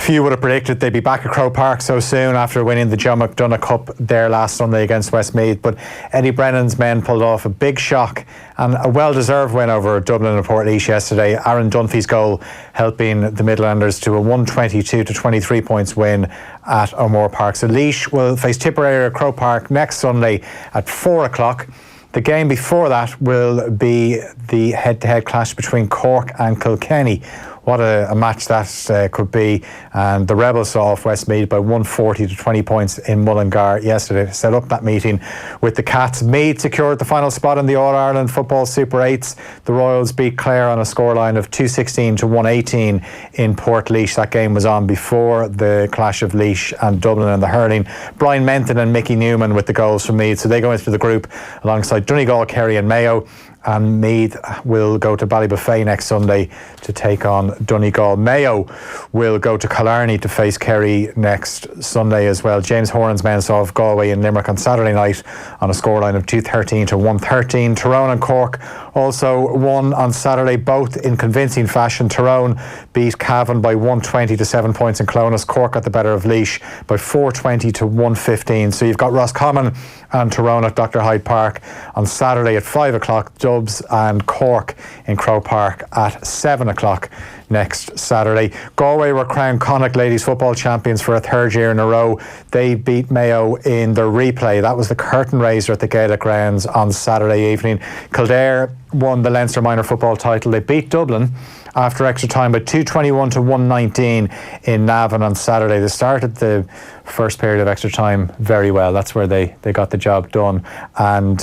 Speaker 5: few would have predicted they'd be back at Croke Park so soon after winning the John McDonagh Cup there last Sunday against Westmeath. But Eddie Brennan's men pulled off a big shock and a well-deserved win over Dublin and Portlaoise yesterday. Aaron Dunphy's goal helping the Midlanders to a 122-23 points win at O'Moore Park. So Laois will face Tipperary at Croke Park next Sunday at 4 o'clock. The game before that will be the head-to-head clash between Cork and Kilkenny. What a match that could be. And the Rebels saw off Westmeath by 140-20 points in Mullingar yesterday to set up that meeting with the Cats. Meath secured the final spot in the All-Ireland Football Super 8s. The Royals beat Clare on a scoreline of 216-118 in Portlaoise. That game was on before the clash of Laois and Dublin in the hurling. Brian Menton and Mickey Newman with the goals from Meath. So they go into the group alongside Donegal, Kerry and Mayo. And Meath will go to Ballybuffet next Sunday to take on Donegal. Mayo will go to Killarney to face Kerry next Sunday as well. James Horan's men saw off Galway and Limerick on Saturday night on a scoreline of 213-113. Tyrone and Cork also won on Saturday, both in convincing fashion. Tyrone beat Cavan by 120-7 points in Clonus. Cork got the better of Laois by 420-115. So you've got Roscommon and Tyrone at Dr. Hyde Park on Saturday at 5 o'clock. Dubs and Cork in Croke Park at 7 o'clock next Saturday. Galway were crowned Connacht Ladies Football Champions for a third year in a row. They beat Mayo in their replay. That was the curtain raiser at the Gaelic grounds on Saturday evening. Kildare won the Leinster Minor Football title. They beat Dublin after extra time by 221 to 119 in Navan on Saturday. They started the first period of extra time very well. That's where they got the job done. And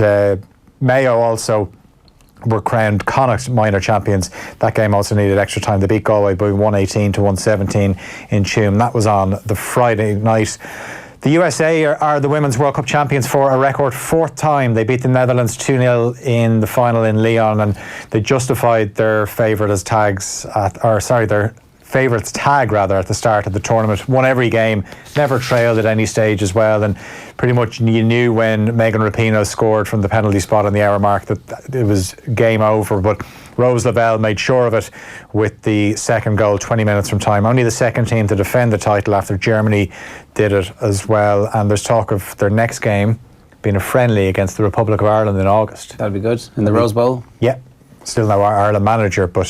Speaker 5: Mayo also were crowned Connacht minor champions. That game also needed extra time. They beat Galway by 118 to 117 in Tuam. That was on the Friday night. The USA are the Women's World Cup champions for a record fourth time. They beat the Netherlands 2-0 in the final in Lyon, and they justified their favourites tag at the start of the tournament. Won every game, never trailed at any stage as well, and pretty much you knew when Megan Rapinoe scored from the penalty spot on the hour mark that it was game over, but Rose Lavelle made sure of it with the second goal 20 minutes from time. Only the second team to defend the title after Germany did it as well, and there's talk of their next game being a friendly against the Republic of Ireland in August.
Speaker 3: That'd be good. In the Rose Bowl?
Speaker 5: Yeah. Still no Ireland manager, but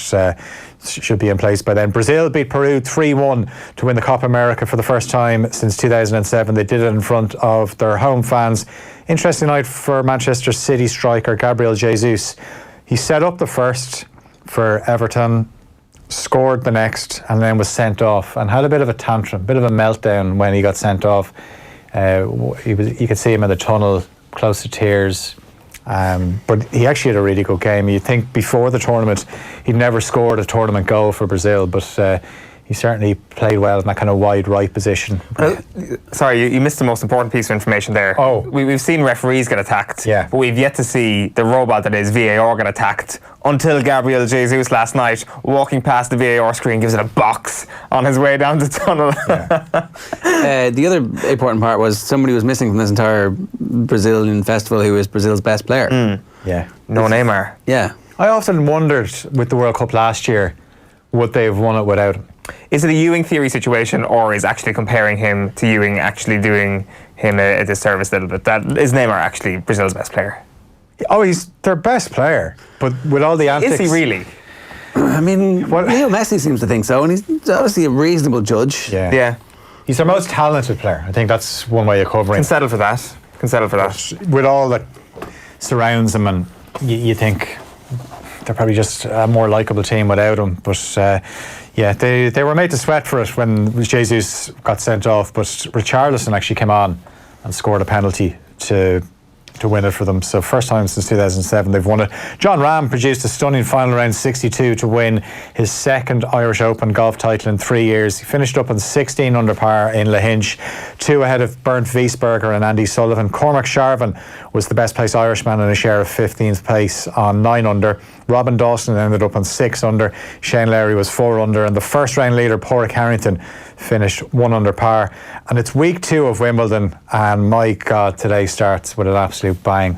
Speaker 5: should be in place by then. Brazil beat Peru 3-1 to win the Copa America for the first time since 2007. They did it in front of their home fans. Interesting night for Manchester City striker Gabriel Jesus. He set up the first for Everton, scored the next, and then was sent off and had a bit of a tantrum, bit of a meltdown when he got sent off. You could see him in the tunnel, close to tears. But he actually had a really good game. You'd think before the tournament he'd never scored a tournament goal for Brazil, but he certainly played well in that kind of wide right position.
Speaker 1: Sorry, you missed the most important piece of information there.
Speaker 5: Oh.
Speaker 1: We've seen referees get attacked,
Speaker 5: yeah,
Speaker 1: but we've yet to see the robot that is VAR get attacked until Gabriel Jesus last night, walking past the VAR screen, gives it a box on his way down the tunnel.
Speaker 3: Yeah. The other important part was somebody was missing from this entire Brazilian festival who was Brazil's best player.
Speaker 5: Yeah.
Speaker 1: No Neymar.
Speaker 3: Yeah.
Speaker 5: I often wondered with the World Cup last year, would they have won it without him?
Speaker 1: Is it a Ewing theory situation, or is actually comparing him to Ewing actually doing him a disservice a little bit? That is Neymar actually Brazil's best player?
Speaker 5: Oh, he's their best player, but with all the antics...
Speaker 1: Is he really?
Speaker 3: I mean, Leo Messi seems to think so, and he's obviously a reasonable judge.
Speaker 1: Yeah.
Speaker 5: He's their most talented player. I think that's one way of covering.
Speaker 1: Can settle for that.
Speaker 5: With all that surrounds him, and you think they're probably just a more likeable team without him. But yeah, they were made to sweat for it when Jesus got sent off. But Richarlison actually came on and scored a penalty to win it for them. So first time since 2007 they've won it. John Ram produced a stunning final round 62 to win his second Irish Open golf title in 3 years. He finished up on 16 under par in Lahinch, 2 ahead of Bernd Wiesberger and Andy Sullivan. Cormac Sharvin was the best placed Irishman in a share of 15th place on 9 under. Robin Dawson ended up on 6 under. Shane Lowry was 4 under, and the first round leader Pádraig Harrington finished 1 under par. And it's week 2 of Wimbledon, and my God, today starts with an absolute bang.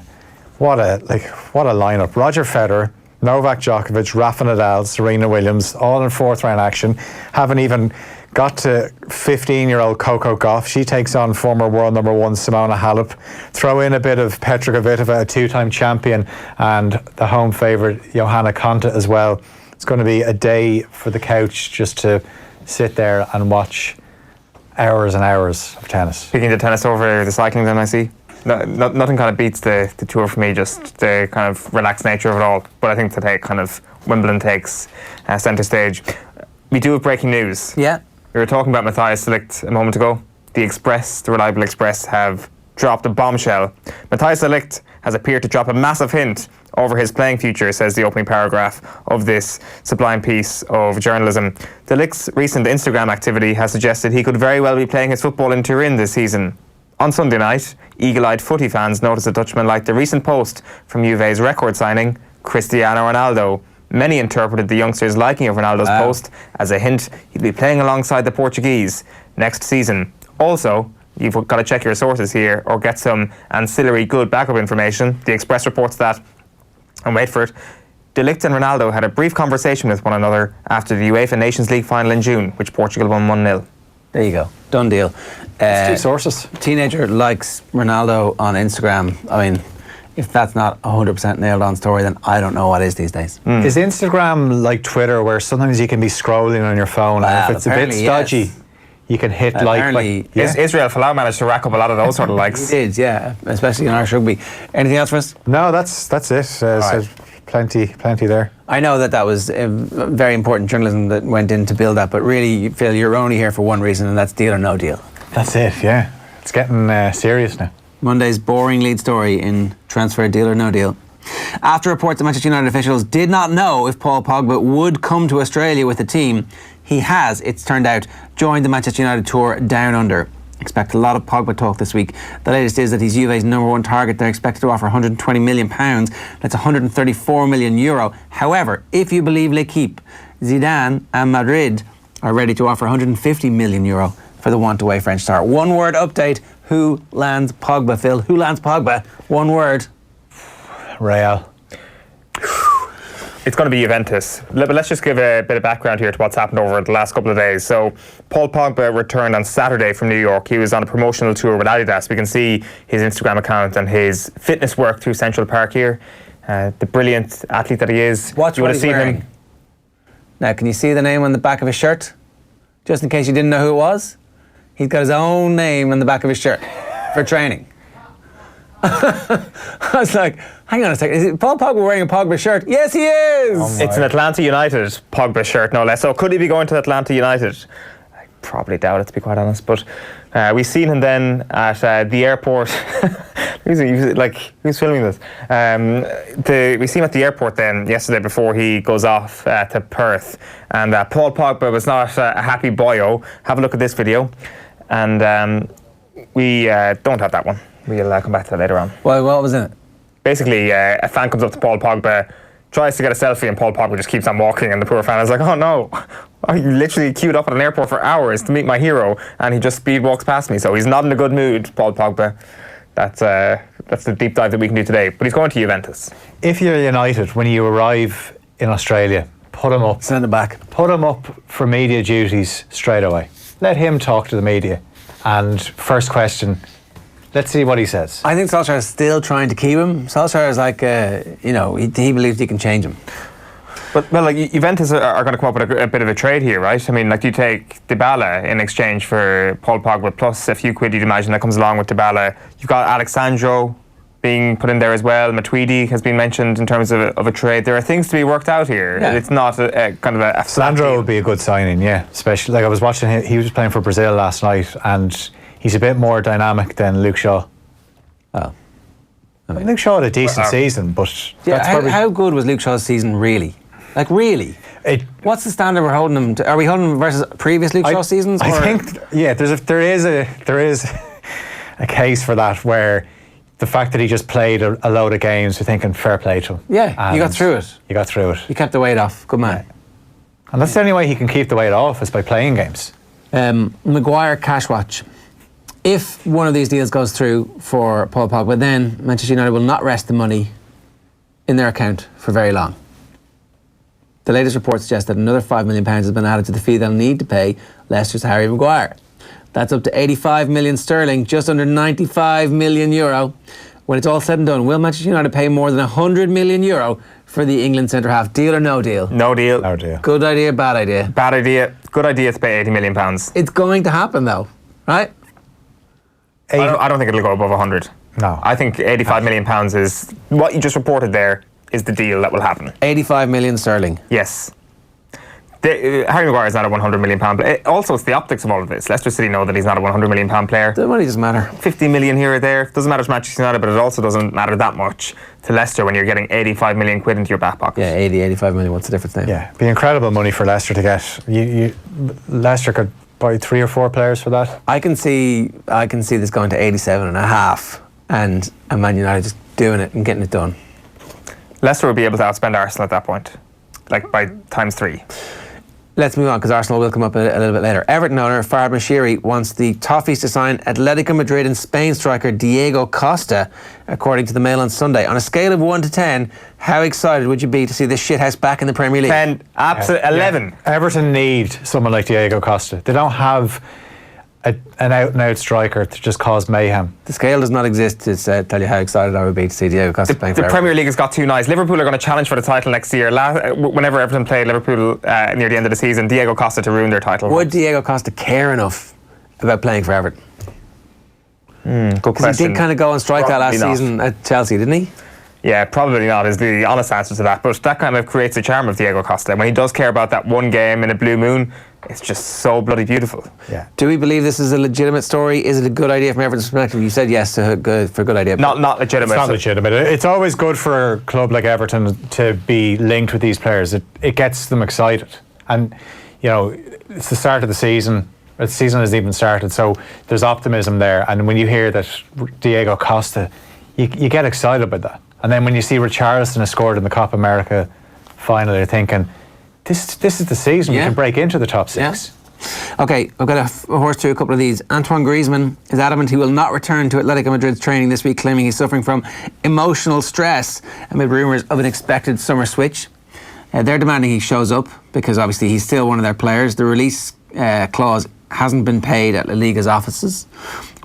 Speaker 5: What a lineup. Roger Federer, Novak Djokovic, Rafa Nadal, Serena Williams, all in 4th round action. Haven't even got to 15-year-old Coco Gauff. She takes on former world number 1 Simona Halep. Throw in a bit of Petra Kvitova, a 2-time champion, and the home favourite Johanna Konta as well. It's going to be a day for the couch just to sit there and watch hours and hours of tennis.
Speaker 1: Picking the tennis over the cycling then, I see. Nothing kind of beats the tour for me, just the kind of relaxed nature of it all. But I think today kind of Wimbledon takes centre stage. We do have breaking news.
Speaker 3: Yeah.
Speaker 1: We were talking about Matthias de Ligt a moment ago. The Reliable Express have dropped a bombshell. Matthias de Ligt has appeared to drop a massive hint over his playing future, says the opening paragraph of this sublime piece of journalism. De Ligt's recent Instagram activity has suggested he could very well be playing his football in Turin this season. On Sunday night, eagle-eyed footy fans noticed a Dutchman liked the recent post from Juve's record signing, Cristiano Ronaldo. Many interpreted the youngster's liking of Ronaldo's post as a hint he'd be playing alongside the Portuguese next season. Also, you've got to check your sources here or get some ancillary good backup information. The Express reports that, and wait for it, De Ligt and Ronaldo had a brief conversation with one another after the UEFA Nations League final in June, which Portugal won 1-0.
Speaker 3: There you go. Done deal.
Speaker 5: It's 2 sources.
Speaker 3: Teenager likes Ronaldo on Instagram. I mean, if that's not 100% nailed on story, then I don't know what is these days.
Speaker 5: Is Instagram like Twitter, where sometimes you can be scrolling on your phone, and if it's a bit stodgy, you can hit
Speaker 1: Israel Folau managed to rack up a lot of those sort of likes.
Speaker 3: He did, yeah, especially in Irish rugby. Anything else for us?
Speaker 5: No, that's it. So plenty there.
Speaker 3: I know that was very important journalism that went in to build that, but really, Phil, you're only here for one reason, and that's deal or no deal.
Speaker 5: That's it, yeah. It's getting serious now.
Speaker 3: Monday's boring lead story in Transfer Deal or No Deal. After reports that Manchester United officials did not know if Paul Pogba would come to Australia with the team, he has, it's turned out, joined the Manchester United tour Down Under. Expect a lot of Pogba talk this week. The latest is that he's Juve's number one target. They're expected to offer £120 million. That's €134 million. However, if you believe L'Equipe, Zidane and Madrid are ready to offer €150 million for the want-away French star. One word update. Who lands Pogba, Phil? Who lands Pogba? One word.
Speaker 5: Real.
Speaker 1: It's going to be Juventus. But let's just give a bit of background here to what's happened over the last couple of days. So, Paul Pogba returned on Saturday from New York. He was on a promotional tour with Adidas. We can see his Instagram account and his fitness work through Central Park here. The brilliant athlete that he is.
Speaker 3: Watch what he's wearing. Now, can you see the name on the back of his shirt? Just in case you didn't know who it was. He's got his own name on the back of his shirt for training. I was like, hang on a second, is Paul Pogba wearing a Pogba shirt? Yes, he is!
Speaker 1: It's an Atlanta United Pogba shirt, no less. So could he be going to Atlanta United? I probably doubt it, to be quite honest. But we've seen him then at the airport. Who's filming this? We see him at the airport then yesterday before he goes off to Perth. And Paul Pogba was not a happy boyo. Have a look at this video. And we don't have that one. We'll come back to that later on.
Speaker 3: Well, what was in it?
Speaker 1: Basically, a fan comes up to Paul Pogba, tries to get a selfie, and Paul Pogba just keeps on walking, and the poor fan is like, oh no, I literally queued up at an airport for hours to meet my hero, and he just speed walks past me. So he's not in a good mood, Paul Pogba. That's the deep dive that we can do today. But he's going to Juventus.
Speaker 5: If you're United, when you arrive in Australia, put him up.
Speaker 3: Send him back.
Speaker 5: Put him up for media duties straight away. Let him talk to the media. And first question, let's see what he says.
Speaker 3: I think Solskjaer is still trying to keep him. Solskjaer is like, he believes he can change him.
Speaker 1: But Juventus are going to come up with a bit of a trade here, right? I mean, you take Dybala in exchange for Paul Pogba plus a few quid, you'd imagine, that comes along with Dybala. You've got Alexandro being put in there as well. Matuidi has been mentioned in terms of a trade. There are things to be worked out here. Yeah. It's not a kind of a
Speaker 5: Sandro would be a good signing, yeah. Especially, I was watching him, he was playing for Brazil last night, and he's a bit more dynamic than Luke Shaw.
Speaker 3: Oh.
Speaker 5: Luke Shaw had a decent season, but...
Speaker 3: Yeah, how good was Luke Shaw's season, really? Really? What's the standard we're holding him to? Are we holding him versus previous Luke Shaw seasons?
Speaker 5: I think, yeah, there is a case for that, where the fact that he just played a load of games, we're thinking fair play to him.
Speaker 3: Yeah, you got through it.
Speaker 5: You got through it.
Speaker 3: You kept the weight off. Good man.
Speaker 5: Yeah. And that's the only way he can keep the weight off, is by playing games.
Speaker 3: Maguire cash watch. If one of these deals goes through for Paul Pogba, then Manchester United will not rest the money in their account for very long. The latest report suggests that another £5 million has been added to the fee they'll need to pay Leicester's Harry Maguire. That's up to 85 million sterling, just under €95 million. When it's all said and done, will Manchester United pay more than €100 million for the England centre-half? Deal or no deal?
Speaker 1: No deal.
Speaker 5: No deal.
Speaker 3: Good idea, bad idea?
Speaker 1: Bad idea. Good idea to pay £80 million.
Speaker 3: It's going to happen, though, right?
Speaker 1: I don't think it'll go above 100.
Speaker 5: No.
Speaker 1: I think £85 million is what you just reported there is the deal that will happen.
Speaker 3: 85 million sterling.
Speaker 1: Yes. Harry Maguire is not a £100 million player. Also, it's the optics of all of this. Leicester City know that he's not a £100 million player.
Speaker 3: The money doesn't matter.
Speaker 1: 50 million here or there. Doesn't matter to Manchester United, but it also doesn't matter that much to Leicester when you're getting 85 million quid into your back pocket.
Speaker 3: Yeah, 85 million. What's the difference there?
Speaker 5: Yeah, be incredible money for Leicester to get. Leicester could buy 3 or 4 players for that.
Speaker 3: I can see this going to 87 and a half, and Man United just doing it and getting it done.
Speaker 1: Leicester will be able to outspend Arsenal at that point, by times 3.
Speaker 3: Let's move on, because Arsenal will come up a little bit later. Everton owner Farhad Moshiri wants the Toffees to sign Atletico Madrid and Spain striker Diego Costa, according to the Mail on Sunday. On a scale of 1 to 10, how excited would you be to see this shithouse back in the Premier League?
Speaker 1: 10, absolutely. 11.
Speaker 5: Yeah. Everton need someone like Diego Costa. They don't have an out-and-out striker to just cause mayhem.
Speaker 4: The scale does not exist to tell you how excited I would be to see Diego Costa playing for
Speaker 1: The Premier League has got two nights. Liverpool are going to challenge for the title next year. Whenever Everton played Liverpool near the end of the season, Diego Costa to ruin their title.
Speaker 4: Would Diego Costa care enough about playing for Everton?
Speaker 1: Good question.
Speaker 4: Because he did kind of go on strike that last
Speaker 1: Probably not.
Speaker 4: season at Chelsea, didn't he?
Speaker 1: Yeah, probably not is the honest answer to that. But that kind of creates the charm of Diego Costa. When he does care about that one game in a blue moon, it's just so bloody beautiful.
Speaker 5: Yeah.
Speaker 4: Do we believe this is a legitimate story? Is it a good idea from Everton's perspective? You said yes for a good idea.
Speaker 1: Not legitimate.
Speaker 5: It's not legitimate. It's always good for a club like Everton to be linked with these players. It gets them excited. And, it's the start of the season. The season hasn't even started, so there's optimism there. And when you hear that Diego Costa, you get excited about that. And then when you see Richarlison has scored in the Copa America final, you're thinking, this is the season. We can break into the top six.
Speaker 4: Yeah. Okay, I've got a horse through a couple of these. Antoine Griezmann is adamant he will not return to Atletico Madrid's training this week, claiming he's suffering from emotional stress amid rumours of an expected summer switch. They're demanding he shows up because obviously he's still one of their players. The release clause hasn't been paid at La Liga's offices.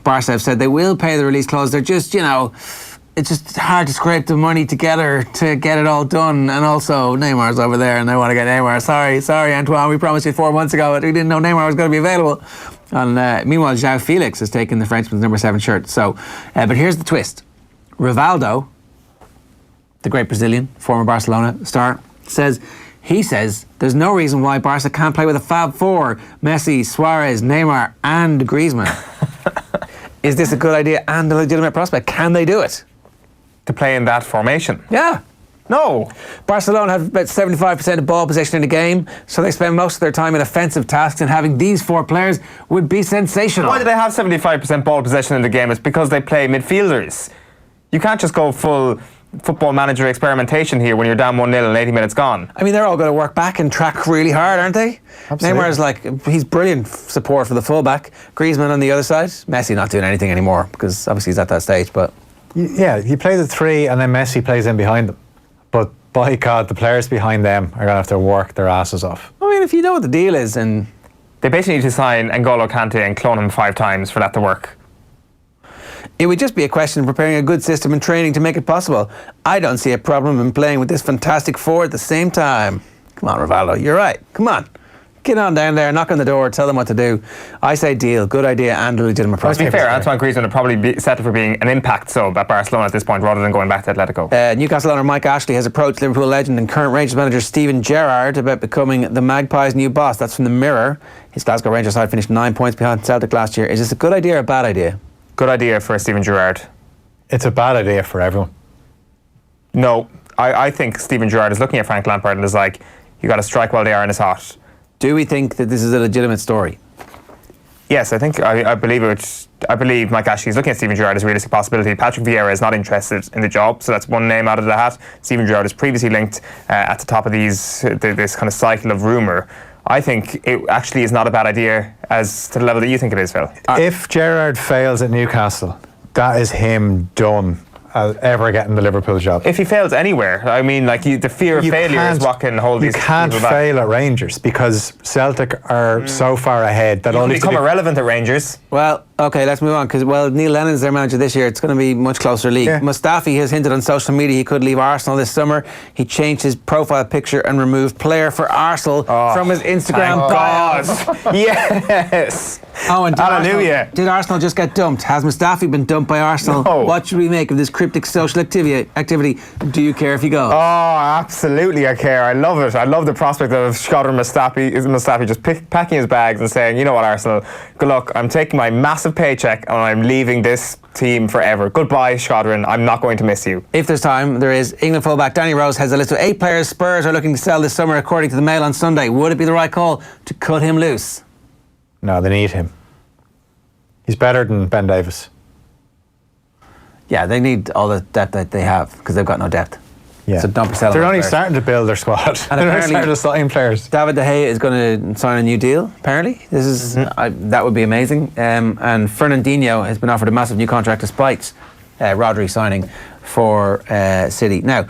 Speaker 4: Barca have said they will pay the release clause. They're just, it's just hard to scrape the money together to get it all done. And also, Neymar's over there and they want to get Neymar. Sorry, Antoine, we promised you 4 months ago that we didn't know Neymar was going to be available. And meanwhile, João Felix has taken the Frenchman's number 7 shirt. So, but here's the twist. Rivaldo, the great Brazilian, former Barcelona star, says there's no reason why Barca can't play with a Fab Four: Messi, Suarez, Neymar and Griezmann. Is this a good idea and a legitimate prospect? Can they do it?
Speaker 1: To play in that formation?
Speaker 4: Yeah.
Speaker 1: No.
Speaker 4: Barcelona have about 75% of ball possession in the game, so they spend most of their time in offensive tasks, and having these 4 players would be sensational.
Speaker 1: Why do they have 75% ball possession in the game? It's because they play midfielders. You can't just go full football manager experimentation here when you're down 1-0 and 80 minutes gone.
Speaker 4: I mean, they're all going to work back and track really hard, aren't they?
Speaker 5: Absolutely.
Speaker 4: Neymar's he's brilliant support for the fullback. Griezmann on the other side. Messi not doing anything anymore because obviously he's at that stage, but...
Speaker 5: Yeah, you play the 3 and then Messi plays in behind them. But by God, the players behind them are going to have to work their asses off.
Speaker 4: I mean, if you know what the deal is, and...
Speaker 1: They basically need to sign N'Golo Kante and clone him 5 times for that to work.
Speaker 4: It would just be a question of preparing a good system and training to make it possible. I don't see a problem in playing with this fantastic 4 at the same time. Come on, Rivaldo, you're right. Come on. Get on down there, knock on the door, tell them what to do. I say deal, good idea and a legitimate prospect.
Speaker 1: To be fair, Antoine Griezmann would probably be settled for being an impact sub at Barcelona at this point rather than going back to Atletico.
Speaker 4: Newcastle owner Mike Ashley has approached Liverpool legend and current Rangers manager Steven Gerrard about becoming the Magpies' new boss. That's from the Mirror. His Glasgow Rangers side finished 9 points behind Celtic last year. Is this a good idea or a bad idea?
Speaker 1: Good idea for Steven Gerrard.
Speaker 5: It's a bad idea for everyone.
Speaker 1: No, I think Steven Gerrard is looking at Frank Lampard and is like, you got to strike while the iron is hot.
Speaker 4: Do we think that this is a legitimate story?
Speaker 1: Yes, I believe it. I believe Mike Ashley is looking at Steven Gerrard as a realistic possibility. Patrick Vieira is not interested in the job, so that's one name out of the hat. Steven Gerrard is previously linked at the top of this kind of cycle of rumour. I think it actually is not a bad idea as to the level that you think it is, Phil.
Speaker 5: If Gerrard fails at Newcastle, that is him done ever getting the Liverpool job.
Speaker 1: If he fails anywhere, I mean, the fear of failure is what can hold these people back.
Speaker 5: You can't fail at Rangers because Celtic are so far ahead that
Speaker 1: all become irrelevant at Rangers.
Speaker 4: Well, okay, let's move on because Neil Lennon's their manager this year. It's going to be much closer league. Yeah. Mustafi has hinted on social media he could leave Arsenal this summer. He changed his profile picture and removed player for Arsenal from his Instagram bio.
Speaker 1: Yes.
Speaker 4: Oh, and
Speaker 1: hallelujah.
Speaker 4: Did Arsenal just get dumped? Has Mustafi been dumped by Arsenal?
Speaker 1: No.
Speaker 4: What should we make of this cryptic social activity? Do you care if he goes?
Speaker 1: Oh, absolutely I care. I love it. I love the prospect of Shkodran Mustafi just packing his bags and saying, you know what, Arsenal, good luck. I'm taking my massive paycheck and I'm leaving this team forever. Goodbye, Shkodran. I'm not going to miss you.
Speaker 4: If there's time, there is. England fullback Danny Rose has a list of 8 players Spurs are looking to sell this summer, according to the Mail on Sunday. Would it be the right call to cut him loose?
Speaker 5: No, they need him. He's better than Ben Davis.
Speaker 4: Yeah, they need all the depth that they have because they've got no depth.
Speaker 5: Yeah.
Speaker 4: So don't be selling.
Speaker 5: They're only
Speaker 4: players.
Speaker 5: starting to build their squad.
Speaker 4: And
Speaker 5: they're only starting to sign players.
Speaker 4: David De Gea is going to sign a new deal, apparently. This is that would be amazing. And Fernandinho has been offered a massive new contract despite Rodri signing for City. Now,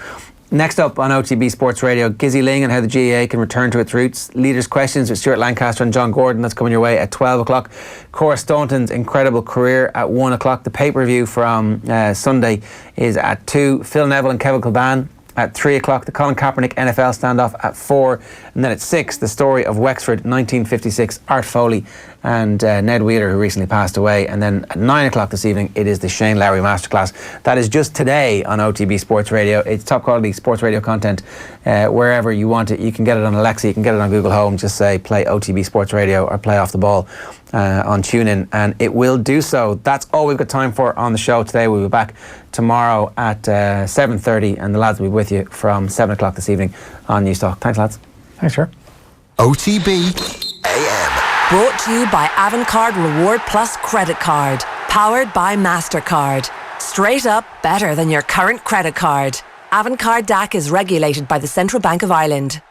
Speaker 3: Next up on OTB Sports Radio, Gizzy Ling and how the GAA can return to its roots. Leaders' questions with Stuart Lancaster and John Gordon. That's coming your way at 12 o'clock. Cora Staunton's incredible career at 1 o'clock. The pay-per-view from Sunday is at 2. Phil Neville and Kevin Kilbane at 3 o'clock. The Colin Kaepernick NFL standoff at 4. And then at 6, the story of Wexford 1956, Art Foley and Ned Wheeler, who recently passed away. And then at 9 o'clock this evening, it is the Shane Lowry Masterclass. That is just today on OTB Sports Radio. It's top quality sports radio content wherever you want it. You can get it on Alexa, you can get it on Google Home. Just say play OTB Sports Radio or play Off the Ball on TuneIn, and it will do so. That's all we've got time for on the show today. We'll be back tomorrow at 7:30, and the lads will be with you from 7 o'clock this evening on Newstalk. Thanks, lads.
Speaker 5: Thanks, sir.
Speaker 6: OTB AM.
Speaker 2: Brought to you by Avantcard Reward Plus Credit Card. Powered by MasterCard. Straight up better than your current credit card. Avantcard DAC is regulated by the Central Bank of Ireland.